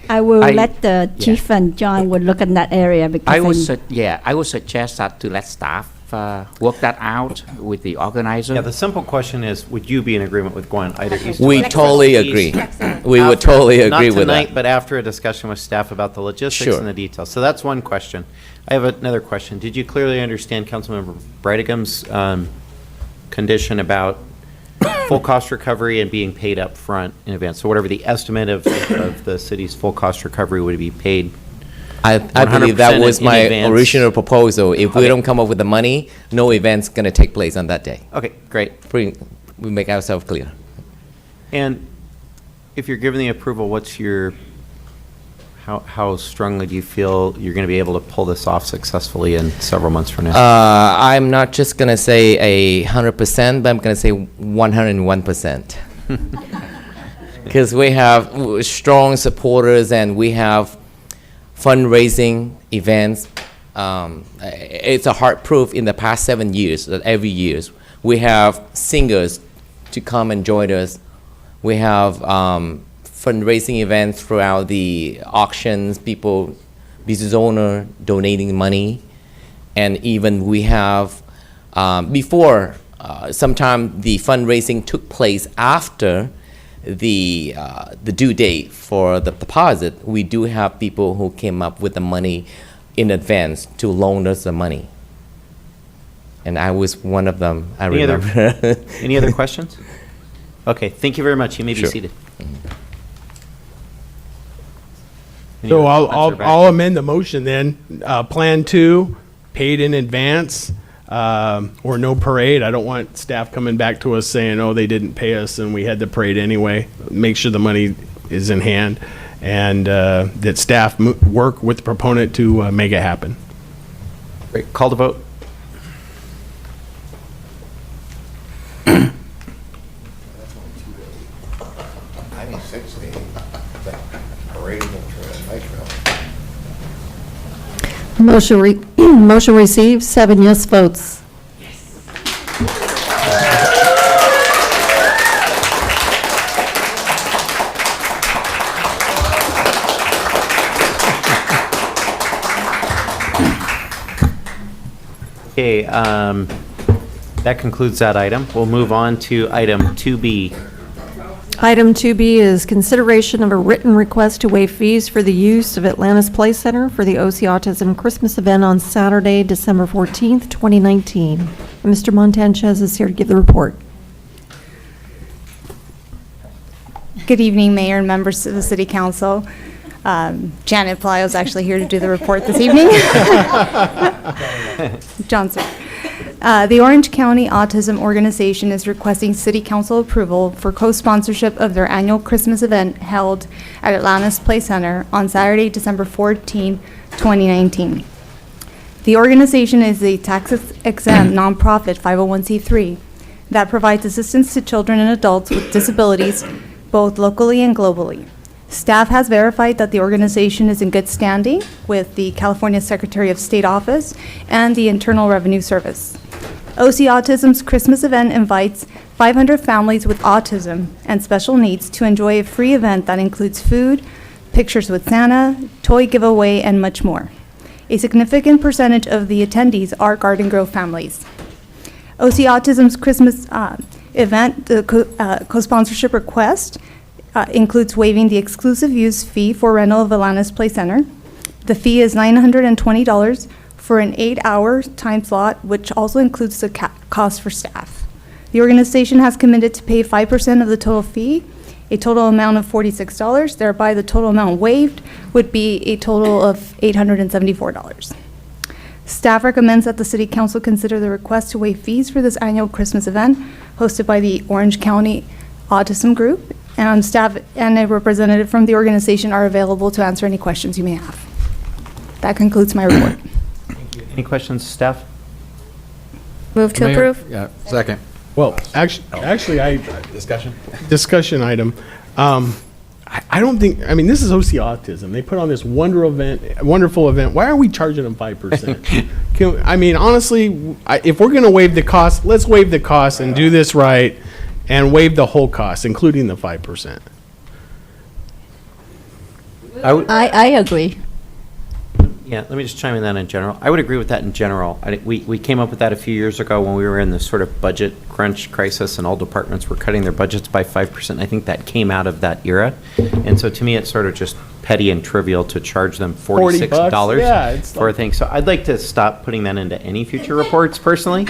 I will let the chief and John would look at that area because I would, I'm- I would suggest that to let staff work that out with the organizer. Yeah, the simple question is, would you be in agreement with going either east or We west? totally East. agree. We would totally agree with Not tonight, that. but after a discussion with staff about the logistics Sure. and the details. So that's one question. I have another question. Did you clearly understand Councilmember Brightigham's condition about full cost recovery and being paid up front in advance? So whatever the estimate of the city's full cost recovery would be paid. I believe that 100% was in my advance. original proposal. If we Okay. don't come up with the money, no event's gonna take place on that day. Okay, great. We make ourselves clear. And if you're given the approval, what's your, how strongly do you feel you're going to be able to pull this off successfully in several months from now? I'm not just gonna say 100%, but I'm gonna say 101%. Because we have strong supporters and we have fundraising events. It's a hard proof in the past 7 years that every year we have singers to come and join us. We have fundraising events throughout the auctions, people, business owner donating money. And even we have, before, sometime the fundraising took place after the due date for the deposit. We do have people who came up with the money in advance to loan us the money. And I was one of them, I remember. Any other questions? Okay, thank you very much. You may be Sure. seated. Any So other comments or back? I'll amend the motion then. Plan 2, paid in advance, or no parade. I don't want staff coming back to us saying, oh, they didn't pay us and we had the parade anyway. Make sure the money is in hand and that staff work with the proponent to make it happen. Great. Call to vote. Motion received, 7 yes votes. Okay, that concludes that item. We'll move on to item 2B. Item 2B is consideration of a written request to waive fees for the use of Atlantis Play Center for the OC Autism Christmas event on Saturday, December 14th, 2019. And Mr. Montanchez is here to give the report. Good evening, Mayor and members of the City Council. Janet Palaio is actually here to do the report this evening. Johnson. The Orange County Autism Organization is requesting City Council approval for co-sponsorship of their annual Christmas event held at Atlantis Play Center on Saturday, December 14, 2019. The organization is a tax-exempt nonprofit 501c3. that provides assistance to children and adults with disabilities, both locally and globally. Staff has verified that the organization is in good standing with the California Secretary of State Office and the Internal Revenue Service. OC Autism's Christmas event invites 500 families with autism and special needs to enjoy a free event that includes food, pictures with Santa, toy giveaway, and much more. A significant percentage of the attendees are Garden Grove families. OC Autism's Christmas event, the co-sponsorship request includes waiving the exclusive use fee for rental of Alanis Play Center. The fee is $920 for an 8-hour time slot, which also includes the cost for staff. The organization has committed to pay 5% of the total fee, a total amount of $46, thereby the total amount waived would be a total of $874. Staff recommends that the City Council consider the request to waive fees for this annual Christmas event hosted by the Orange County Autism Group, and staff and a representative from the organization are available to answer any questions you may have. That concludes my report. Any questions, staff? Move to Mayor? approve? Yeah, second. Well, actually, discussion item. I don't think, I mean, this is OC Autism. They put on this wonderful event. Why are we charging them 5%? I mean, honestly, if we're going to waive the cost, let's waive the cost and do this right and waive the whole cost, including the 5%. I agree. Yeah, let me just chime in that in general. I would agree with that in general. We came up with that a few years ago when we were in this sort of budget crunch crisis and all departments were cutting their budgets by 5%. I think that came out of that era. And so to me, it's sort of just petty and trivial to charge them $46 for a thing. So I'd like to stop putting that into any future reports personally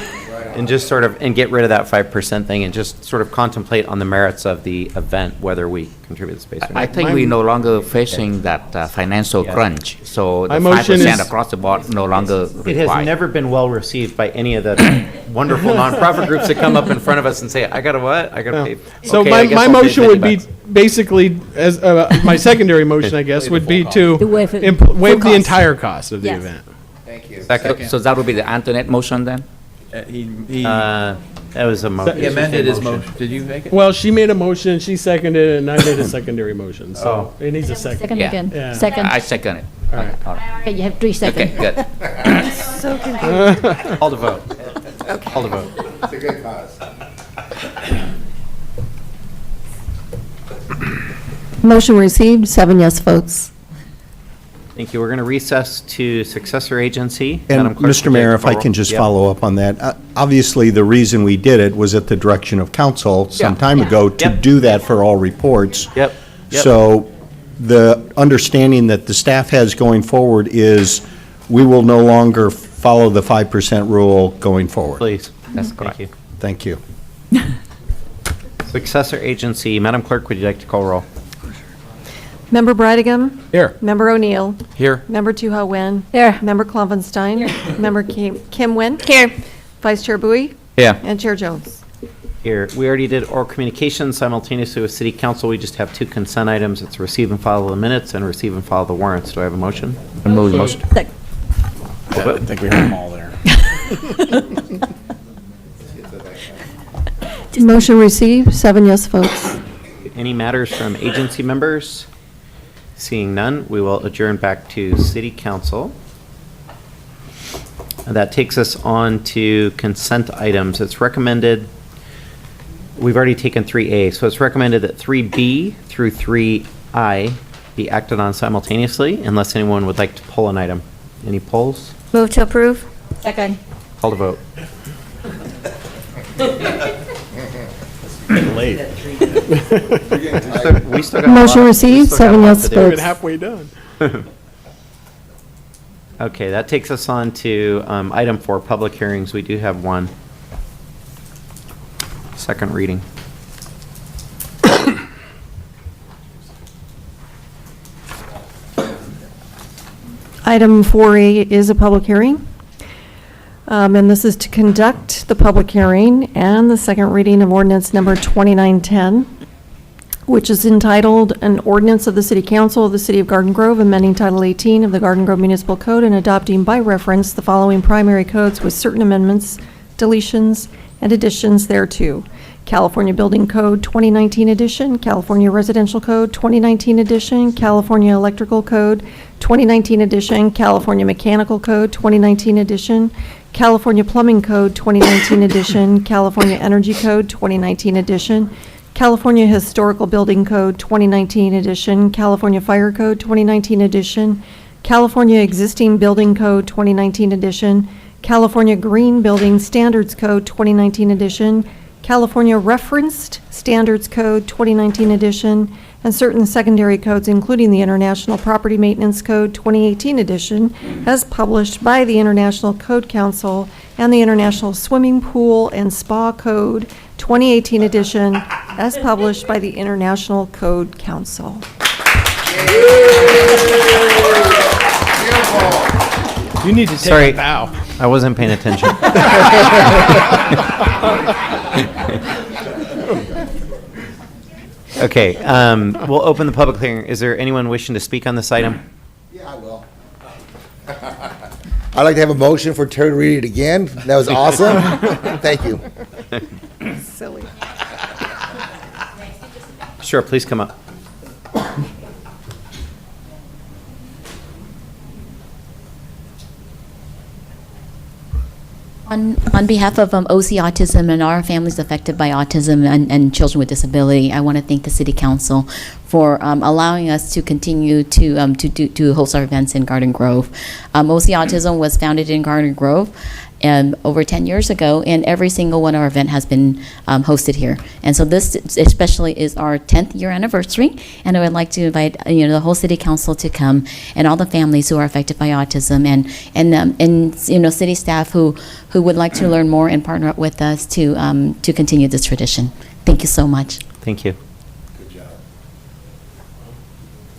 and just sort of, and get rid of that 5% thing and just sort of contemplate on the merits of the event, whether we contribute the space or not. I think we're no longer facing that financial crunch, so the My motion 5% is- across the board no longer It has required. never been well received by any of the wonderful nonprofit groups that come up in front of us and say, I gotta what? I gotta pay. So Okay, I guess my I'll pay motion would be $50. basically, as my secondary motion, I guess, would be to To waive it. waive Full the cost. entire cost of the Yes. event. Thank you. So that would be the alternate motion then? That was a motion. He amended his motion. Did you make it? Well, she made a motion, she seconded it, and I made a secondary motion, so it needs a second. Second Yeah. again. Yeah. Second. I second it. All right. All right. Okay, you have 3 seconds. Okay, good. So confused. Call the vote. Call the vote. It's a good cause. Motion received, 7 yes votes. Thank you. We're going to recess to successor agency. And Madam Clerk, Mr. would you Mayor, like if to I call can roll? just Yep. follow up on that. Obviously, the reason we did it was at the direction of council some time ago to Yep. do that for all reports. Yep. Yep. So the understanding that the staff has going forward is we will no longer follow the 5% rule going forward. Please. That's Thank you. Thank you. Successor agency. Madam Clerk, would you like to call roll? Member Bridegham. Here. Member O'Neill. Here. Member Tu-Ho Wen. Here. Member Klopfenstein. Member Kim Wen. Here. Vice Chair Bowie. Yeah. And Chair Jones. Here, we already did oral communications simultaneously with City Council. We just have 2 consent items. It's receive and file the minutes and receive and file the warrants. Do I have a motion? I move the motion. Second. I think we have them all there. Motion received, 7 yes votes. Any matters from agency members? Seeing none, we will adjourn back to City Council. And that takes us on to consent items. It's recommended, we've already taken 3A, so it's recommended that 3B through 3I be acted on simultaneously unless anyone would like to pull an item. Any polls? Move to approve? Second. Call the vote. Late. We still got a Motion lot- we received, still got a 7 lot yes to do. We're votes. halfway done. Okay, that takes us on to item 4, public hearings. We do have one. Second reading. Item 4A is a public hearing. And this is to conduct the public hearing and the second reading of ordinance number 2910, which is entitled, "An Ordinance of the City Council of the City of Garden Grove amending Title 18 of the Garden Grove Municipal Code and adopting by reference the following primary codes with certain amendments, deletions, and additions thereto. California Building Code 2019 edition, California Residential Code 2019 edition, California Electrical Code 2019 edition, California Mechanical Code 2019 edition, California Plumbing Code 2019 edition, California Energy Code 2019 edition, California Historical Building Code 2019 edition, California Fire Code 2019 edition, California Existing Building Code 2019 edition, California Green Building Standards Code 2019 edition, California Referenced Standards Code 2019 edition, and certain secondary codes, including the International Property Maintenance Code 2018 edition, as published by the International Code Council, and the International Swimming Pool and Spa Code 2018 edition, as published by the International Code Council. You need to take Sorry, a bow. I wasn't paying attention. Okay, we'll open the public hearing. Is there anyone wishing to speak on this item? Yeah, I will. I'd like to have a motion for Terry to read it again. That was awesome. Thank you. Silly. Sure, please come up. On behalf of OC Autism and our families affected by autism and children with disability, I want to thank the City Council for allowing us to continue to host our events in Garden Grove. OC Autism was founded in Garden Grove over 10 years ago, and every single one of our event has been hosted here. And so this especially is our 10th year anniversary, and I would like to invite the whole City Council to come, and all the families who are affected by autism, and city staff who would like to learn more and partner up with us to continue this tradition. Thank you so much. Thank you.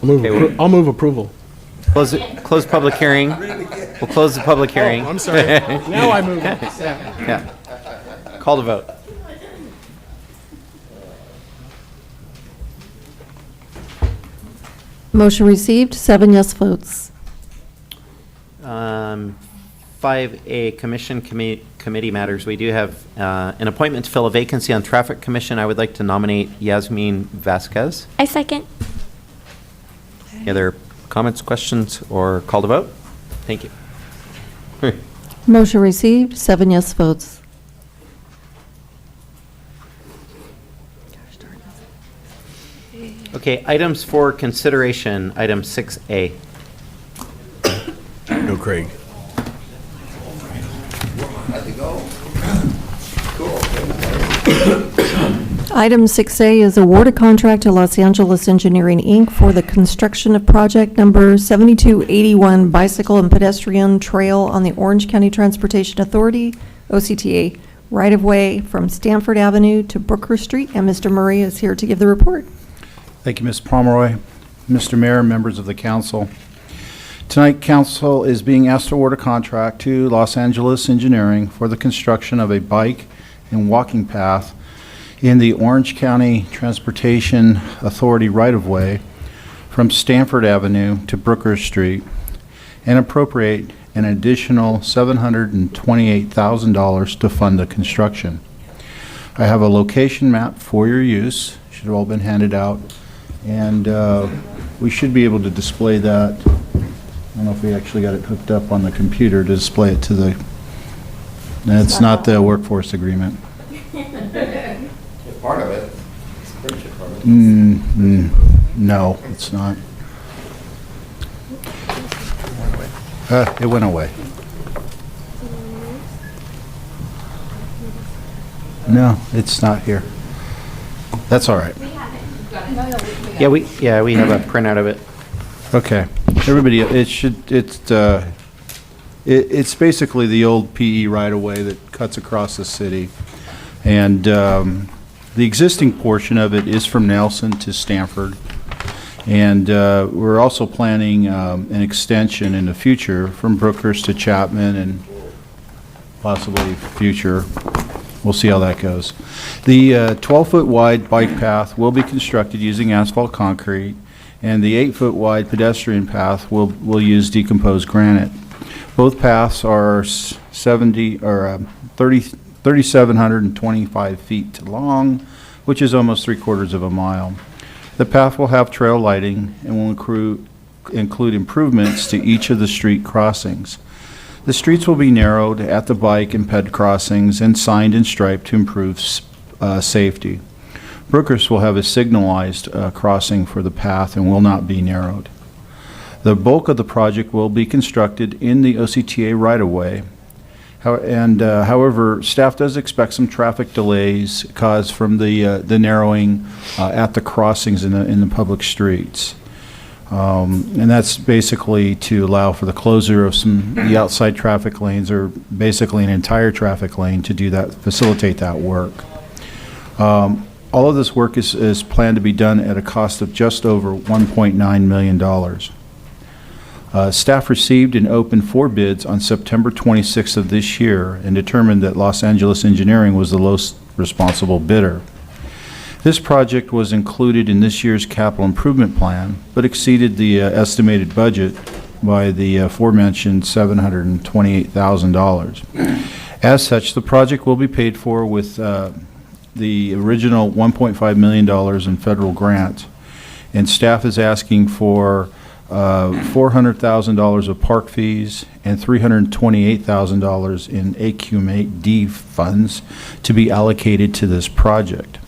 I'll move approval. Close public hearing. We'll close the public hearing. Oh, I'm sorry. Now I move. Yeah. Call the vote. Motion received, 7 yes votes. 5A, Commission Committee Matters. We do have an appointment to fill a vacancy on Traffic Commission. I would like to nominate Yasmin Vasquez. I second. Any other comments, questions, or call to vote? Thank you. Motion received, 7 yes votes. Okay, items for consideration, item 6A. Go, Craig. Item 6A is award a contract to Los Angeles Engineering, Inc. for the construction of project number 7281 Bicycle and Pedestrian Trail on the Orange County Transportation Authority, OCTA, right-of-way from Stanford Avenue to Brooker Street, and Mr. Murray is here to give the report. Thank you, Ms. Pomeroy. Mr. Mayor, members of the council. Tonight, council is being asked to award a contract to Los Angeles Engineering for the construction of a bike and walking path in the Orange County Transportation Authority right-of-way from Stanford Avenue to Brooker Street, and appropriate an additional $728,000 to fund the construction. I have a location map for your use. Should have all been handed out, and we should be able to display that. I don't know if we actually got it hooked up on the computer to display it to the. That's not the workforce agreement. Part of it. No, it's not. It went away. No, it's not here. That's all right. Yeah, we have a printout of it. Okay, everybody, it's basically the old PE right-of-way that cuts across the city, and the existing portion of it is from Nelson to Stanford, and we're also planning an extension in the future from Brookers to Chapman, and possibly future. We'll see how that goes. The 12-foot wide bike path will be constructed using asphalt concrete, and the 8-foot wide pedestrian path will use decomposed granite. Both paths are 30 3,725 feet long, which is almost 3/4 of a mile. The path will have trail lighting and will include improvements to each of the street crossings. The streets will be narrowed at the bike and ped crossings and signed and striped to improve safety. Brookers will have a signalized crossing for the path and will not be narrowed. The bulk of the project will be constructed in the OCTA right-of-way. However, staff does expect some traffic delays caused from the narrowing at the crossings in the public streets. And that's basically to allow for the closure of the outside traffic lanes, or basically an entire traffic lane, to do that, facilitate that work. All of this work is planned to be done at a cost of just over $1.9 million. Staff received and opened 4 bids on September 26th of this year and determined that Los Angeles Engineering was the lowest responsible bidder. This project was included in this year's capital improvement plan, but exceeded the estimated budget by the aforementioned $728,000. As such, the project will be paid for with the original $1.5 million in federal grant, and staff is asking for $400,000 of park fees and $328,000 in AQMD funds to be allocated to this project.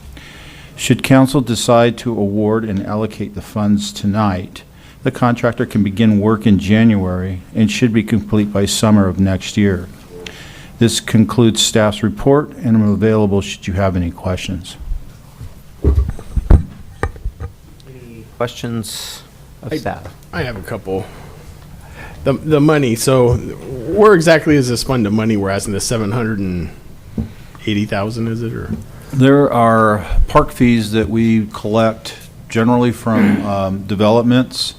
Should council decide to award and allocate the funds tonight, the contractor can begin work in January and should be complete by summer of next year. This concludes staff's report, and I'm available should you have any questions. Any questions of staff? I have a couple. The money, so where exactly is this fund of money we're asking, the 780,000, is it, or? There are park fees that we collect generally from developments.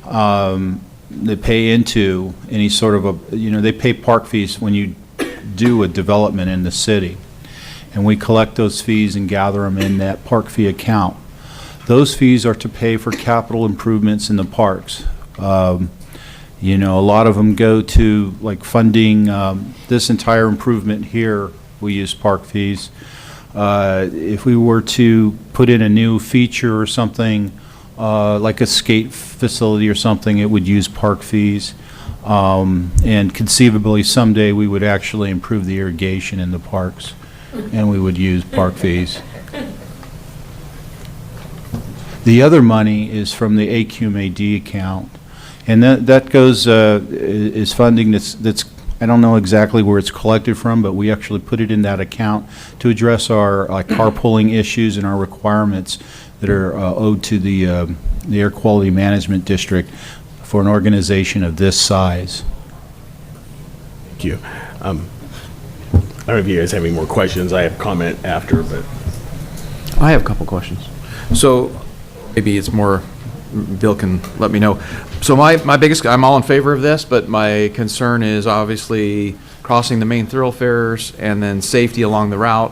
They pay into any sort of they pay park fees when you do a development in the city. And we collect those fees and gather them in that park fee account. Those fees are to pay for capital improvements in the parks. A lot of them go to like funding this entire improvement here. We use park fees. If we were to put in a new feature or something, like a skate facility or something, it would use park fees. And conceivably someday we would actually improve the irrigation in the parks, and we would use park fees. The other money is from the AQMAD account, and that goes is funding that's I don't know exactly where it's collected from, but we actually put it in that account to address our carpooling issues and our requirements that are owed to the Air Quality Management District for an organization of this size. Thank you. I don't know if you guys have any more questions. I have comment after, but. I have a couple questions. So maybe it's more, Bill can let me know. So my biggest, I'm all in favor of this, but my concern is obviously crossing the main thoroughfares and then safety along the route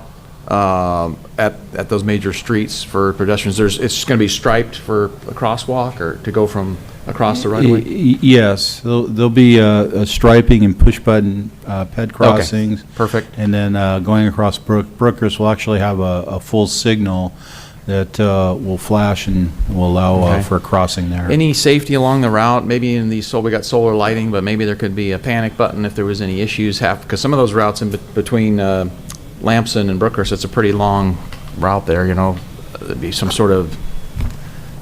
at those major streets for pedestrians. It's going to be striped for a crosswalk or to go from across the right-of-way? Yes, there'll be a striping and push-button ped crossings. Okay, perfect. And then going across Brookers, we'll actually have a full signal that will flash and will allow for a crossing there. Any safety along the route? Maybe in these, so we got solar lighting, but maybe there could be a panic button if there was any issues. Because some of those routes in between Lamson and Brookers, it's a pretty long route there. There'd be some sort of,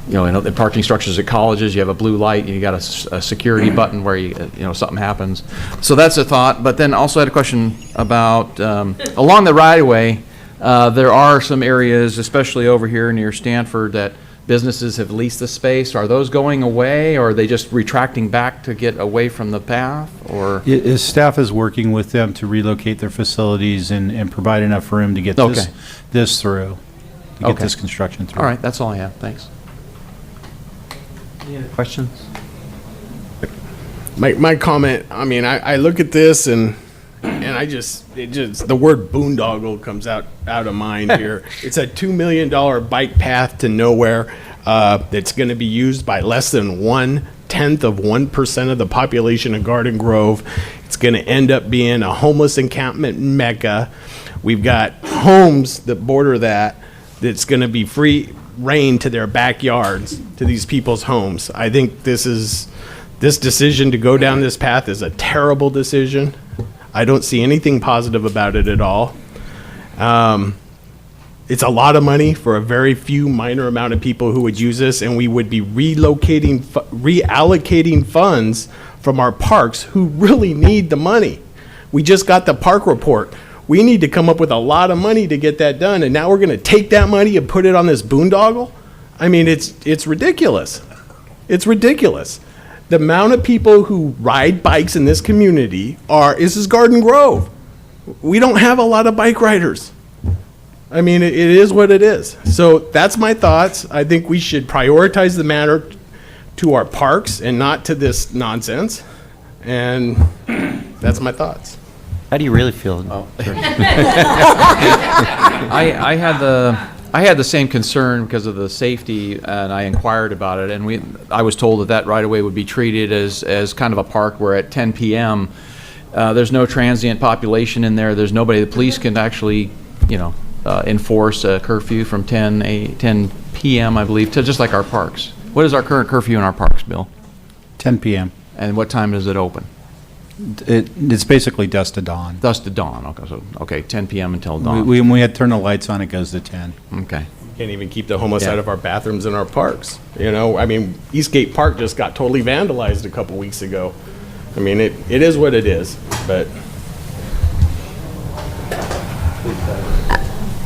in parking structures at colleges, you have a blue light, and you got a security button where something happens. So that's a thought. But then also I had a question about along the right-of-way. There are some areas, especially over here near Stanford, that businesses have leased the space. Are those going away, or are they just retracting back to get away from the path? Or staff is working with them to relocate their facilities and provide enough room to get this through, to get this construction through. All right, that's all I have. Thanks. Any other questions? My comment, I look at this and the word boondoggle comes out of mind here. It's a $2 million bike path to nowhere that's going to be used by less than 0.1% of the population of Garden Grove. It's going to end up being a homeless encampment mecca We've got homes that border that's going to be free reign to their backyards, to these people's homes. I think this decision to go down this path is a terrible decision. I don't see anything positive about it at all. It's a lot of money for a very few minor amount of people who would use this, and we would be reallocating funds from our parks who really need the money. We just got the park report. We need to come up with a lot of money to get that done, and now we're going to take that money and put it on this boondoggle? I mean, it's ridiculous. It's ridiculous. The amount of people who ride bikes in this community this is Garden Grove. We don't have a lot of bike riders. I mean, it is what it is. So that's my thoughts. I think we should prioritize the matter to our parks and not to this nonsense. And that's my thoughts. How do you really feel? I had the same concern because of the safety, and I inquired about it, and I was told that right away would be treated as kind of a park where at 10 p.m. There's no transient population in there. There's nobody. The police can actually, enforce a curfew from 10 p.m. I believe, to just like our parks. What is our current curfew in our parks, Bill? 10 p.m. And what time does it open? It's basically dusk to dawn. Dusk to dawn. Okay, so 10 p.m. until dawn. When we had to turn the lights on, it goes to 10. Okay. Can't even keep the homeless out of our bathrooms in our parks. I mean, Eastgate Park just got totally vandalized a couple weeks ago. I mean, it is what it is, but.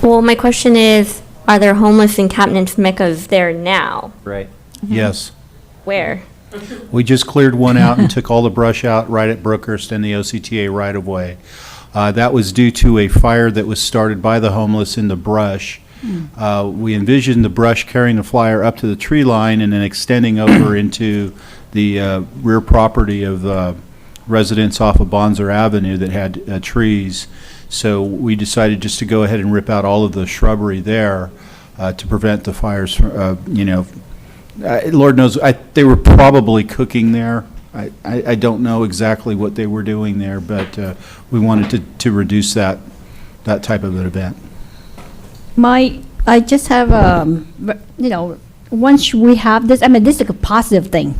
Well, my question is, are there homeless encampment meccas there now? Right. Yes. Where? We just cleared one out and took all the brush out right at Brookhurst and the OCTA right-of-way. That was due to a fire that was started by the homeless in the brush. We envisioned the brush carrying the flyer up to the tree line and then extending over into the rear property of the residents off of Bonzer Avenue that had trees. So we decided just to go ahead and rip out all of the shrubbery there to prevent the fires from, Lord knows, they were probably cooking there. I don't know exactly what they were doing there, but we wanted to reduce that type of an event. I just have, once we have this, this is a positive thing.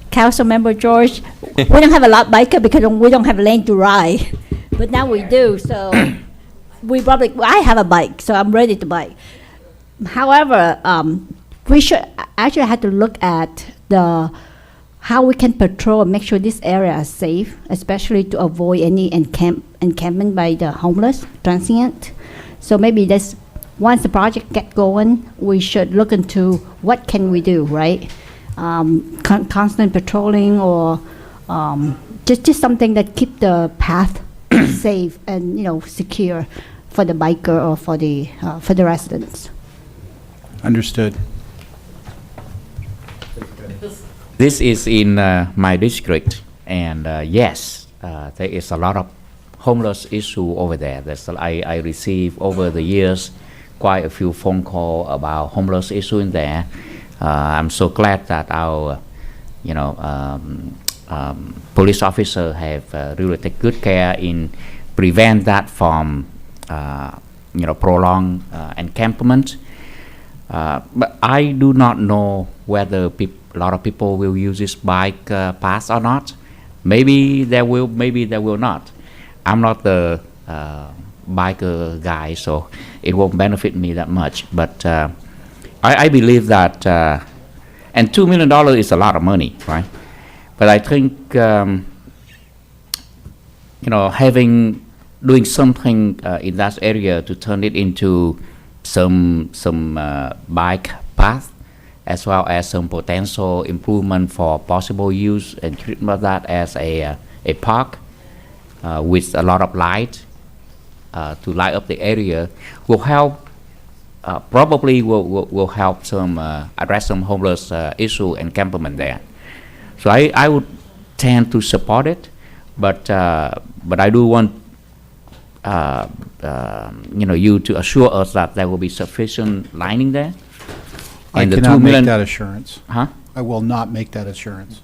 Council Member George, we don't have a lot of biker because we don't have lane to ride, but now we do, so I have a bike, so I'm ready to bike. However, we should actually have to look at how we can patrol and make sure this area is safe, especially to avoid any encampment by the homeless transient. So maybe once the project get going, we should look into what can we do, right? Constant patrolling or just something that keep the path safe and secure for the biker or for the residents. Understood. This is in my district, and yes, there is a lot of homeless issue over there. I receive over the years quite a few phone calls about homeless issue in there. I'm so glad that our, police officer have really take good care in prevent that from, prolonged encampment. But I do not know whether a lot of people will use this bike path or not. Maybe they will, maybe they will not. I'm not the biker guy, so it won't benefit me that much. But I believe that, and $2 million is a lot of money, right? But I think, doing something in that area to turn it into some bike path, as well as some potential improvement for possible use and treatment of that as a park with a lot of light to light up the area will help. Probably will help some address some homeless issue encampment there. So I would tend to support it, but I do want you to assure us that there will be sufficient lining there. I And the cannot $2 million make that assurance. Huh? I will not make that assurance.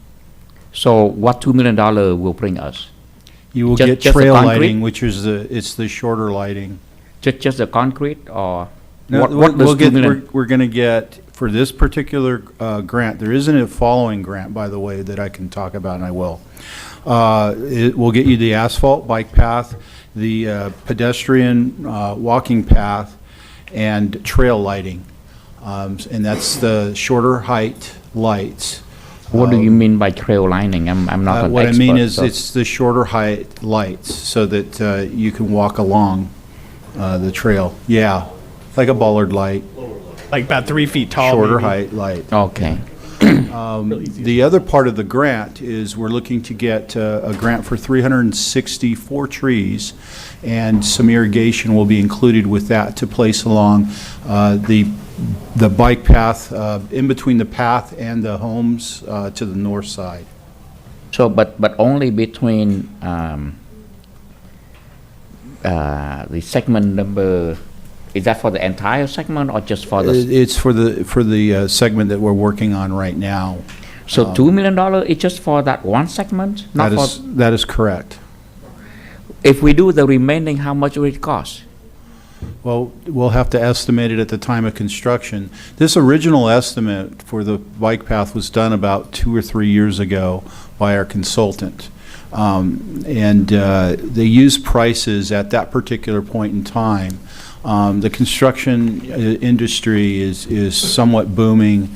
So what $2 million will bring us? You will Just- get just the trail concrete? lighting, which is it's the shorter lighting. Just the concrete or No, what we'll does 2 get, million? we're gonna get, for this particular grant, there isn't a following grant, by the way, that I can talk about, and I will. It will get you the asphalt bike path, the pedestrian walking path, and trail lighting. And that's the shorter height lights. What do you mean by trail lining? I'm not an What I expert. mean is, so- it's the shorter height lights, so that you can walk along the trail. Yeah, like a bollard light. Like about 3 feet tall. Shorter maybe. height light. Okay. The other part of the grant is we're looking to get a grant for 364 trees, and some irrigation will be included with that to place along the bike path in between the path and the homes to the north side. So, but only between the segment number, is that for the entire segment or just for the? It's for the segment that we're working on right now. So $2 million is just for that one segment? Not That is correct. If we do the remaining, how much will it cost? Well, we'll have to estimate it at the time of construction. This original estimate for the bike path was done about 2 or 3 years ago by our consultant. And they used prices at that particular point in time. The construction industry is somewhat booming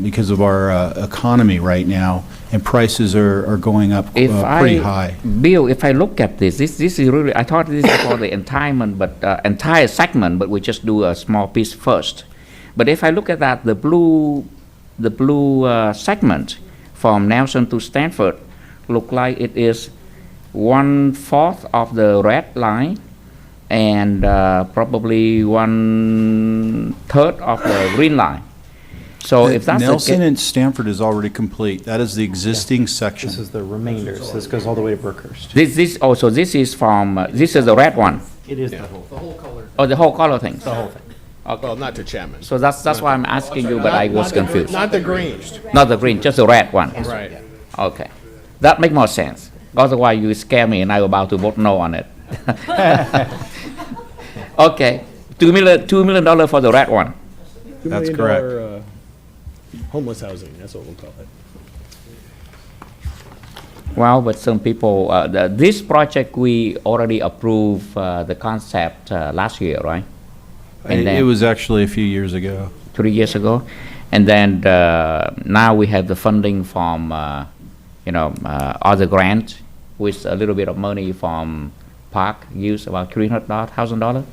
because of our economy right now, and prices are going up pretty high. Bill, if I look at this is really, I thought this is for the entire segment, but we just do a small piece first. But if I look at that, the blue segment from Nelson to Stanford look like it is 1/4 of the red line and probably 1/3 of the green line. So if that's Nelson and Stanford is already complete. That is the existing section. This is the remainder, so this goes all the way to Brookhurst. this also this is from this is the red one. It is the whole. Oh, the whole color thing. The whole thing. Well, not to Chapman. So that's why I'm asking you, but I was confused. Not the green. Not the green, just the red one. Right. Okay, that make more sense. Otherwise, you scare me, and I'm about to vote no on it. Okay, $2 million for the red one. That's $2 million, correct. Homeless housing, that's what we'll call it. Well, but some people, this project we already approved the concept last year, right? And It then was actually a few years ago. 3 years ago, and then now we have the funding from other grant with a little bit of money from park use, about $300,000.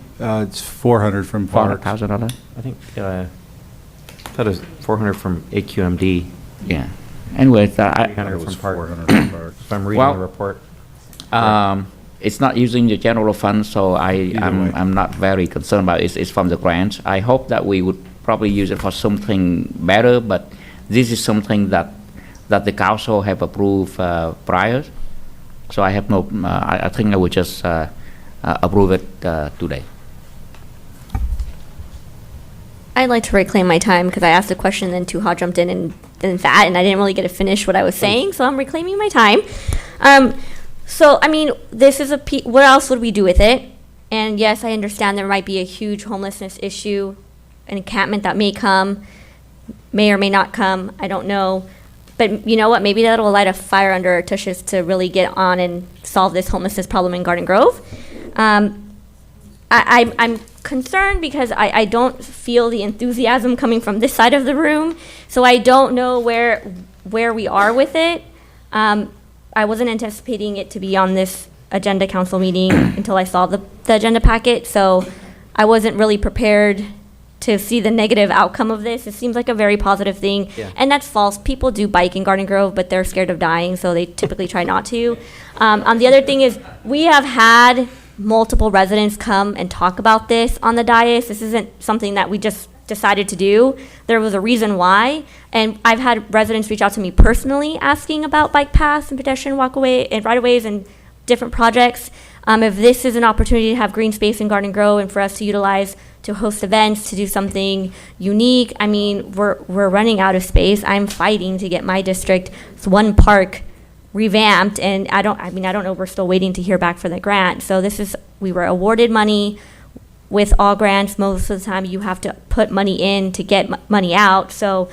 It's 400 from Parks. $400,000. I think, that is 400 from AQMD, Yeah. Anyway, 300 from Park. If I'm reading Well, the report. It's not using the general fund, so way. I'm not very concerned about it. It's from the grant. I hope that we would probably use it for something better, but this is something that the council have approved prior. So I have no, I think I would just approve it today. I'd like to reclaim my time because I asked a question, then Tuha jumped in and that, and I didn't really get to finish what I was saying, so I'm reclaiming my time. So, I mean, this is what else would we do with it? And yes, I understand there might be a huge homelessness issue, an encampment that may come, may or may not come, I don't know. But you know what, maybe that'll light a fire under our tushes to really get on and solve this homelessness problem in Garden Grove. I'm concerned because I don't feel the enthusiasm coming from this side of the room, so I don't know where we are with it. I wasn't anticipating it to be on this agenda council meeting until I saw the agenda packet, so I wasn't really prepared to see the negative outcome of this. It seems like a very positive thing, and that's false. People do bike in Garden Grove, but they're scared of dying, so they typically try not to. The other thing is we have had multiple residents come and talk about this on the dais. This isn't something that we just decided to do. There was a reason why, and I've had residents reach out to me personally asking about bike paths and pedestrian walkaway and right-of-ways and different projects. If this is an opportunity to have green space in Garden Grove and for us to utilize to host events, to do something unique, I mean, we're running out of space. I'm fighting to get my district's one park revamped, and I don't know, we're still waiting to hear back for the grant. So we were awarded money. With all grants, most of the time you have to put money in to get money out. So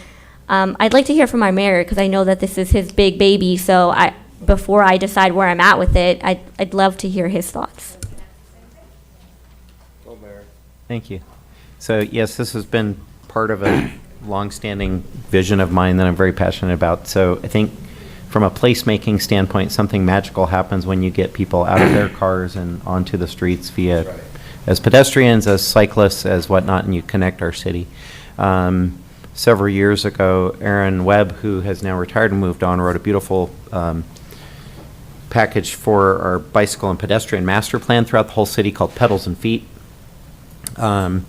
I'd like to hear from our mayor, because I know that this is his big baby. So before I decide where I'm at with it, I'd love to hear his thoughts. Thank you. So yes, this has been part of a longstanding vision of mine that I'm very passionate about. So I think from a placemaking standpoint, something magical happens when you get people out of their cars and onto the streets as pedestrians, as cyclists, as whatnot, and you connect our city. Several years ago, Aaron Webb, who has now retired and moved on, wrote a beautiful package for our bicycle and pedestrian master plan throughout the whole city called Pedals and Feet. That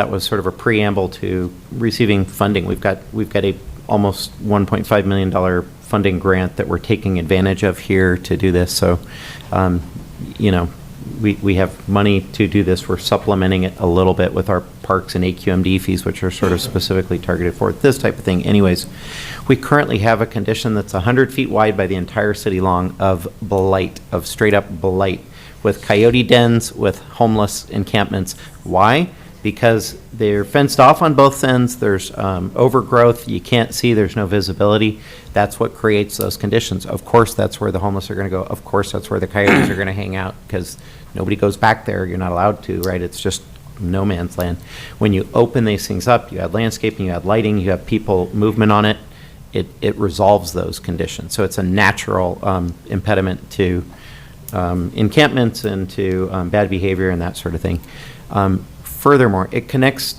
was sort of a preamble to receiving funding. We've got a almost $1.5 million funding grant that we're taking advantage of here to do this. So, we have money to do this. We're supplementing it a little bit with our parks and AQMD fees, which are sort of specifically targeted for this type of thing. Anyways, we currently have a condition that's 100 feet wide by the entire city long of blight, of straight up blight, with coyote dens, with homeless encampments. Why? Because they're fenced off on both ends. There's overgrowth. You can't see. There's no visibility. That's what creates those conditions. Of course, that's where the homeless are going to go. Of course, that's where the coyotes are going to hang out, because nobody goes back there. You're not allowed to, right? It's just no man's land. When you open these things up, you add landscaping, you add lighting, you have people movement on it. It resolves those conditions. So it's a natural impediment to encampments and to bad behavior and that sort of thing. Furthermore, it connects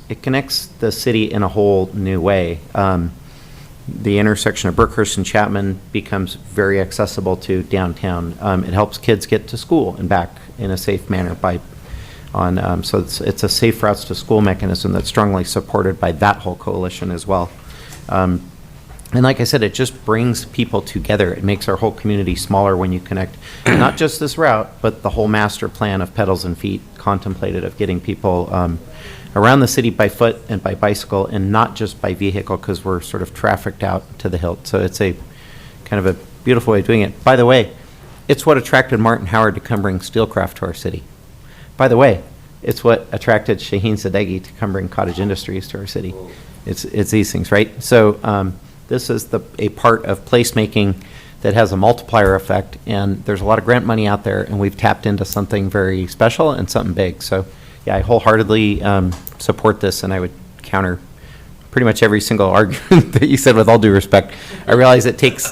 the city in a whole new way. The intersection of Brookhurst and Chapman becomes very accessible to downtown. It helps kids get to school and back in a safe manner so it's a safe routes to school mechanism that's strongly supported by that whole coalition as well. And like I said, it just brings people together. It makes our whole community smaller when you connect not just this route, but the whole master plan of Pedals and Feet contemplated of getting people around the city by foot and by bicycle, and not just by vehicle, because we're sort of trafficked out to the hilt. So it's a kind of a beautiful way of doing it. By the way, it's what attracted Martin Howard to come bring Steelcraft to our city. By the way, it's what attracted Shaheen Sadeghi to come bring Cottage Industries to our city. It's these things, right? So this is a part of placemaking that has a multiplier effect, and there's a lot of grant money out there, and we've tapped into something very special and something big. So yeah, I wholeheartedly support this, and I would counter pretty much every single argument that you said, with all due respect. I realize it takes,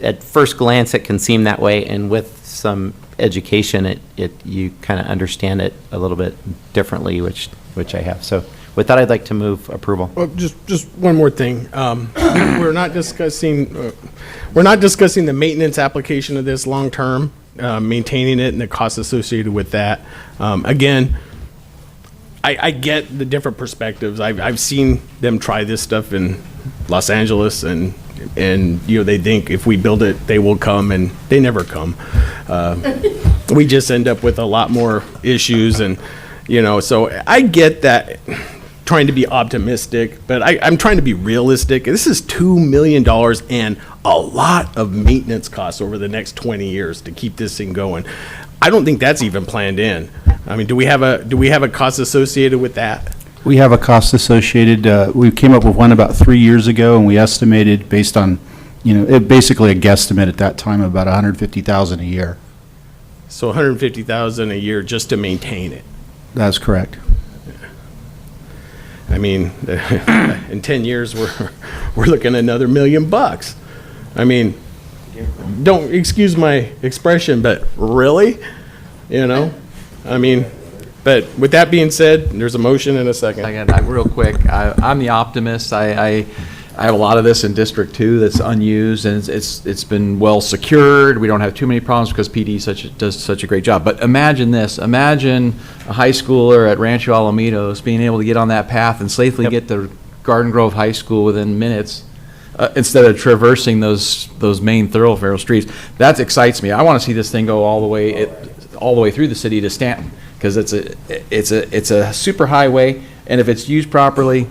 at first glance, it can seem that way, and with some education, you kind of understand it a little bit differently, which I have. So with that, I'd like to move approval. Well, just one more thing. We're not discussing the maintenance application of this long term, maintaining it and the costs associated with that. Again, I get the different perspectives. I've seen them try this stuff in Los Angeles, and they think if we build it, they will come, and they never come. We just end up with a lot more issues, and so I get that. Trying to be optimistic, but I'm trying to be realistic. This is $2 million and a lot of maintenance costs over the next 20 years to keep this thing going. I don't think that's even planned in. I mean, do we have a cost associated with that? We have a cost associated. We came up with one about 3 years ago, and we estimated based on, basically a guesstimate at that time of about $150,000 a year. So $150,000 a year just to maintain it. That's correct. I mean, in 10 years, we're looking at another $1 million. I mean, don't excuse my expression, but really, I mean, but with that being said, there's a motion and a second. Real quick, I'm the optimist. I have a lot of this in District 2 that's unused, and it's been well secured. We don't have too many problems because PD does such a great job. But imagine this. Imagine a high schooler at Rancho Alamitos being able to get on that path and safely get to Garden Grove High School within minutes instead of traversing those main thoroughfare streets. That excites me. I want to see this thing go all the way through the city to Stanton, because it's a super highway, and if it's used properly,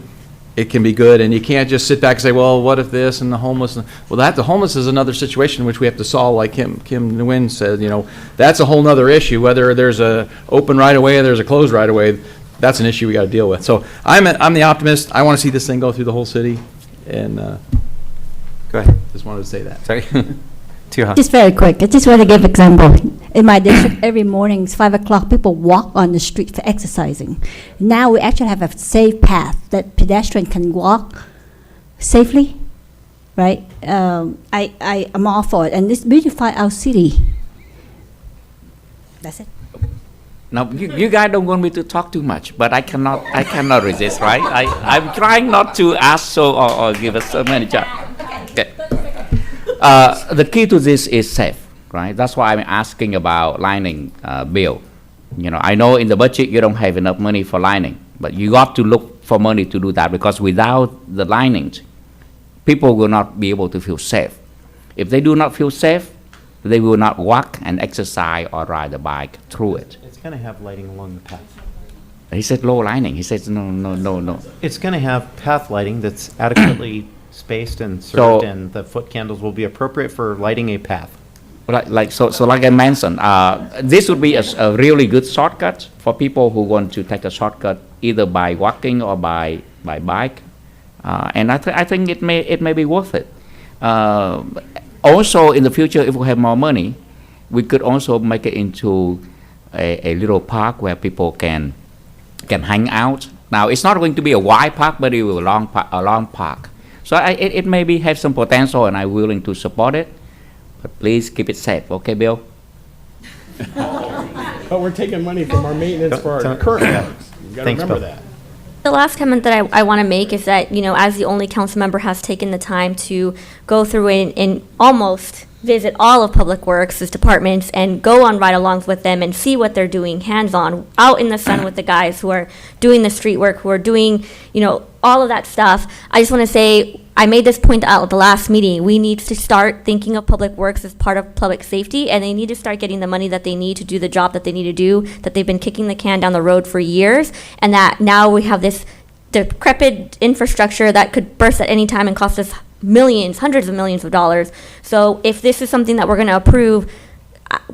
it can be good, and you can't just sit back and say, well, what if this and the homeless? Well, the homeless is another situation which we have to solve, like Kim Nguyen said, that's a whole nother issue, whether there's a open right-of-way or there's a closed right-of-way, that's an issue we got to deal with. So I'm the optimist. I want to see this thing go through the whole city, and Go ahead. just wanted to say that. Sorry. Just very quick, I just want to give example. In my district, every morning, it's 5 o'clock, people walk on the street for exercising. Now we actually have a safe path that pedestrian can walk safely, right? I'm all for it, and this beautify our city. That's it. Now, you guys don't want me to talk too much, but I cannot resist, right? I'm trying not to ask or give us so many jobs. Okay. The key to this is safe, right? That's why I'm asking about lining bill. I know in the budget you don't have enough money for lining, but you got to look for money to do that, because without the linings, people will not be able to feel safe. If they do not feel safe, they will not walk and exercise or ride a bike through it. It's going to have lighting along the path. He said low lining. He says no. It's going to have path lighting that's adequately spaced and served, and the foot candles will be appropriate for lighting a path. So like I mentioned, this would be a really good shortcut for people who want to take a shortcut either by walking or by bike, and I think it may be worth it. Also, in the future, if we have more money, we could also make it into a little park where people can hang out. Now, it's not going to be a wide park, but it will be a long park. So it maybe have some potential, and I'm willing to support it. But please keep it safe, okay, Bill? But we're taking money from our maintenance for our current parks. You got to remember that. The last comment that I want to make is that, as the only council member has taken the time to go through and almost visit all of Public Works' departments and go on ride-alongs with them and see what they're doing hands-on, out in the sun with the guys who are doing the street work, who are doing, all of that stuff. I just want to say, I made this point out at the last meeting. We need to start thinking of Public Works as part of public safety, and they need to start getting the money that they need to do the job that they need to do, that they've been kicking the can down the road for years, and that now we have this decrepit infrastructure that could burst at any time and cost us millions, hundreds of millions of dollars. So if this is something that we're going to approve,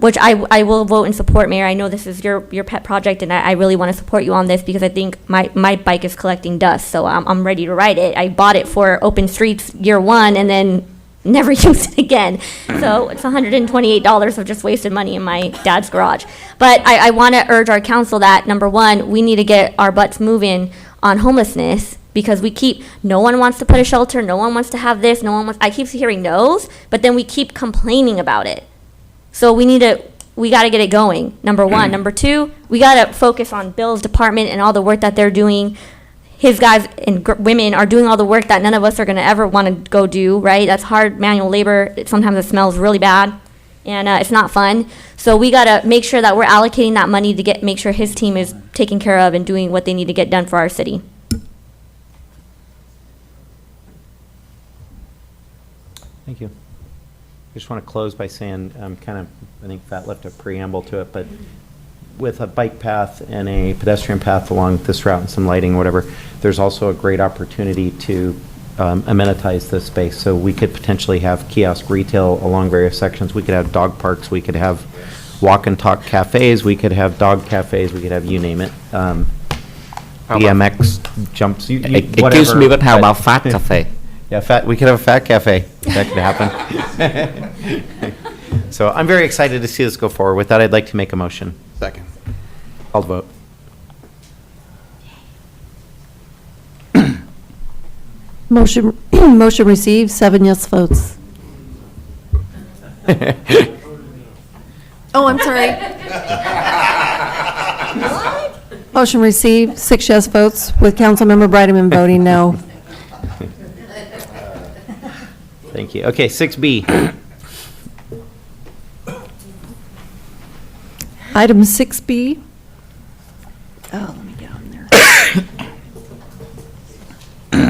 which I will vote and support, Mayor. I know this is your pet project, and I really want to support you on this because I think my bike is collecting dust, so I'm ready to ride it. I bought it for Open Streets year one and then never used it again. So it's $128 of just wasted money in my dad's garage. But I want to urge our council that, number one, we need to get our butts moving on homelessness, because no one wants to put a shelter, no one wants to have this, I keep hearing no's, but then we keep complaining about it. So we got to get it going, number one. Number two, we got to focus on Bill's department and all the work that they're doing. His guys and women are doing all the work that none of us are going to ever want to go do, right? That's hard manual labor. Sometimes it smells really bad, and it's not fun. So we got to make sure that we're allocating that money to make sure his team is taken care of and doing what they need to get done for our city. Thank you. I just want to close by saying, I think Fat left a preamble to it, but with a bike path and a pedestrian path along this route and some lighting or whatever, there's also a great opportunity to amenitize this space. So we could potentially have kiosk retail along various sections. We could have dog parks. We could have walk and talk cafes. We could have dog cafes. We could have, you name it. BMX jumps. Excuse me, but how about Fat Cafe? Yeah, we could have a fat cafe. That could happen. So I'm very excited to see this go forward. With that, I'd like to make a motion. Second. Call the vote. Motion received, 7 yes votes. Oh, I'm sorry. Motion received, 6 yes votes, with Councilmember Breideman voting no. Thank you. Okay, 6B. Item 6B. Oh, let me get on there.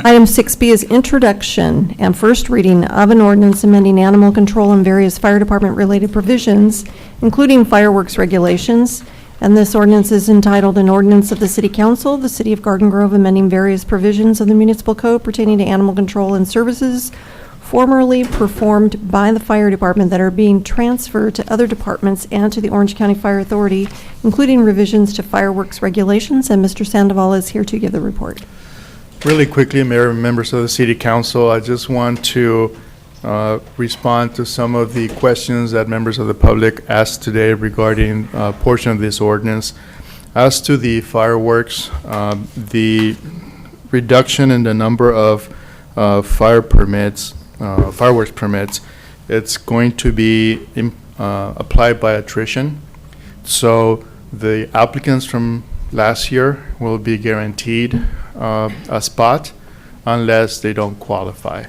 Item 6B is introduction and first reading of an ordinance amending animal control and various fire department related provisions, including fireworks regulations, And this ordinance is entitled An Ordinance of the City Council of the City of Garden Grove amending various provisions of the municipal code pertaining to animal control and services formerly performed by the fire department that are being transferred to other departments and to the Orange County Fire Authority, including revisions to fireworks regulations. And Mr. Sandoval is here to give the report. Really quickly, Mayor and members of the City Council, I just want to respond to some of the questions that members of the public asked today regarding a portion of this ordinance. As to the fireworks, the reduction in the number of fireworks permits, it's going to be applied by attrition. So the applicants from last year will be guaranteed a spot unless they don't qualify.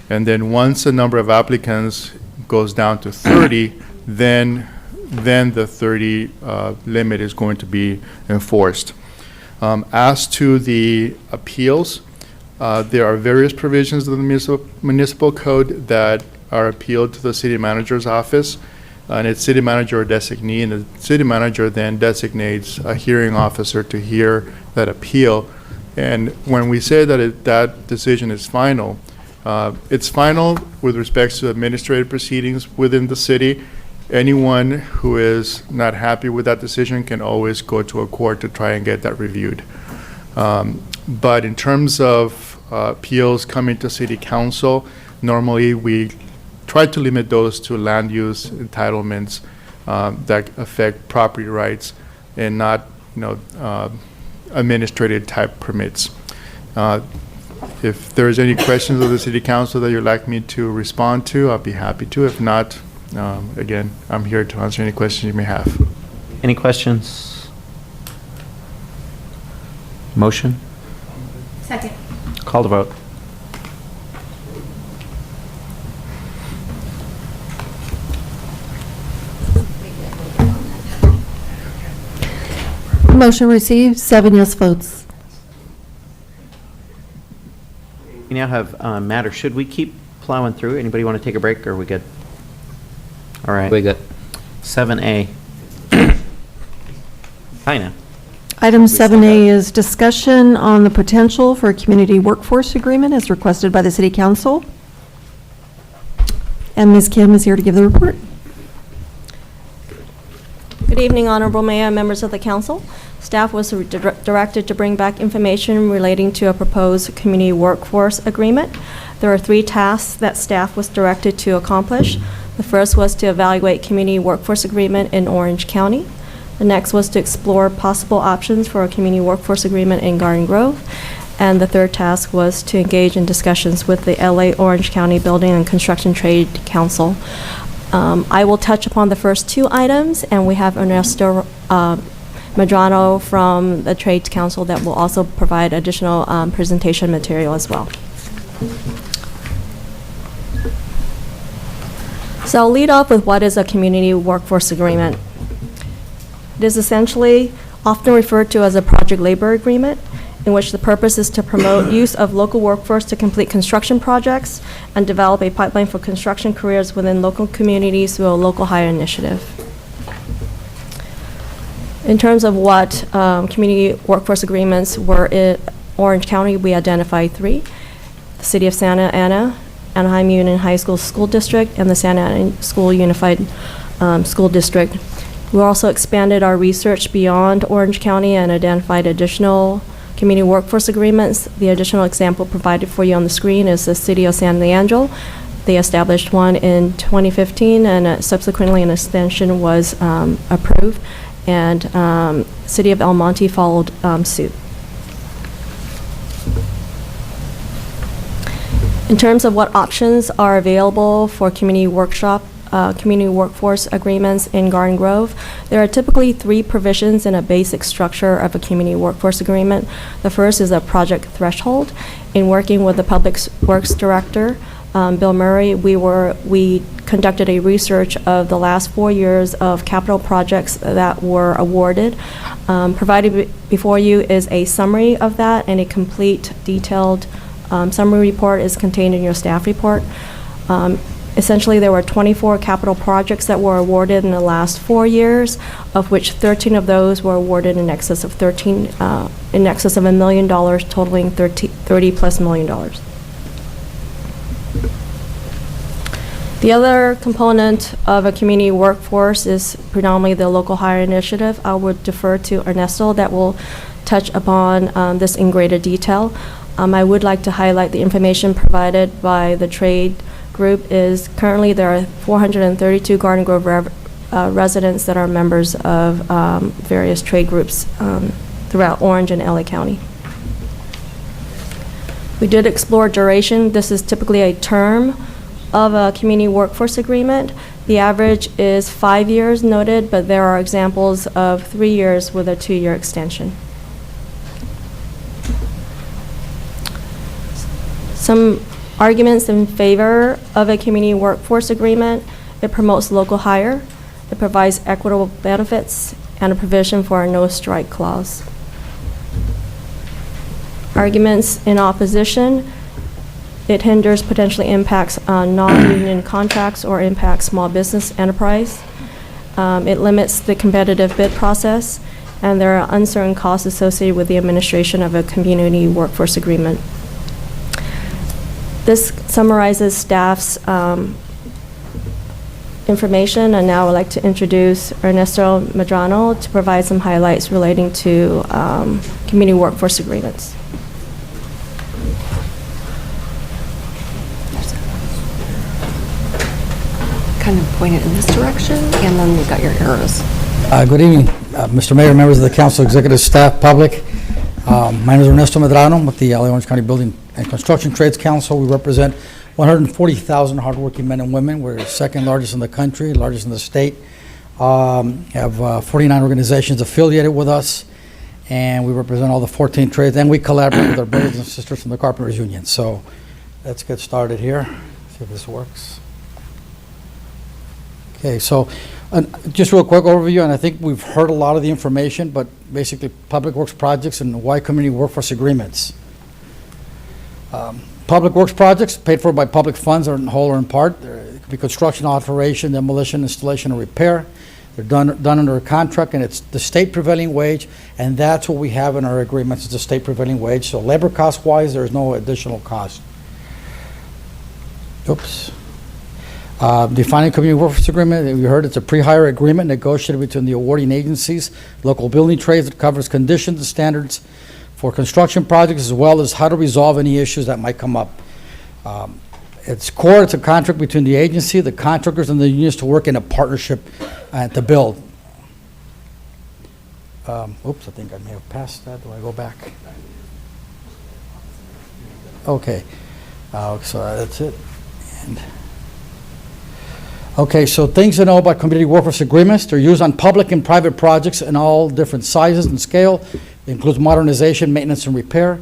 And then once the number of applicants goes down to 30, then the 30 limit is going to be enforced. As to the appeals, there are various provisions of the municipal code that are appealed to the city manager's office, and it's city manager or designee, and the city manager then designates a hearing officer to hear that appeal. And when we say that that decision is final, it's final with respect to administrative proceedings within the city. Anyone who is not happy with that decision can always go to a court to try and get that reviewed. But in terms of appeals coming to city council, normally we try to limit those to land use entitlements that affect property rights and not, administrative type permits. If there's any questions of the city council that you'd like me to respond to, I'll be happy to. If not, again, I'm here to answer any questions you may have. Any questions? Motion? Second. Call to vote. Motion received, 7 yes votes. We now have matter. Should we keep plowing through? Anybody want to take a break, or are we good? All right. We're good. 7A. Kinda. Item 7A is discussion on the potential for a community workforce agreement as requested by the City Council. And Ms. Kim is here to give the report. Good evening, Honorable Mayor and members of the Council. Staff was directed to bring back information relating to a proposed community workforce agreement. There are 3 tasks that staff was directed to accomplish. The first was to evaluate community workforce agreement in Orange County. The next was to explore possible options for a community workforce agreement in Garden Grove. And the third task was to engage in discussions with the LA Orange County Building and Construction Trade Council. I will touch upon the first 2 items, and we have Ernesto Medrano from the Trades Council that will also provide additional presentation material as well. So I'll lead off with what is a community workforce agreement. It is essentially often referred to as a project labor agreement, in which the purpose is to promote use of local workforce to complete construction projects and develop a pipeline for construction careers within local communities through a local hire initiative. In terms of what community workforce agreements were in Orange County, we identified 3. The City of Santa Ana, Anaheim Union High School District, and the Santa Ana School Unified School District. We also expanded our research beyond Orange County and identified additional community workforce agreements. The additional example provided for you on the screen is the City of San Leandro. They established one in 2015, and subsequently an extension was approved, and City of El Monte followed suit. In terms of what options are available for community workforce agreements in Garden Grove, there are typically 3 provisions in a basic structure of a community workforce agreement. The first is a project threshold. In working with the Public Works Director, Bill Murray, we conducted a research of the last 4 years of capital projects that were awarded. Provided before you is a summary of that, and a complete, detailed summary report is contained in your staff report. Essentially, there were 24 capital projects that were awarded in the last 4 years, of which 13 of those were awarded in excess of $1 million, totaling $30+ million. The other component of a community workforce is predominantly the local hire initiative. I would defer to Ernesto that will touch upon this in greater detail. I would like to highlight the information provided by the trade group is currently there are 432 Garden Grove residents that are members of various trade groups throughout Orange and LA County. We did explore duration. This is typically a term of a community workforce agreement. The average is 5 years noted, but there are examples of 3 years with a 2-year extension. Some arguments in favor of a community workforce agreement: it promotes local hire, it provides equitable benefits, and a provision for a no strike clause. Arguments in opposition: it hinders, potentially impacts on non-union contracts or impacts small business enterprise. It limits the competitive bid process, and there are uncertain costs associated with the administration of a community workforce agreement. This summarizes staff's information, and now I'd like to introduce Ernesto Medrano to provide some highlights relating to community workforce agreements. Kind of point it in this direction, and then you've got your arrows. Good evening, Mr. Mayor, members of the council, executive staff, public. My name is Ernesto Medrano with the LA Orange County Building and Construction Trades Council. We represent 140,000 hardworking men and women. We're the second largest in the country, largest in the state. Have 49 organizations affiliated with us, and we represent all the 14 trades, and we collaborate with our brothers and sisters from the Carpenters Union. So let's get started here, see if this works. Okay, so just real quick overview, and I think we've heard a lot of the information, but basically public works projects and why community workforce agreements. Public works projects paid for by public funds, or in whole or in part. It could be construction, alteration, demolition, installation, or repair. They're done under a contract, and it's the state prevailing wage, and that's what we have in our agreements. It's the state prevailing wage. So labor cost wise, there's no additional cost. Oops. Defining community workforce agreement, we heard it's a pre-hire agreement negotiated between the awarding agencies, local building trades, that covers conditions and standards for construction projects, as well as how to resolve any issues that might come up. Its core, it's a contract between the agency, the contractors, and the unions to work in a partnership to build. Oops, I think I may have passed that. Do I go back? Okay, so that's it. And okay, so things to know about community workforce agreements. They're used on public and private projects in all different sizes and scale. It includes modernization, maintenance, and repair.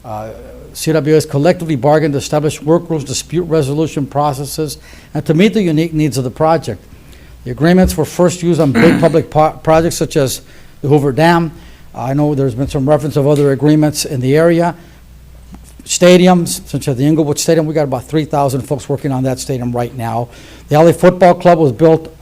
CWS collectively bargained to establish work rules, dispute resolution processes, and to meet the unique needs of the project. The agreements were first used on big public projects such as the Hoover Dam. I know there's been some reference of other agreements in the area. Stadiums, such as the Inglewood Stadium, we got about 3,000 folks working on that stadium right now. The LA Football Club was built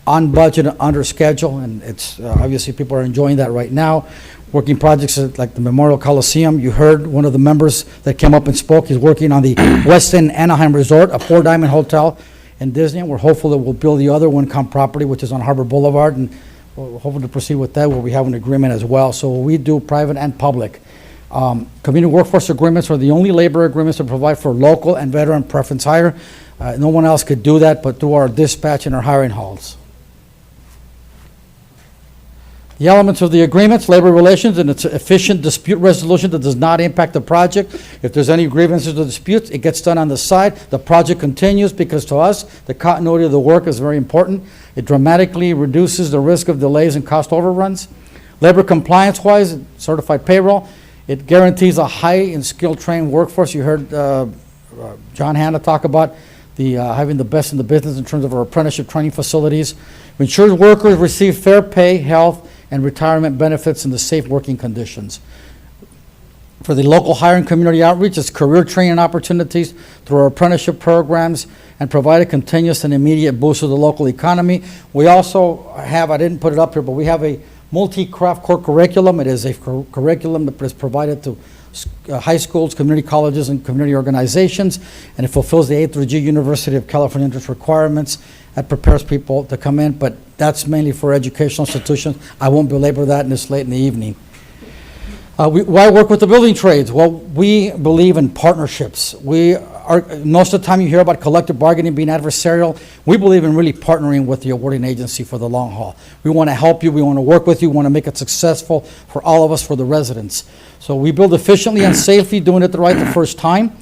on budget and under schedule, and it's obviously people are enjoying that right now. Working projects like the Memorial Coliseum, you heard one of the members that came up and spoke. He's working on the Westin Anaheim Resort, a 4-diamond hotel in Disney, and we're hopeful that we'll build the other Wincom property, which is on Harbor Boulevard, and we're hoping to proceed with that, where we have an agreement as well. So we do private and public. Community workforce agreements are the only labor agreements that provide for local and veteran preference hire. No one else could do that but through our dispatch and our hiring halls. The elements of the agreements: labor relations and its efficient dispute resolution that does not impact the project. If there's any grievances or disputes, it gets done on the side. The project continues, because to us, the continuity of the work is very important. It dramatically reduces the risk of delays and cost overruns. Labor compliance-wise, certified payroll. It guarantees a high and skilled trained workforce. You heard John Hanna talk about having the best in the business in terms of our apprenticeship training facilities. It ensures workers receive fair pay, health, and retirement benefits and the safe working conditions. For the local hiring community outreach, it's career training opportunities through our apprenticeship programs and provide a continuous and immediate boost to the local economy. We also have, I didn't put it up here, but we have a multi-craft core curriculum. It is a curriculum that is provided to high schools, community colleges, and community organizations, and it fulfills the A through G University of California entrance requirements. That prepares people to come in, but that's mainly for educational institutions. I won't belabor that in this late in the evening. Why work with the building trades? Well, we believe in partnerships. Most of the time you hear about collective bargaining being adversarial. We believe in really partnering with the awarding agency for the long haul. We want to help you. We want to work with you. We want to make it successful for all of us, for the residents. So we build efficiently and safely, doing it right the first time.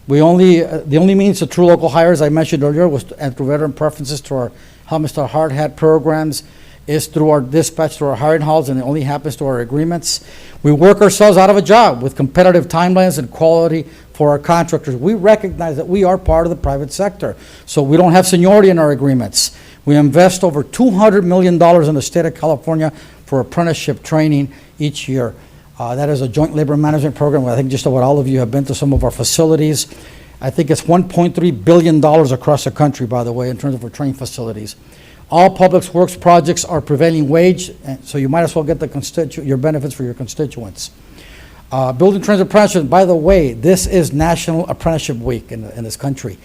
The only means to true local hires I mentioned earlier was through veteran preferences to our Helmet Star Hard Hat programs, is through our dispatch, through our hiring halls, and it only happens to our agreements. We work ourselves out of a job with competitive timelines and quality for our contractors. We recognize that we are part of the private sector, so we don't have seniority in our agreements. We invest over $200 million in the state of California for apprenticeship training each year. That is a joint labor management program. I think just about all of you have been to some of our facilities. I think it's $1.3 billion across the country, by the way, in terms of our training facilities. All public works projects are prevailing wage, so you might as well get your benefits for your constituents. Building trades apprenticeship, by the way, this is National Apprenticeship Week in this country.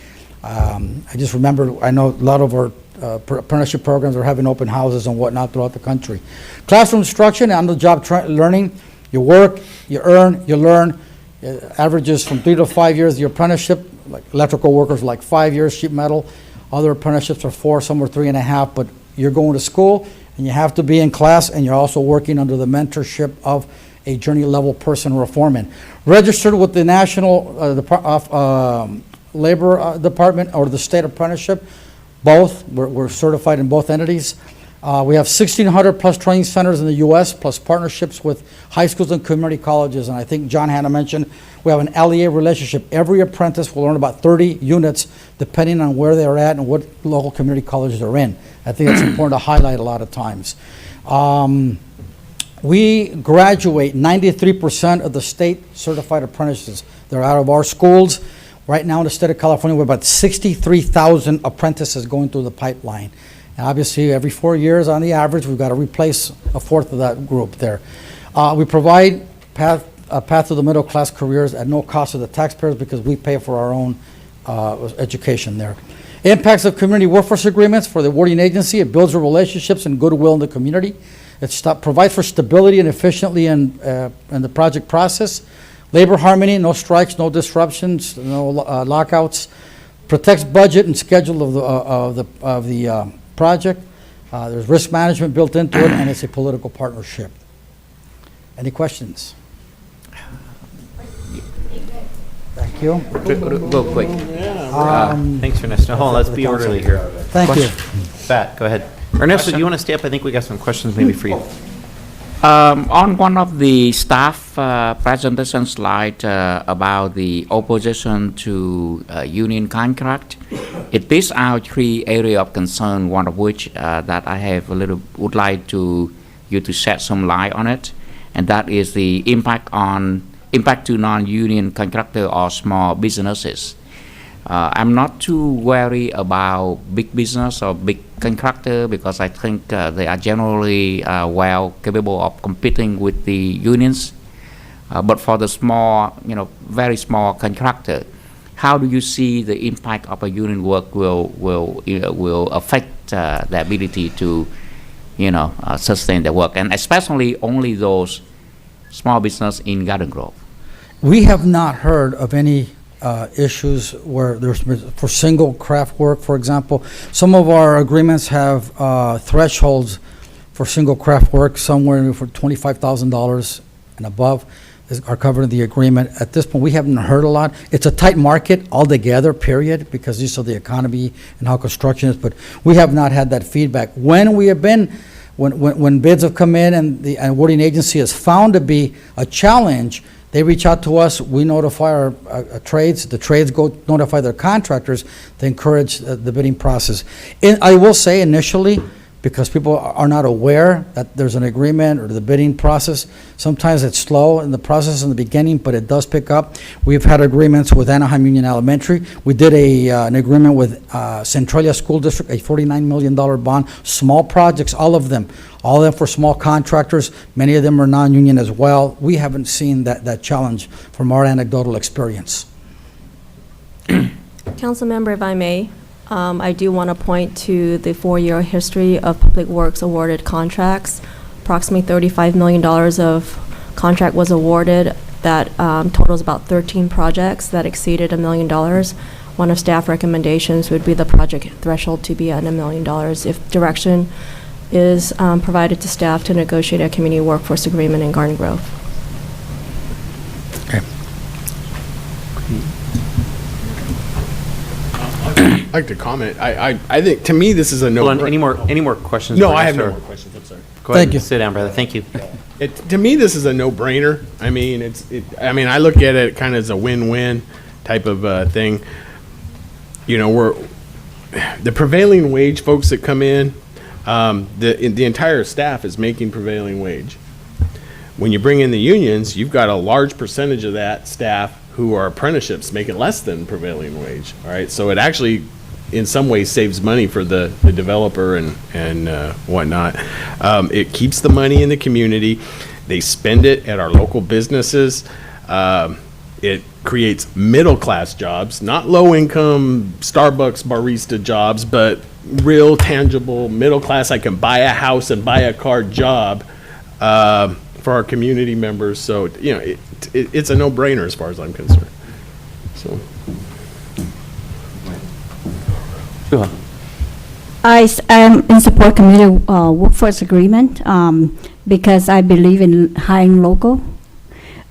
I just remember, I know a lot of our apprenticeship programs are having open houses and whatnot throughout the country. Classroom instruction and on-the-job learning, you work, you earn, you learn. Averages from 3 to 5 years. The apprenticeship, like electrical workers, like 5 years, sheet metal. Other apprenticeships are 4, some are 3.5, but you're going to school and you have to be in class, and you're also working under the mentorship of a journey level person or a foreman. Registered with the National Labor Department or the State Apprenticeship, both. We're certified in both entities. We have 1,600 plus training centers in the U.S., plus partnerships with high schools and community colleges. And I think John Hanna mentioned we have an LEA relationship. Every apprentice will learn about 30 units depending on where they're at and what local community colleges they're in. I think it's important to highlight a lot of times. We graduate 93% of the state certified apprentices. They're out of our schools. Right now in the state of California, we're about 63,000 apprentices going through the pipeline. And obviously, every 4 years on the average, we've got to replace a fourth of that group there. We provide a path to the middle class careers at no cost to the taxpayers because we pay for our own education there. Impacts of community workforce agreements for the awarding agency. It builds relationships and goodwill in the community. It provides for stability and efficiently in the project process. Labor harmony, no strikes, no disruptions, no lockouts. Protects budget and schedule of the project. There's risk management built into it, and it's a political partnership. Any questions? Thank you. Real quick. Thanks, Ernesto. Hold on, let's be orderly here. Thank you. Pat, go ahead. Ernesto, do you want to stay up? I think we got some questions maybe for you. On one of the staff presentation slide about the opposition to union contract, it lists out 3 areas of concern, one of which that I have would like you to shed some light on it, and that is the impact to non-union contractor or small businesses. I'm not too worried about big business or big contractor because I think they are generally well capable of competing with the unions. But for the small, very small contractor, how do you see the impact of a union work will affect the ability to, sustain the work, and especially only those small business in Garden Grove? We have not heard of any issues where there's for single craft work, for example. Some of our agreements have thresholds for single craft work somewhere for $25,000 and above are covered in the agreement. At this point, we haven't heard a lot. It's a tight market altogether, period, because you saw the economy and how construction is, but we have not had that feedback. When bids have come in and the awarding agency has found to be a challenge, they reach out to us, we notify our trades, the trades go notify their contractors to encourage the bidding process. I will say initially, because people are not aware that there's an agreement or the bidding process. Sometimes it's slow in the process in the beginning, but it does pick up. We've had agreements with Anaheim Union Elementary. We did an agreement with Centralia School District, a $49 million bond, small projects, all of them for small contractors. Many of them are non-union as well. We haven't seen that challenge from our anecdotal experience. Council member, if I may, I do want to point to the 4-year history of Public Works awarded contracts. Approximately $35 million of contract was awarded. That totals about 13 projects that exceeded $1 million. One of staff recommendations would be the project threshold to be at $1 million. If direction is provided to staff to negotiate a community workforce agreement in Garden Grove. I'd like to comment. I think, to me, this is a no. Hold on, any more questions? No, for I us, have no or- more questions. I'm sorry. Go ahead Thank you. and sit down, brother. Thank you. To me, this is a no-brainer. I mean, I look at it kind of as a win-win type of thing. You know, the prevailing wage folks that come in, the entire staff is making prevailing wage. When you bring in the unions, you've got a large percentage of that staff who are apprenticeships making less than prevailing wage. All right, so it actually, in some ways, saves money for the developer and whatnot. It keeps the money in the community. They spend it at our local businesses. It creates middle-class jobs, not low-income Starbucks barista jobs, but real tangible middle-class, I can buy a house and buy a car job for our community members. So, you know, it's a no-brainer as far as I'm concerned. So. I am in support community workforce agreement because I believe in hiring local.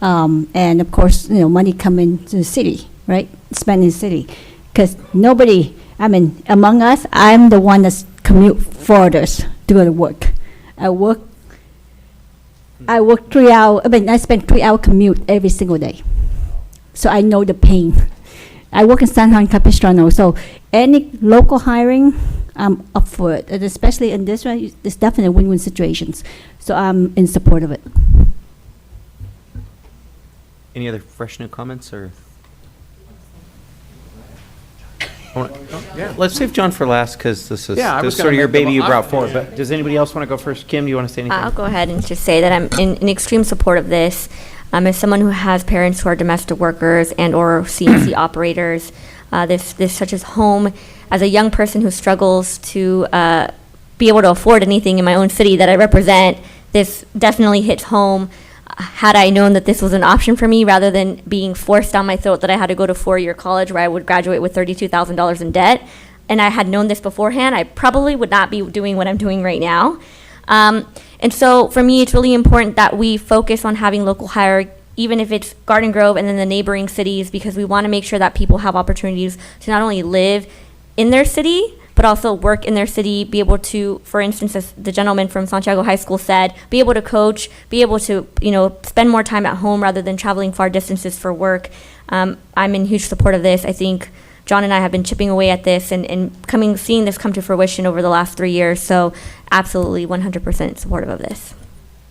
And of course, you know, money coming to the city, right? Spent in the city. Because nobody, I mean, among us, I'm the one that's commute furthest to go to work. I work 3 hours, I spend 3 hour commute every single day. So I know the pain. I work in San Juan Capistrano, so any local hiring, I'm up for it. And especially in this one, it's definitely win-win situations. So I'm in support of it. Any other fresh new comments or? Yeah, let's save John for last because this is sort of your baby you brought forward. But does anybody else want to go first? Kim, do you want to say anything? I'll go ahead and just say that I'm in extreme support of this. As someone who has parents who are domestic workers and or CNC operators, this touches home. As a young person who struggles to be able to afford anything in my own city that I represent, this definitely hits home. Had I known that this was an option for me rather than being forced down my throat that I had to go to 4-year college where I would graduate with $32,000 in debt, and I had known this beforehand, I probably would not be doing what I'm doing right now. And so for me, it's really important that we focus on having local hire, even if it's Garden Grove and then the neighboring cities, because we want to make sure that people have opportunities to not only live in their city, but also work in their city, be able to, for instance, as the gentleman from Santiago High School said, be able to coach, be able to, you know, spend more time at home rather than traveling far distances for work. I'm in huge support of this. I think John and I have been chipping away at this and seeing this come to fruition over the last 3 years. So absolutely 100% supportive of this.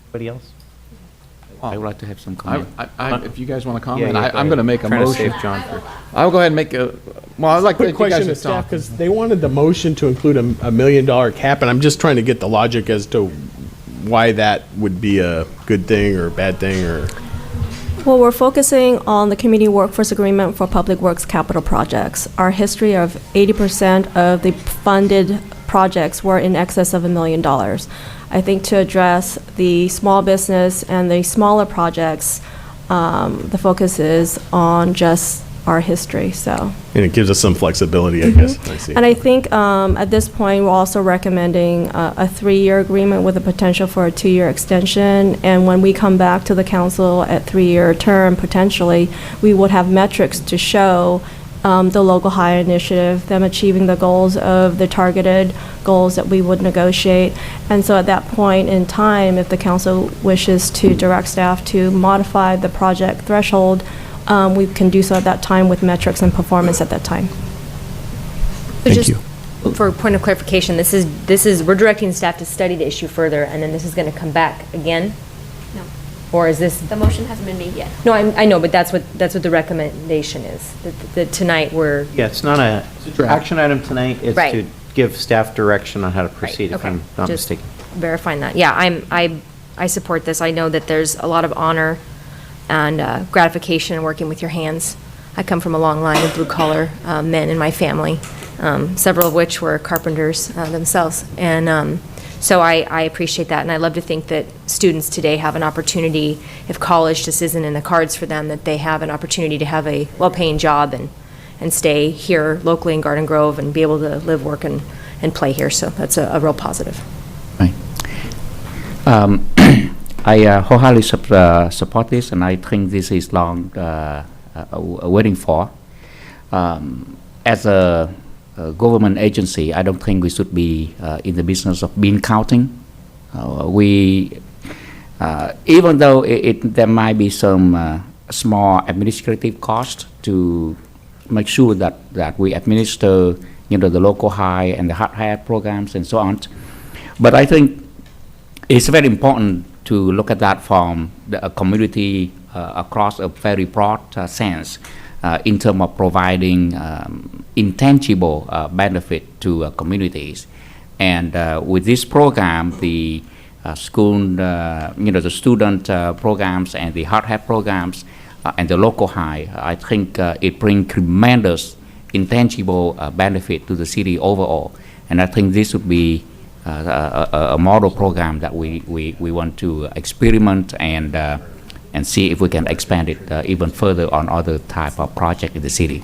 Anybody else? I would like to have some comment. If you guys want to Yeah, comment, yeah, go I'm going to ahead. make a Trying to motion. save John for. I'll go ahead and make a, well, I'd like to Quick question to staff, because they wanted the motion to include a $1 million cap, and I'm just trying to get the logic as to why that would be a good thing or a bad thing, or. Well, we're focusing on the community workforce agreement for public works capital projects. Our history of 80% of the funded projects were in excess of $1 million. I think to address the small business and the smaller projects, the focus is on just our history, so. And it gives us some flexibility, I guess. I see. And I think at this point, we're also recommending a 3-year agreement with the potential for a 2-year extension. And when we come back to the council at 3-year term, potentially, we would have metrics to show the local hire initiative, them achieving the goals of the targeted goals that we would negotiate. And so at that point in time, if the council wishes to direct staff to modify the project threshold, we can do so at that time with metrics and performance at that time. Thank you. For point of clarification, this is, we're directing staff to study the issue further, and then this is going to come back again? No. Or is this? The motion hasn't been made yet. No, I know, but that's what the recommendation is, that tonight we're. Yeah, it's not a action item tonight. It's Right. to give staff direction on how to proceed, if okay. I'm not Just mistaken. verifying that. Yeah, I support this. I know that there's a lot of honor and gratification in working with your hands. I come from a long line of blue-collar men in my family, several of which were carpenters themselves. And so I appreciate that, and I love to think that students today have an opportunity, if college just isn't in the cards for them, that they have an opportunity to have a well-paying job and stay here locally in Garden Grove and be able to live, work, and play here. So that's a real positive. I wholeheartedly support this, and I think this is long waiting for. As a government agency, I don't think we should be in the business of bean counting. Even though there might be some small administrative cost to make sure that we administer, the local high and the hard hat programs and so on, but I think it's very important to look at that from the community across a very broad sense in terms of providing intangible benefit to communities. And with this program, the school, the student programs and the hard hat programs and the local high, I think it brings tremendous intangible benefit to the city overall. And I think this would be a model program that we want to experiment and see if we can expand it even further on other type of project in the city.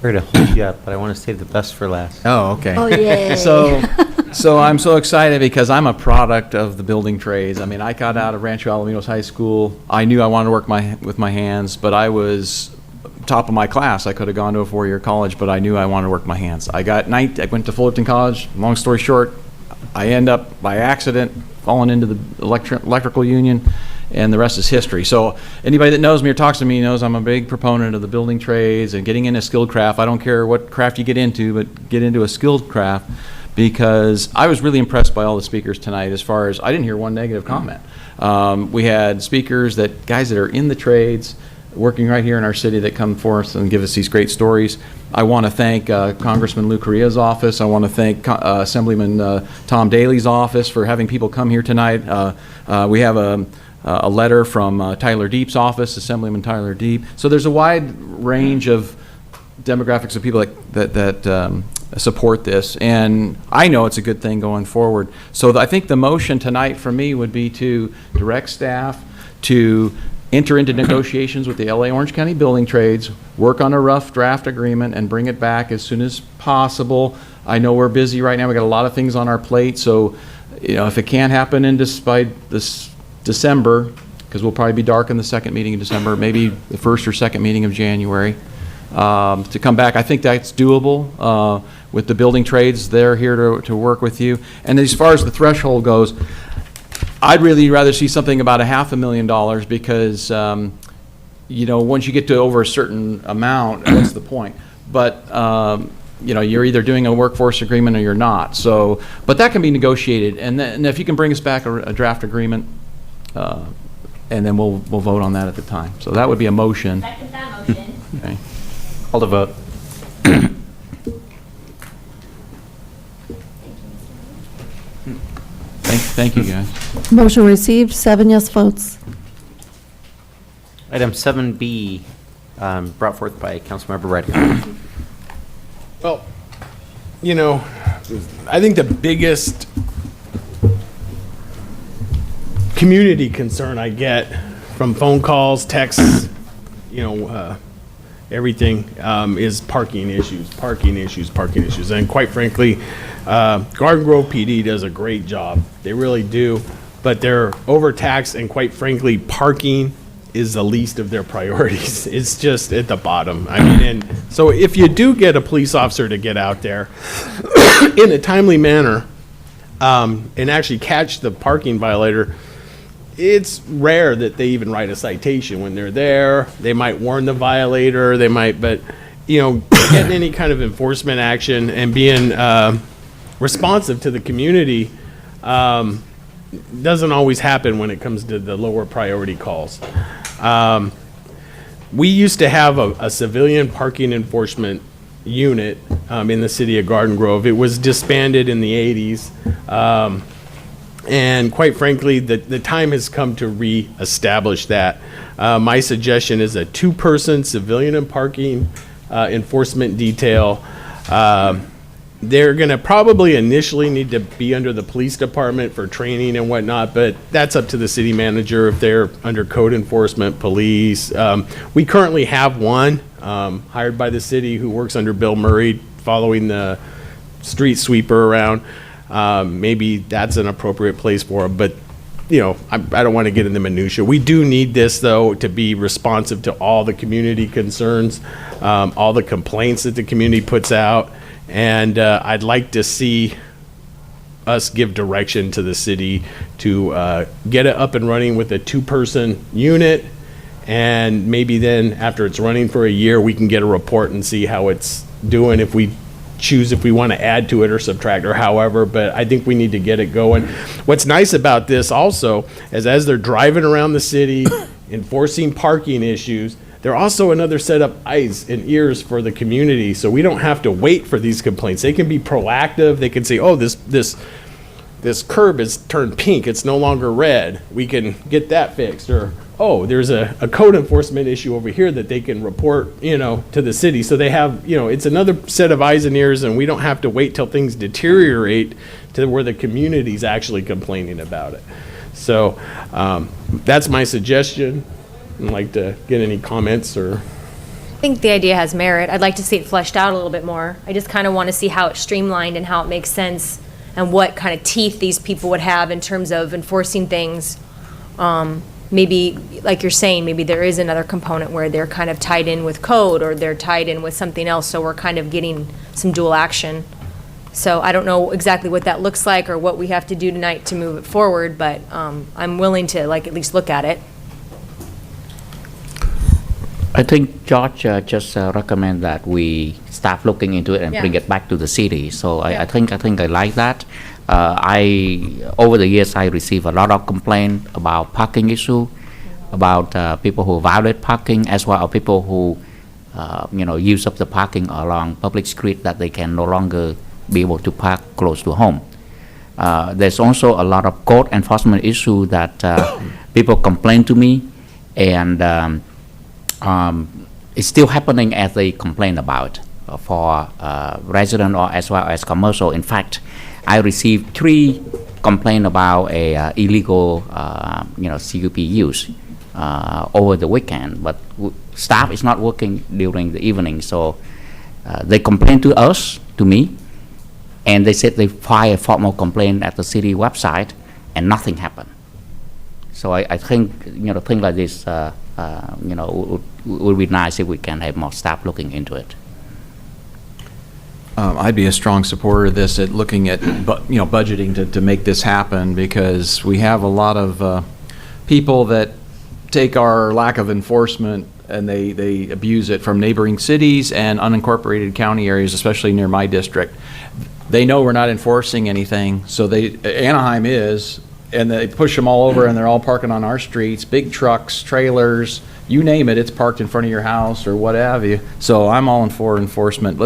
Sorry to hold you up, but I want to save the best for last. Oh, okay. Oh, yay. So I'm so excited because I'm a product of the building trades. I mean, I got out of Rancho Alamitos High School. I knew I wanted to work with my hands, but I was top of my class. I could have gone to a four-year college, but I knew I wanted to work my hands. I went to Fullerton College. Long story short, I end up by accident falling into the electrical union, and the rest is history. So anybody that knows me or talks to me knows I'm a big proponent of the building trades and getting into skilled craft. I don't care what craft you get into, but get into a skilled craft, because I was really impressed by all the speakers tonight. As far as, I didn't hear one negative comment. We had speakers guys that are in the trades, working right here in our city, that come forth and give us these great stories. I want to thank Congressman Lou Correa's office. I want to thank Assemblyman Tom Daly's office for having people come here tonight. We have a letter from Tyler Deep's office, Assemblyman Tyler Deep. So there's a wide range of demographics of people that support this, and I know it's a good thing going forward. So I think the motion tonight for me would be to direct staff to enter into negotiations with the LA Orange County Building Trades, work on a rough draft agreement, and bring it back as soon as possible. I know we're busy right now. We got a lot of things on our plate, so if it can't happen by this December, because we'll probably be dark in the second meeting in December, maybe the first or second meeting of January, to come back. I think that's doable with the building trades. They're here to work with you. And as far as the threshold goes, I'd really rather see something about $500,000, because once you get to over a certain amount, what's the point? But you're either doing a workforce agreement or you're not. So, but that can be negotiated, and then if you can bring us back a draft agreement, and then we'll vote on that at the time. So that would be a motion. Second that motion. Okay. Call the vote. Thank you, guys. Motion received, 7 yes votes. Item 7B, brought forth by Councilmember Reddick. Well, I think the biggest community concern I get from phone calls, texts, everything, is parking issues. And quite frankly, Garden Grove PD does a great job. They really do, but they're overtaxed, and quite frankly, parking is the least of their priorities. It's just at the bottom. And so if you do get a police officer to get out there in a timely manner, and actually catch the parking violator, it's rare that they even write a citation when they're there. They might warn the violator, but getting any kind of enforcement action and being responsive to the community doesn't always happen when it comes to the lower priority calls. We used to have a civilian parking enforcement unit in the city of Garden Grove. It was disbanded in the 80s. And quite frankly, the time has come to reestablish that. My suggestion is a 2-person civilian and parking enforcement detail. They're going to probably initially need to be under the police department for training and whatnot, but that's up to the city manager if they're under code enforcement, police. We currently have one hired by the city who works under Bill Murray following the street sweeper around. Maybe that's an appropriate place for them, but I don't want to get into minutia. We do need this, though, to be responsive to all the community concerns, all the complaints that the community puts out. And I'd like to see us give direction to the city to get it up and running with a 2-person unit. And maybe then after it's running for a year, we can get a report and see how it's doing, if we choose if we want to add to it or subtract or however, but I think we need to get it going. What's nice about this also is as they're driving around the city enforcing parking issues, they're also another set of eyes and ears for the community, so we don't have to wait for these complaints. They can be proactive. They can say, oh, this curb is turned pink, it's no longer red, we can get that fixed. Or, oh, there's a code enforcement issue over here that they can report, to the city. So they have, it's another set of eyes and ears, and we don't have to wait till things deteriorate to where the community's actually complaining about it. So that's my suggestion. I'd like to get any comments or. I think the idea has merit. I'd like to see it fleshed out a little bit more. I just kind of want to see how it's streamlined and how it makes sense and what kind of teeth these people would have in terms of enforcing things. Maybe, like you're saying, maybe there is another component where they're kind of tied in with code or they're tied in with something else, so we're kind of getting some dual action. So I don't know exactly what that looks like or what we have to do tonight to move it forward, but I'm willing to at least look at it. I think George just recommend that we start looking into it and bring it back to the city. So I think I like that. Over the years I receive a lot of complaint about parking issue, about people who violate parking, as well as people who use up the parking along public street that they can no longer be able to park close to home. There's also a lot of code enforcement issue that people complain to me, and it's still happening as they complain about for resident or as well as commercial. In fact, I received 3 complaints about a illegal CUP use over the weekend, but staff is not working during the evening, so they complained to me, and they said they filed a formal complaint at the city website, and nothing happened. So I think things like this would be nice if we can have more staff looking into it. I'd be a strong supporter of this, at looking at budgeting to make this happen, because we have a lot of people that take our lack of enforcement and they abuse it from neighboring cities and unincorporated county areas, especially near my district. They know we're not enforcing anything, so Anaheim is, and they push them all over, and they're all parking on our streets, big trucks, trailers, you name it, it's parked in front of your house or what have you. So I'm all in for enforcement.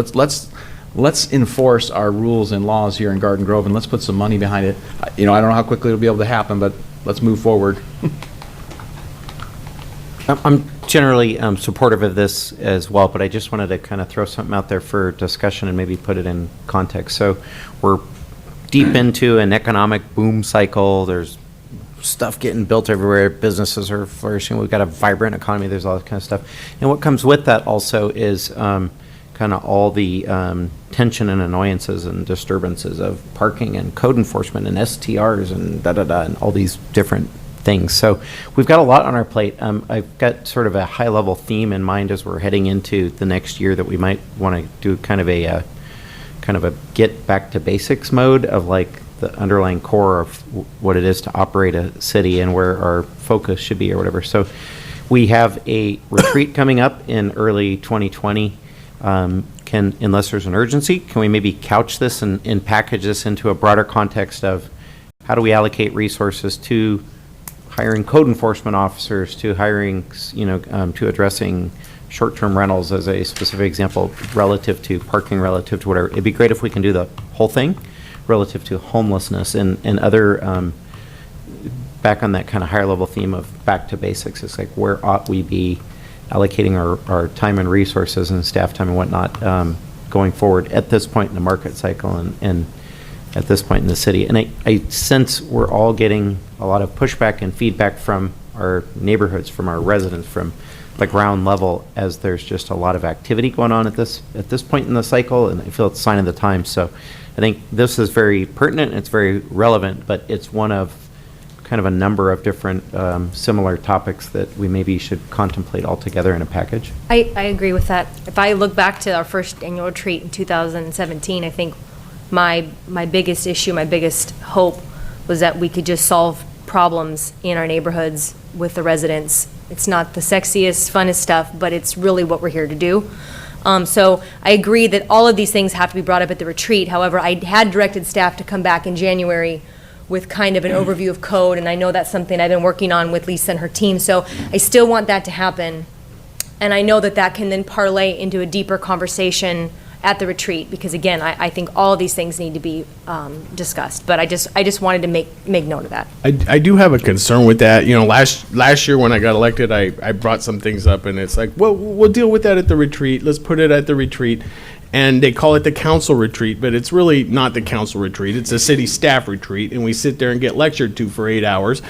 Let's enforce our rules and laws here in Garden Grove, and let's put some money behind it. I don't know how quickly it'll be able to happen, but let's move forward. I'm generally supportive of this as well, but I just wanted to kind of throw something out there for discussion and maybe put it in context. So we're deep into an economic boom cycle. There's stuff getting built everywhere. Businesses are flourishing. We've got a vibrant economy. There's all that kind of stuff. And what comes with that also is kind of all the tension and annoyances and disturbances of parking and code enforcement and STRs and and all these different things. So we've got a lot on our plate. I've got sort of a high-level theme in mind as we're heading into the next year that we might want to do kind of a get back to basics mode of like the underlying core of what it is to operate a city and where our focus should be or whatever. So we have a retreat coming up in early 2020 unless there's an urgency, can we maybe couch this and package this into a broader context of how do we allocate resources to hiring code enforcement officers, to hiring, to addressing short-term rentals as a specific example, relative to parking, relative to whatever. It'd be great if we can do the whole thing relative to homelessness and other, back on that kind of higher level theme of back to basics. It's like, where ought we be allocating our time and resources and staff time and whatnot going forward at this point in the market cycle and at this point in the city. And I sense we're all getting a lot of pushback and feedback from our neighborhoods, from our residents, from the ground level, as there's just a lot of activity going on at this point in the cycle, and I feel it's a sign of the times. So I think this is very pertinent, it's very relevant, but it's one of kind of a number of different similar topics that we maybe should contemplate all together in a package. I agree with that. If I look back to our first annual retreat in 2017, I think my biggest issue, my biggest hope was that we could just solve problems in our neighborhoods with the residents. It's not the sexiest, funnest stuff, but it's really what we're here to do. So I agree that all of these things have to be brought up at the retreat. However, I had directed staff to come back in January with kind of an overview of code, and I know that's something I've been working on with Lisa and her team. So I still want that to happen. And I know that that can then parlay into a deeper conversation at the retreat, because again, I think all of these things need to be discussed. But I just wanted to make note of that. I do have a concern with that. Last year when I got elected, I brought some things up, and it's like, well, we'll deal with that at the retreat. Let's put it at the retreat. And they call it the council retreat, but it's really not the council retreat. It's a city staff retreat, and we sit there and get lectured to for 8 hours,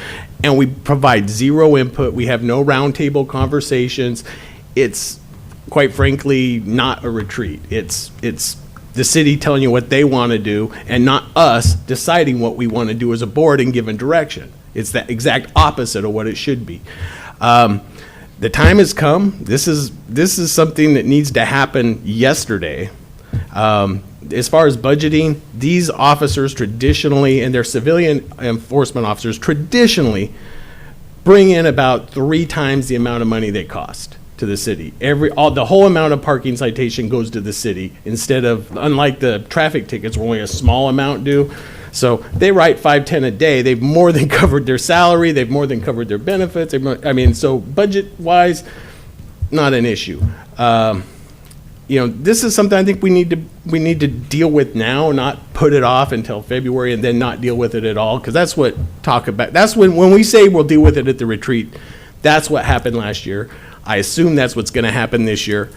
and we provide zero input. We have no roundtable conversations. It's, quite frankly, not a retreat. It's the city telling you what they want to do, and not us deciding what we want to do as a board and giving direction. It's the exact opposite of what it should be. The time has come. This is something that needs to happen yesterday. As far as budgeting, these officers traditionally, and their civilian enforcement officers traditionally, bring in about 3 times the amount of money they cost to the city. The whole amount of parking citation goes to the city, instead of, unlike the traffic tickets where only a small amount do. So they write 5-10 a day. They've more than covered their salary. They've more than covered their benefits. So budget-wise, not an issue. This is something I think we need to deal with now, not put it off until February and then not deal with it at all. Because that's when we say we'll deal with it at the retreat. That's what happened last year. I assume that's what's going to happen this year.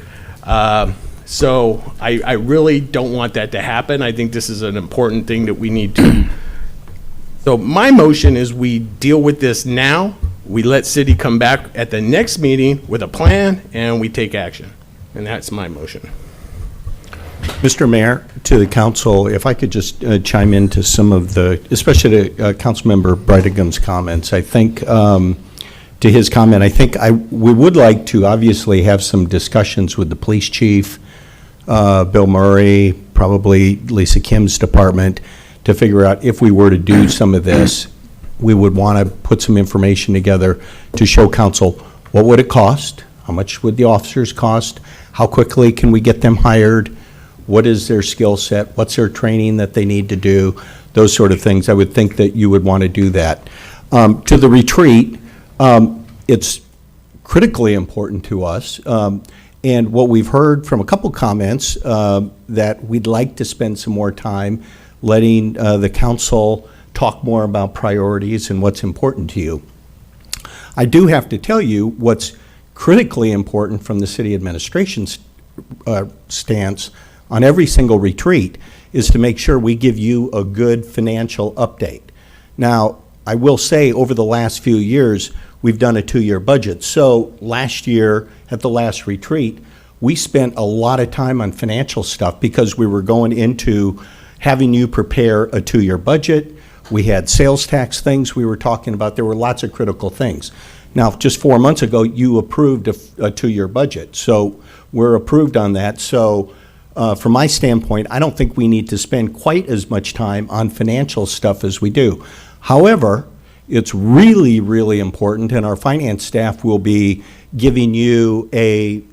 So I really don't want that to happen. I think this is an important thing that we need to. So my motion is we deal with this now. We let city come back at the next meeting with a plan, and we take action. And that's my motion. Mr. Mayor, to the council, if I could just chime into some of the, especially to Councilmember Brightigham's comments. I think, to his comment, I think we would like to obviously have some discussions with the police chief, Bill Murray, probably Lisa Kim's department, to figure out if we were to do some of this, we would want to put some information together to show council what would it cost, how much would the officers cost, how quickly can we get them hired, what is their skill set, what's their training that they need to do, those sort of things. I would think that you would want to do that. To the retreat, it's critically important to us. And what we've heard from a couple comments, that we'd like to spend some more time letting the council talk more about priorities and what's important to you. I do have to tell you what's critically important from the city administration's stance on every single retreat is to make sure we give you a good financial update. Now, I will say over the last few years, we've done a 2-year budget. So last year at the last retreat, we spent a lot of time on financial stuff because we were going into having you prepare a 2-year budget. We had sales tax things we were talking about. There were lots of critical things. Now, just 4 months ago, you approved a 2-year budget. So we're approved on that. So from my standpoint, I don't think we need to spend quite as much time on financial stuff as we do. However, it's really, really important, and our finance staff will be giving you a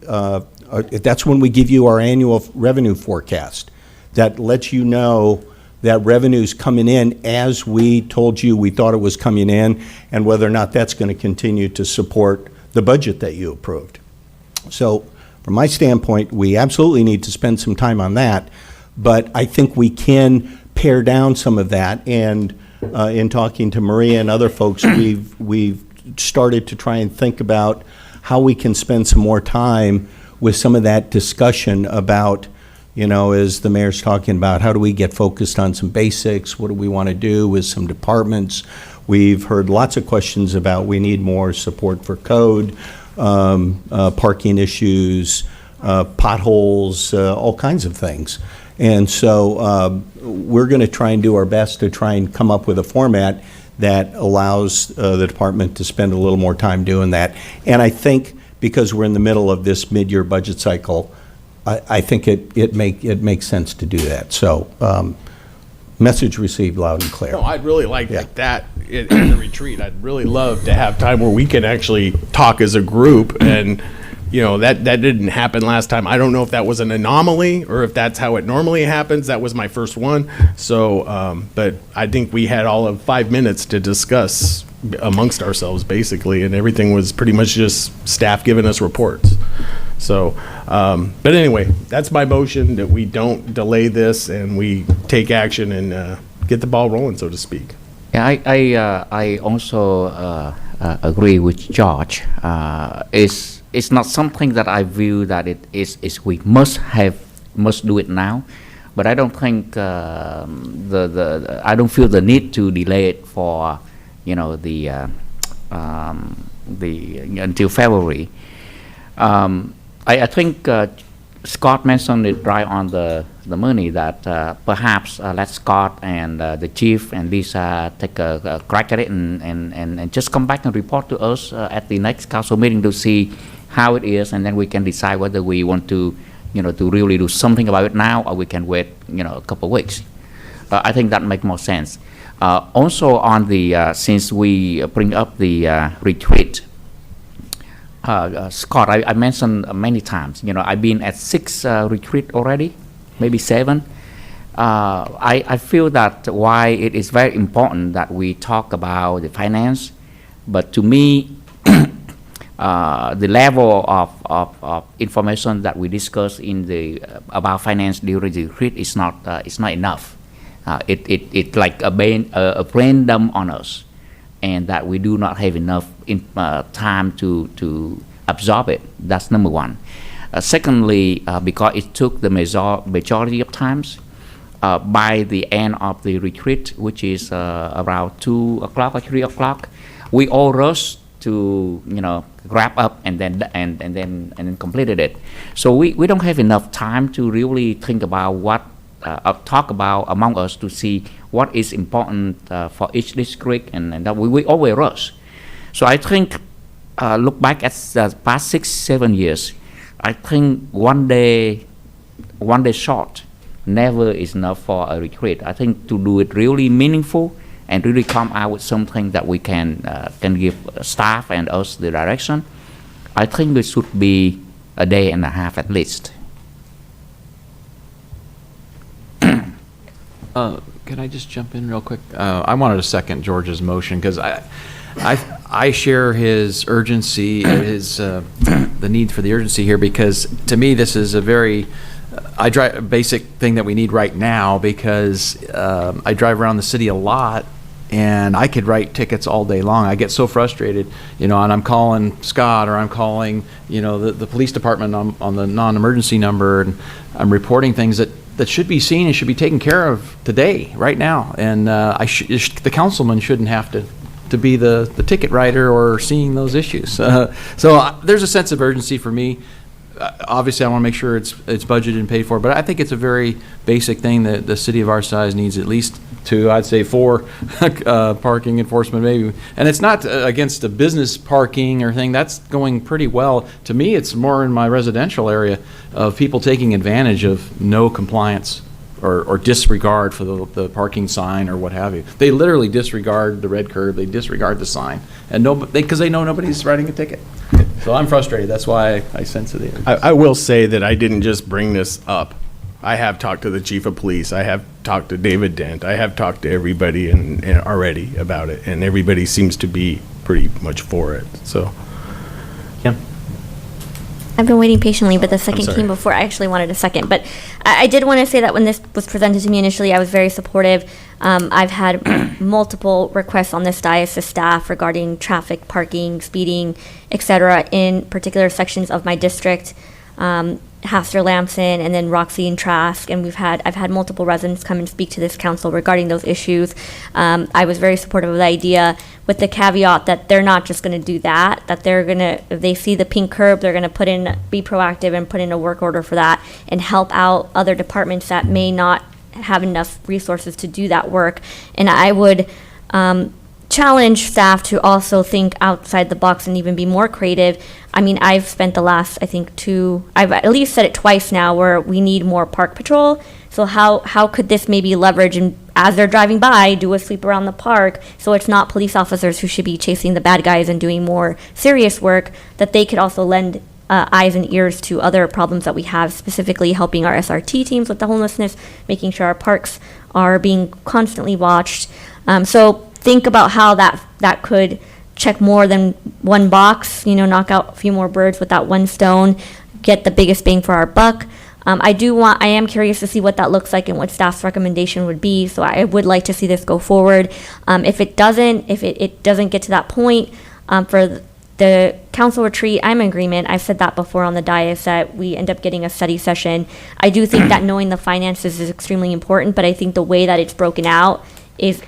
That's when we give you our annual revenue forecast. That lets you know that revenue's coming in as we told you we thought it was coming in, and whether or not that's going to continue to support the budget that you approved. So from my standpoint, we absolutely need to spend some time on that, but I think we can pare down some of that, and in talking to Maria and other folks, we've started to try and think about how we can spend some more time with some of that discussion about, as the mayor's talking about, how do we get focused on some basics? What do we want to do with some departments? We've heard lots of questions about we need more support for code, parking issues, potholes, all kinds of things. And so we're going to try and do our best to try and come up with a format that allows the department to spend a little more time doing that. And I think because we're in the middle of this mid-year budget cycle, I think it makes sense to do that. So, message received loud and clear. No, I'd really like that in the retreat. I'd really love to have time where we can actually talk as a group, and that didn't happen last time. I don't know if that was an anomaly or if that's how it normally happens. That was my first one. So, but I think we had all of 5 minutes to discuss amongst ourselves, basically, and everything was pretty much just staff giving us reports. So, but anyway, that's my motion, that we don't delay this and we take action and get the ball rolling, so to speak. Yeah, I also agree with George. It's not something that I view that it is we must do it now, but I don't think I don't feel the need to delay it for the until February. I think Scott mentioned it right on the money, that perhaps let Scott and the chief and Lisa take a crack at it and just come back and report to us at the next council meeting to see how it is, and then we can decide whether we want to to really do something about it now, or we can wait a couple of weeks. I think that makes more sense. Also on the since we bring up the retreat, Scott, I mentioned many times, I've been at 6 retreat already, maybe 7. I feel that why it is very important that we talk about the finance, but to me, the level of information that we discuss in the about finance during the retreat is not enough. It like a brain dump on us, and that we do not have enough time to absorb it. That's number one. Secondly, because it took the majority of times, by the end of the retreat, which is around 2 o'clock or 3 o'clock, we all rushed to wrap up and then completed it. So we don't have enough time to really think about what talk about among us to see what is important for each district, and that we always rush. So I think look back at the past 6-7 years, I think one day short never is enough for a retreat. I think to do it really meaningful and really come out with something that we can give staff and us the direction, I think it should be a day and a half at least. Can I just jump in real quick? I wanted to second George's motion because I share his urgency, the need for the urgency here, because to me this is a very basic thing that we need right now, because I drive around the city a lot and I could write tickets all day long. I get so frustrated, and I'm calling Scott, or I'm calling, the police department on the non-emergency number, and I'm reporting things that should be seen and should be taken care of today, right now. And the councilman shouldn't have to be the ticket writer or seeing those issues. So there's a sense of urgency for me. Obviously, I want to make sure it's budgeted and paid for, but I think it's a very basic thing that the city of our size needs at least 2, I'd say 4 parking enforcement maybe. And it's not against the business parking or thing. That's going pretty well. To me, it's more in my residential area of people taking advantage of no compliance or disregard for the parking sign or what have you. They literally disregard the red curb. They disregard the sign, and because they know nobody's writing a ticket. So I'm frustrated. That's why I sense it. I will say that I didn't just bring this up. I have talked to the chief of police. I have talked to David Dent. I have talked to everybody and already about it, and everybody seems to be pretty much for it. So, Kim? I've been waiting patiently, but the second sorry. came before I actually wanted a second. But I did want to say that when this was presented to me initially, I was very supportive. I've had multiple requests on this dais to staff regarding traffic, parking, speeding, etc. in particular sections of my district. Haster Lamson and then Roxy and Trask, and I've had multiple residents come and speak to this council regarding those issues. I was very supportive of the idea, with the caveat that they're not just going to do that, that they're going to, if they see the pink curb, they're going to be proactive and put in a work order for that and help out other departments that may not have enough resources to do that work. And I would challenge staff to also think outside the box and even be more creative. I mean, I've spent the last, I think, I've at least said it twice now, where we need more park patrol. So how could this maybe leverage, and as they're driving by, do a sweep around the park, so it's not police officers who should be chasing the bad guys and doing more serious work, that they could also lend eyes and ears to other problems that we have, specifically helping our SRT teams with the homelessness, making sure our parks are being constantly watched. So think about how that could check more than one box, knock out a few more birds with that one stone, get the biggest bang for our buck. I am curious to see what that looks like and what staff's recommendation would be. So I would like to see this go forward. If it doesn't get to that point, for the council retreat, I'm in agreement. I've said that before on the dais, that we end up getting a study session. I do think that knowing the finances is extremely important, but I think the way that it's broken out is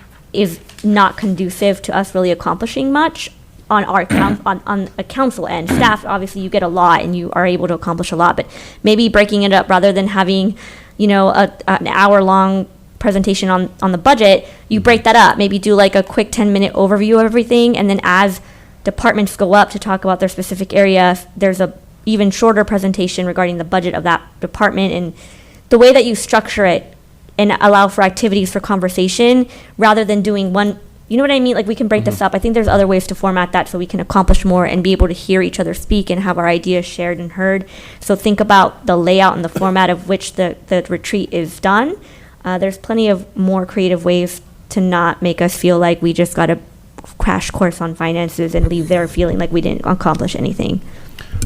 not conducive to us really accomplishing much on our on a council end. Staff, obviously, you get a lot and you are able to accomplish a lot, but maybe breaking it up rather than having, an hour-long presentation on the budget, you break that up. Maybe do like a quick 10-minute overview of everything, and then as departments go up to talk about their specific area, there's a even shorter presentation regarding the budget of that department, and the way that you structure it and allow for activities for conversation rather than doing one. You know what I mean? Like, we can break this up. I think there's other ways to format that so we can accomplish more and be able to hear each other speak and have our ideas shared and heard. So think about the layout and the format of which the retreat is done. There's plenty of more creative ways to not make us feel like we just got a crash course on finances and leave there feeling like we didn't accomplish anything.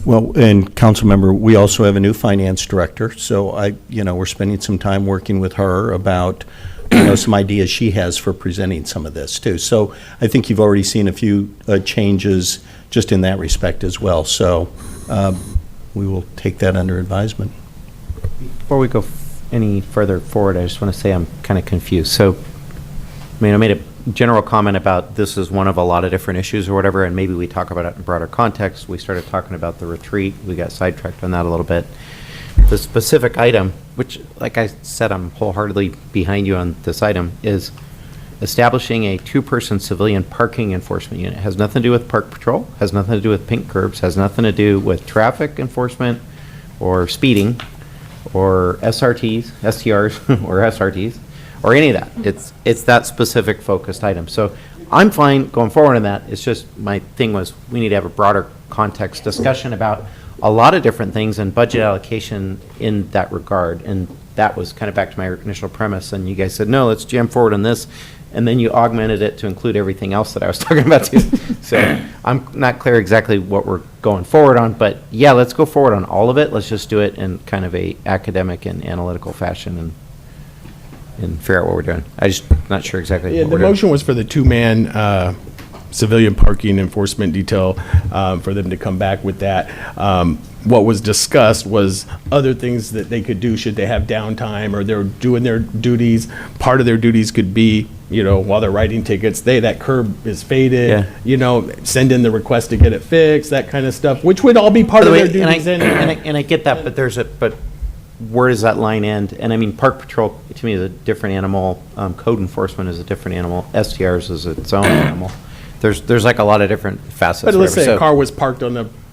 Well, and council member, we also have a new finance director, so we're spending some time working with her about, some ideas she has for presenting some of this too. So I think you've already seen a few changes just in that respect as well. So we will take that under advisement. Before we go any further forward, I just want to say I'm kind of confused. So, I made a general comment about this is one of a lot of different issues or whatever, and maybe we talk about it in broader context. We started talking about the retreat. We got sidetracked on that a little bit. The specific item, which, like I said, I'm wholeheartedly behind you on this item, is establishing a two-person civilian parking enforcement unit. It has nothing to do with park patrol, has nothing to do with pink curbs, has nothing to do with traffic enforcement or speeding or SRTs, STRs or SRTs, or any of that. It's that specific focused item. So I'm fine going forward on that. It's just, my thing was, we need to have a broader context discussion about a lot of different things and budget allocation in that regard. And that was kind of back to my initial premise. And you guys said, no, let's jam forward on this. And then you augmented it to include everything else that I was talking about too. So I'm not clear exactly what we're going forward on, but yeah, let's go forward on all of it. Let's just do it in kind of a academic and analytical fashion and figure out what we're doing. I'm just not sure exactly what the we're doing. motion was for the two-man civilian parking enforcement detail, for them to come back with that. What was discussed was other things that they could do should they have downtime or they're doing their duties. Part of their duties could be, while they're writing tickets, that curb is faded, send in the request to get it fixed, that kind of stuff, which would all be part of their duties. And I get that, but where does that line end? And I mean, park patrol to me is a different animal. Code enforcement is a different animal. STRs is its own animal. There's like a lot of different facets. But let's say So- a car was parked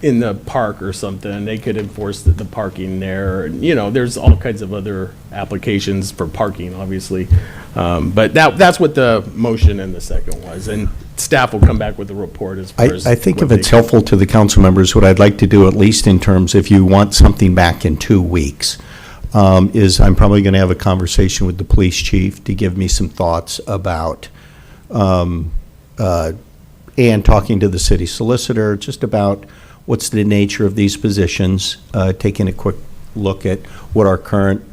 in the park or something, they could enforce the parking there. There's all kinds of other applications for parking, obviously. But that's what the motion and the second was. And staff will come back with a report as far as. I think what if they it's can- helpful to the council members, what I'd like to do, at least in terms, if you want something back in 2 weeks, is I'm probably going to have a conversation with the police chief to give me some thoughts about, and talking to the city solicitor, just about what's the nature of these positions, taking a quick look at what our current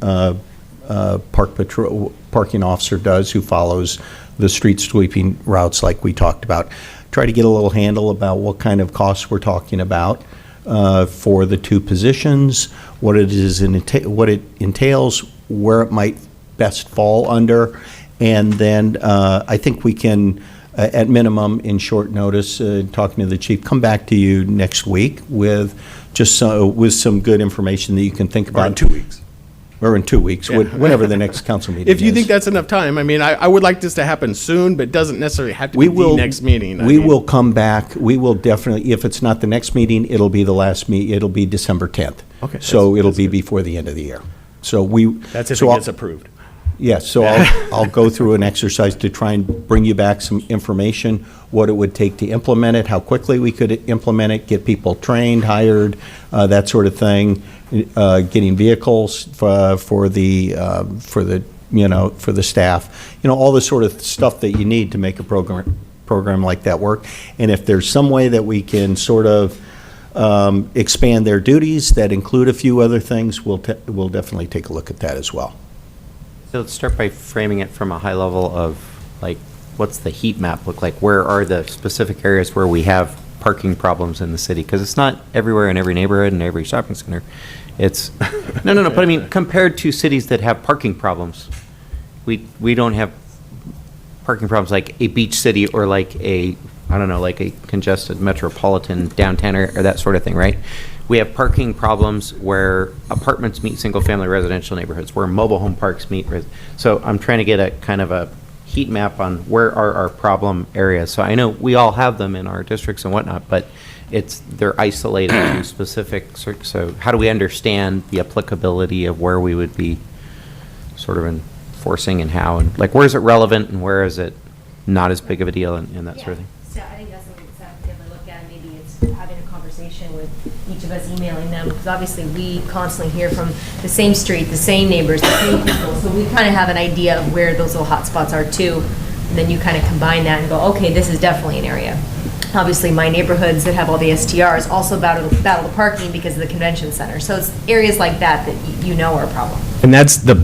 parking officer does, who follows the street sweeping routes like we talked about. Try to get a little handle about what kind of costs we're talking about for the two positions, what it is, what it entails, where it might best fall under, and then I think we can, at minimum, in short notice, talking to the chief, come back to you next week with just with some good information that you can think about. Or in 2 weeks. Or in 2 weeks, whenever the next council meeting is. If you think that's enough time, I mean, I would like this to happen soon, but it doesn't necessarily have to be the next meeting. We will come back, we will definitely, if it's not the next meeting, it'll be the last it'll be December 10th. Okay, So it'll be before the end of the year. So That's if so it I'll- gets approved. Yes, so I'll go through an exercise to try and bring you back some information, what it would take to implement it, how quickly we could implement it, get people trained, hired, that sort of thing, getting vehicles for the staff, all the sort of stuff that you need to make a program like that work. And if there's some way that we can sort of expand their duties that include a few other things, we'll definitely take a look at that as well. So let's start by framing it from a high level of, like, what's the heat map look like? Where are the specific areas where we have parking problems in the city? Because it's not everywhere in every neighborhood and every shopping center. It's, no, but I mean, compared to cities that have parking problems, we don't have parking problems like a beach city or like a, I don't know, like a congested metropolitan downtown or that sort of thing, right? We have parking problems where apartments meet single-family residential neighborhoods, where mobile home parks meet. So I'm trying to get a kind of a heat map on where are our problem areas. So I know we all have them in our districts and whatnot, but they're isolated to specific. So how do we understand the applicability of where we would be sort of enforcing and how, and like where is it relevant and where is it not as big of a deal and that sort of thing? So I think that's something to definitely look at. Maybe it's having a conversation with each of us, emailing them, because obviously we constantly hear from the same street, the same neighbors, the same people. So we kind of have an idea of where those little hot spots are too. And then you kind of combine that and go, okay, this is definitely an area. Obviously, my neighborhoods that have all the STRs also battle the parking because of the convention center. So it's areas like that you know are a problem. And that's the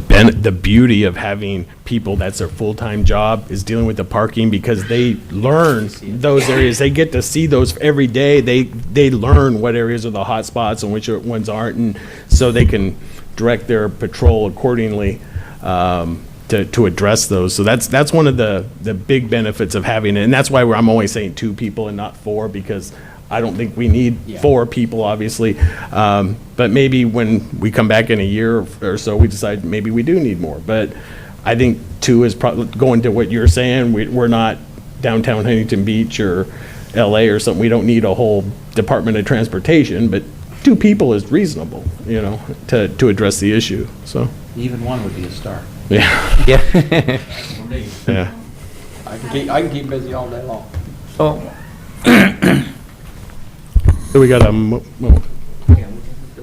beauty of having people, that's their full-time job, is dealing with the parking, because they learn those areas. They get to see those every day. They learn what areas are the hot spots and which ones aren't, and so they can direct their patrol accordingly to address those. So that's one of the big benefits of having it, and that's why I'm always saying 2 people and not 4, because I don't think we need 4 people, obviously. But maybe when we come back in a year or so, we decide maybe we do need more. But I think 2 is probably going to what you're saying. We're not downtown Huntington Beach or LA or something. We don't need a whole Department of Transportation, but 2 people is reasonable, to address the issue. So Even 1 would be a start. yeah. For me. Yeah. I can keep busy all day long. Oh. So we got a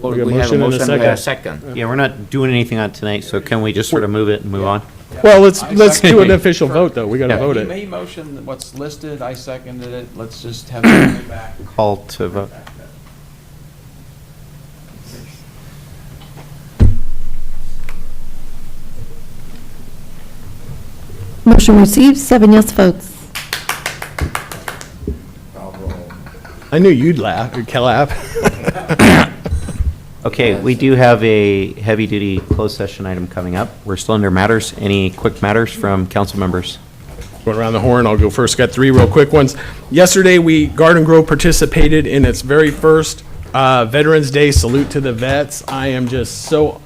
We have a motion and a second. Yeah, we're not doing anything on tonight, so can we just sort of move it and move on? Well, let's do an official vote, though. We got to vote He it. made motion, what's listed, I seconded it, let's just have it go back. Call to vote. Motion received, 7 yes votes. I knew you'd laugh or clap. Okay, we do have a heavy-duty closed session item coming up. We're still under matters. Any quick matters from council members? Going around the horn, I'll go first. Got 3 real quick ones. Yesterday, Garden Grove participated in its very first Veterans Day Salute to the Vets. I am just so,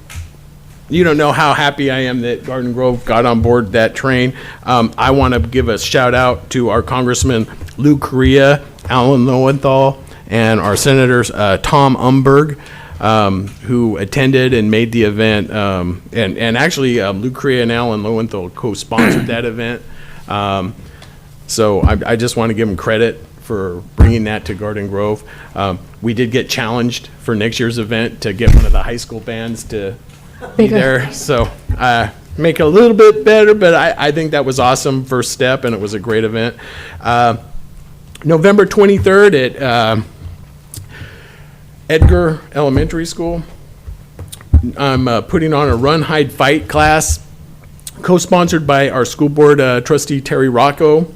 you don't know how happy I am that Garden Grove got on board that train. I want to give a shout out to our Congressman Lou Correa, Alan Lowenthal, and our Senators Tom Umberg, who attended and made the event. And actually, Lou Correa and Alan Lowenthal co-sponsored that event. So I just want to give them credit for bringing that to Garden Grove. We did get challenged for next year's event to get one of the high school bands to be Bigger. there. So make it a little bit better, but I think that was awesome first step, and it was a great event. November 23rd at Edgar Elementary School, I'm putting on a Run, Hide, Fight class, co-sponsored by our school board trustee Terry Rocco,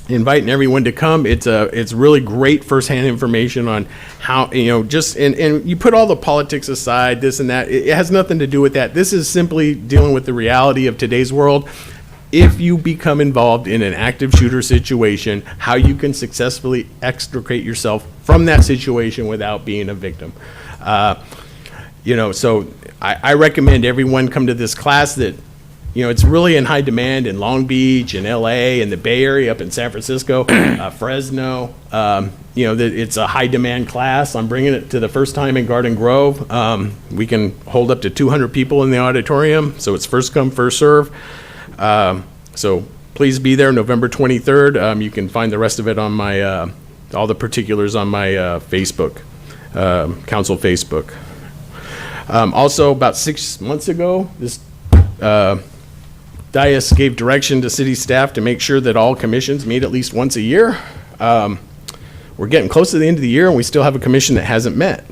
inviting everyone to come. It's really great firsthand information on how, and you put all the politics aside, this and that. It has nothing to do with that. This is simply dealing with the reality of today's world. If you become involved in an active shooter situation, how you can successfully extricate yourself from that situation without being a victim. So I recommend everyone come to this class that, it's really in high demand in Long Beach and LA and the Bay Area, up in San Francisco, Fresno. It's a high demand class. I'm bringing it to the first time in Garden Grove. We can hold up to 200 people in the auditorium, so it's first come, first serve. So please be there November 23rd. You can find the rest of it on my, all the particulars on my Facebook, council Facebook. Also, about 6 months ago, this Dias gave direction to city staff to make sure that all commissions meet at least once a year. We're getting close to the end of the year, and we still have a commission that hasn't met.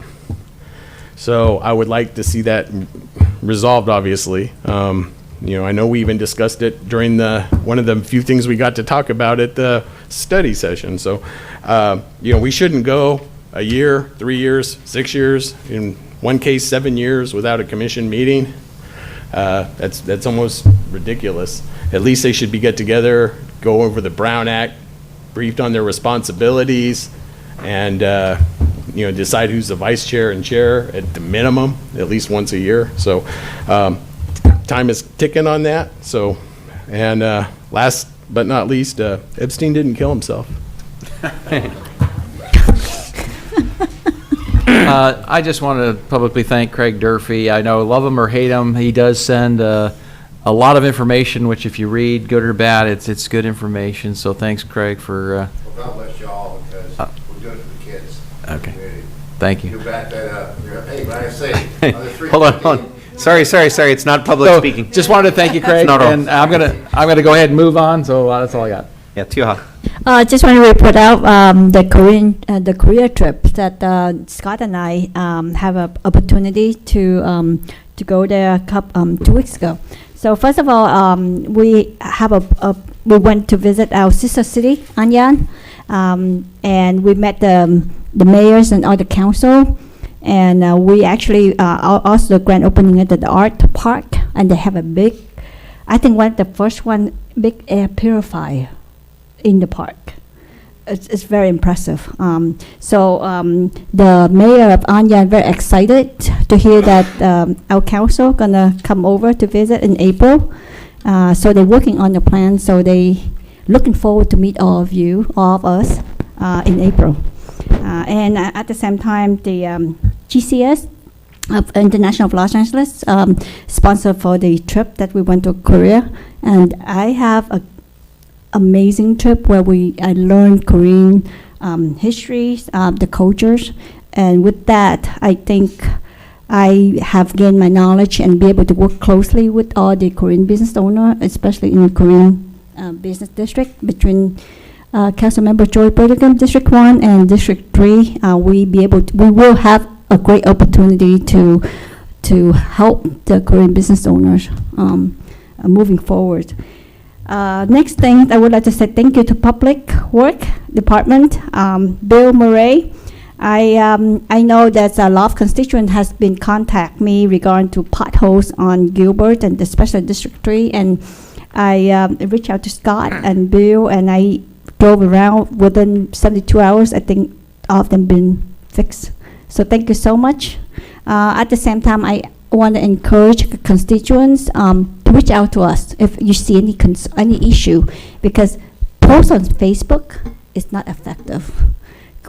So I would like to see that resolved, obviously. I know we even discussed it during one of the few things we got to talk about at the study session. So, we shouldn't go a year, 3 years, 6 years, in one case, 7 years without a commission meeting. That's almost ridiculous. At least they should get together, go over the Brown Act, briefed on their responsibilities, and decide who's the vice chair and chair at the minimum, at least once a year. So time is ticking on that. So, and last but not least, Epstein didn't kill himself. I just want to publicly thank Craig Durfee. I know, love him or hate him, he does send a lot of information, which if you read, good or bad, it's good information. So thanks, Craig, for... Well, God bless y'all, because we're doing it for the kids. Okay. Thank you. You back that up. Hey, when I say... Hold on. Sorry. It's not public speaking. Just wanted to thank you, Craig, and I'm gonna go ahead and move on. So that's all I got. Yeah, Tioha. Just want to report out the Korea trip that Scott and I have an opportunity to go there 2 weeks ago. So first of all, we went to visit our sister city, Anyan, and we met the mayors and all the council. And we actually also the grand opening at the art park, and they have a big, I think one of the first one, big air purifier in the park. It's very impressive. The mayor of Anyan very excited to hear that our council gonna come over to visit in April. So they're working on the plan. So they looking forward to meet all of us in April. And at the same time, the GCS of International of Los Angeles sponsored for the trip that we went to Korea, and I have a amazing trip where I learned Korean history, the cultures, and with that, I think I have gained my knowledge and be able to work closely with all the Korean business owners, especially in the Korean business district between Councilmember Joy Burlingame, District 1 and District 3. We will have a great opportunity to help the Korean business owners moving forward. Next thing, I would like to say thank you to Public Work Department, Bill Murray. I know that a lot of constituents has been contact me regarding to potholes on Gilbert and especially District 3, and I reached out to Scott and Bill, and I drove around within 72 hours. I think all of them been fixed. So thank you so much. At the same time, I want to encourage constituents to reach out to us if you see any issue, because posts on Facebook is not effective.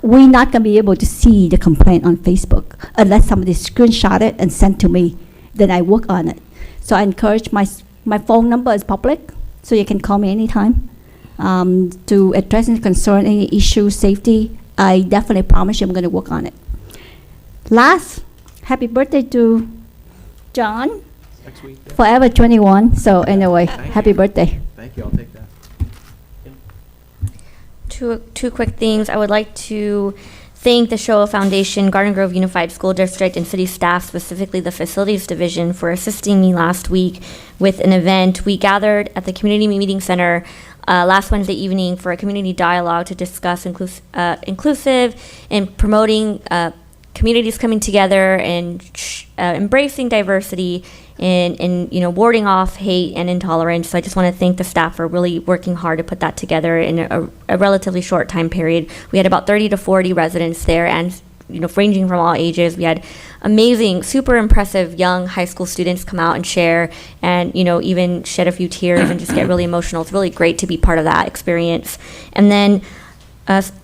We're not going to be able to see the complaint on Facebook unless somebody screenshot it and send to me. Then I work on it. So I encourage my phone number is public, so you can call me anytime. to address any concern, any issue, safety. I definitely promise you I'm going to work on it. Last, happy birthday to John. Next week. Forever 21. So anyway, happy birthday. Thank you, I'll take that. Two quick things. I would like to thank the Showa Foundation, Garden Grove Unified School District, and city staff, specifically the facilities division, for assisting me last week with an event. We gathered at the Community Meeting Center last Wednesday evening for a community dialogue to discuss inclusive and promoting communities coming together and embracing diversity and warding off hate and intolerance. So I just want to thank the staff for really working hard to put that together in a relatively short time period. We had about 30 to 40 residents there, and ranging from all ages. We had amazing, super impressive young high school students come out and share, and even shed a few tears and just get really emotional. It's really great to be part of that experience. And then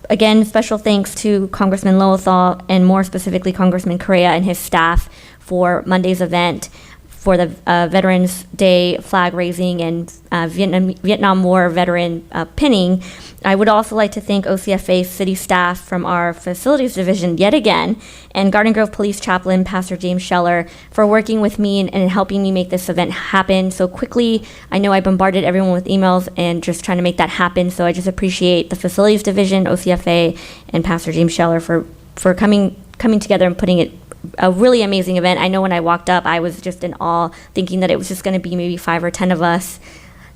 again, special thanks to Congressman Lowenthal, and more specifically Congressman Correa and his staff, for Monday's event for the Veterans Day flag raising and Vietnam War veteran pinning. I would also like to thank OCFA city staff from our facilities division yet again, and Garden Grove Police Chaplain, Pastor James Scheller, for working with me and helping me make this event happen so quickly. I know I bombarded everyone with emails and just trying to make that happen, so I just appreciate the facilities division, OCFA, and Pastor James Scheller for coming together and putting it a really amazing event. I know when I walked up, I was just in awe, thinking that it was just going to be maybe 5 or 10 of us,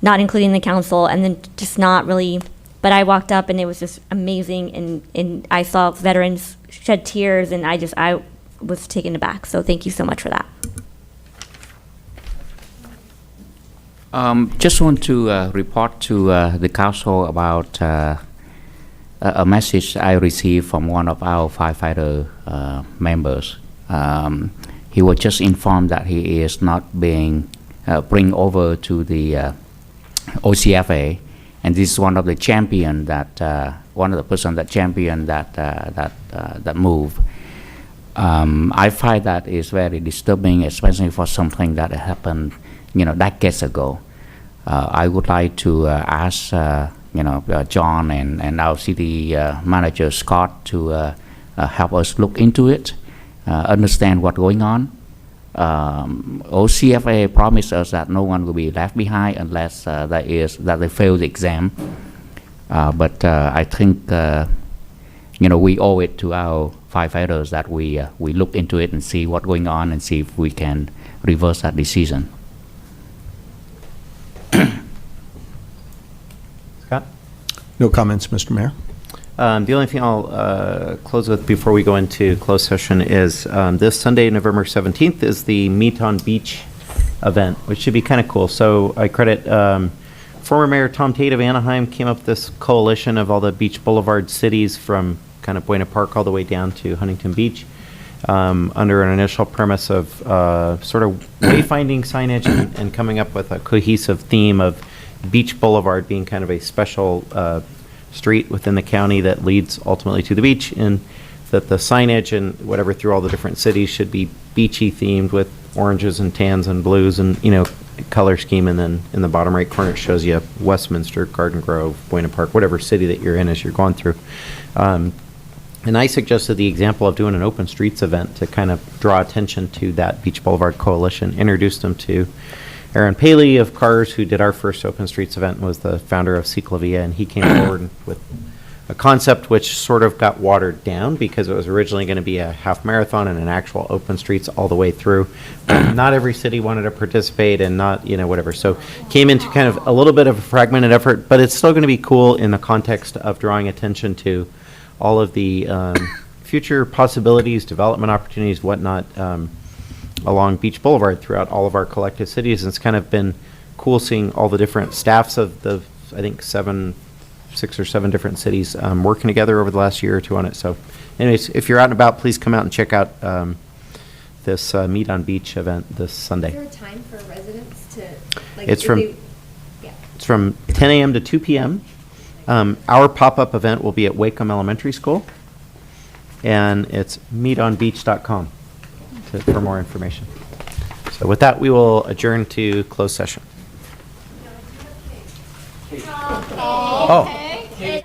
not including the council, and then just not really. But I walked up and it was just amazing, and I saw veterans shed tears, and I was taken aback. So thank you so much for that. Just want to report to the council about a message I received from one of our firefighter members. He was just informed that he is not being bring over to the OCFA, and this is one of the champion that one of the person that championed that move. I find that is very disturbing, especially for something that happened, decades ago. I would like to ask, John and our city manager Scott to help us look into it. Understand what's going on. OCFA promised us that no one will be left behind unless they fail the exam. But I think we owe it to our firefighters that we look into it and see what's going on and see if we can reverse that decision. Scott? No comments, Mr. Mayor. The only thing I'll close with before we go into closed session is this Sunday, November 17th, is the Meet on Beach event, which should be kind of cool. So I credit former Mayor Tom Tate of Anaheim came up with this coalition of all the beach boulevard cities from kind of Buena Park all the way down to Huntington Beach under an initial premise of sort of wayfinding signage and coming up with a cohesive theme of Beach Boulevard being kind of a special street within the county that leads ultimately to the beach, and that the signage and whatever through all the different cities should be beachy themed with oranges and tans and blues and color scheme. And then in the bottom right corner it shows you Westminster, Garden Grove, Buena Park, whatever city that you're in as you're going through. And I suggested the example of doing an open streets event to kind of draw attention to that Beach Boulevard Coalition, introduced them to Aaron Paley of Cars, who did our first Open Streets event, was the founder of Ciclavia, and he came forward with a concept which sort of got watered down because it was originally going to be a half marathon and an actual open streets all the way through. Not every city wanted to participate, and not, whatever. So came into kind of a little bit of a fragmented effort, but it's still going to be cool in the context of drawing attention to all of the future possibilities, development opportunities, whatnot, along Beach Boulevard throughout all of our collective cities. And it's kind of been cool seeing all the different staffs of the, I think, 6 or 7 different cities working together over the last year or two on it. So anyways, if you're out and about, please come out and check out this Meet on Beach event this Sunday. Is there a time for residents to, It's from 10 a.m. to 2 p.m. Our pop-up event will be at Wacom Elementary School, and it's meetonbeach.com for more information. So with that, we will adjourn to closed session. Oh.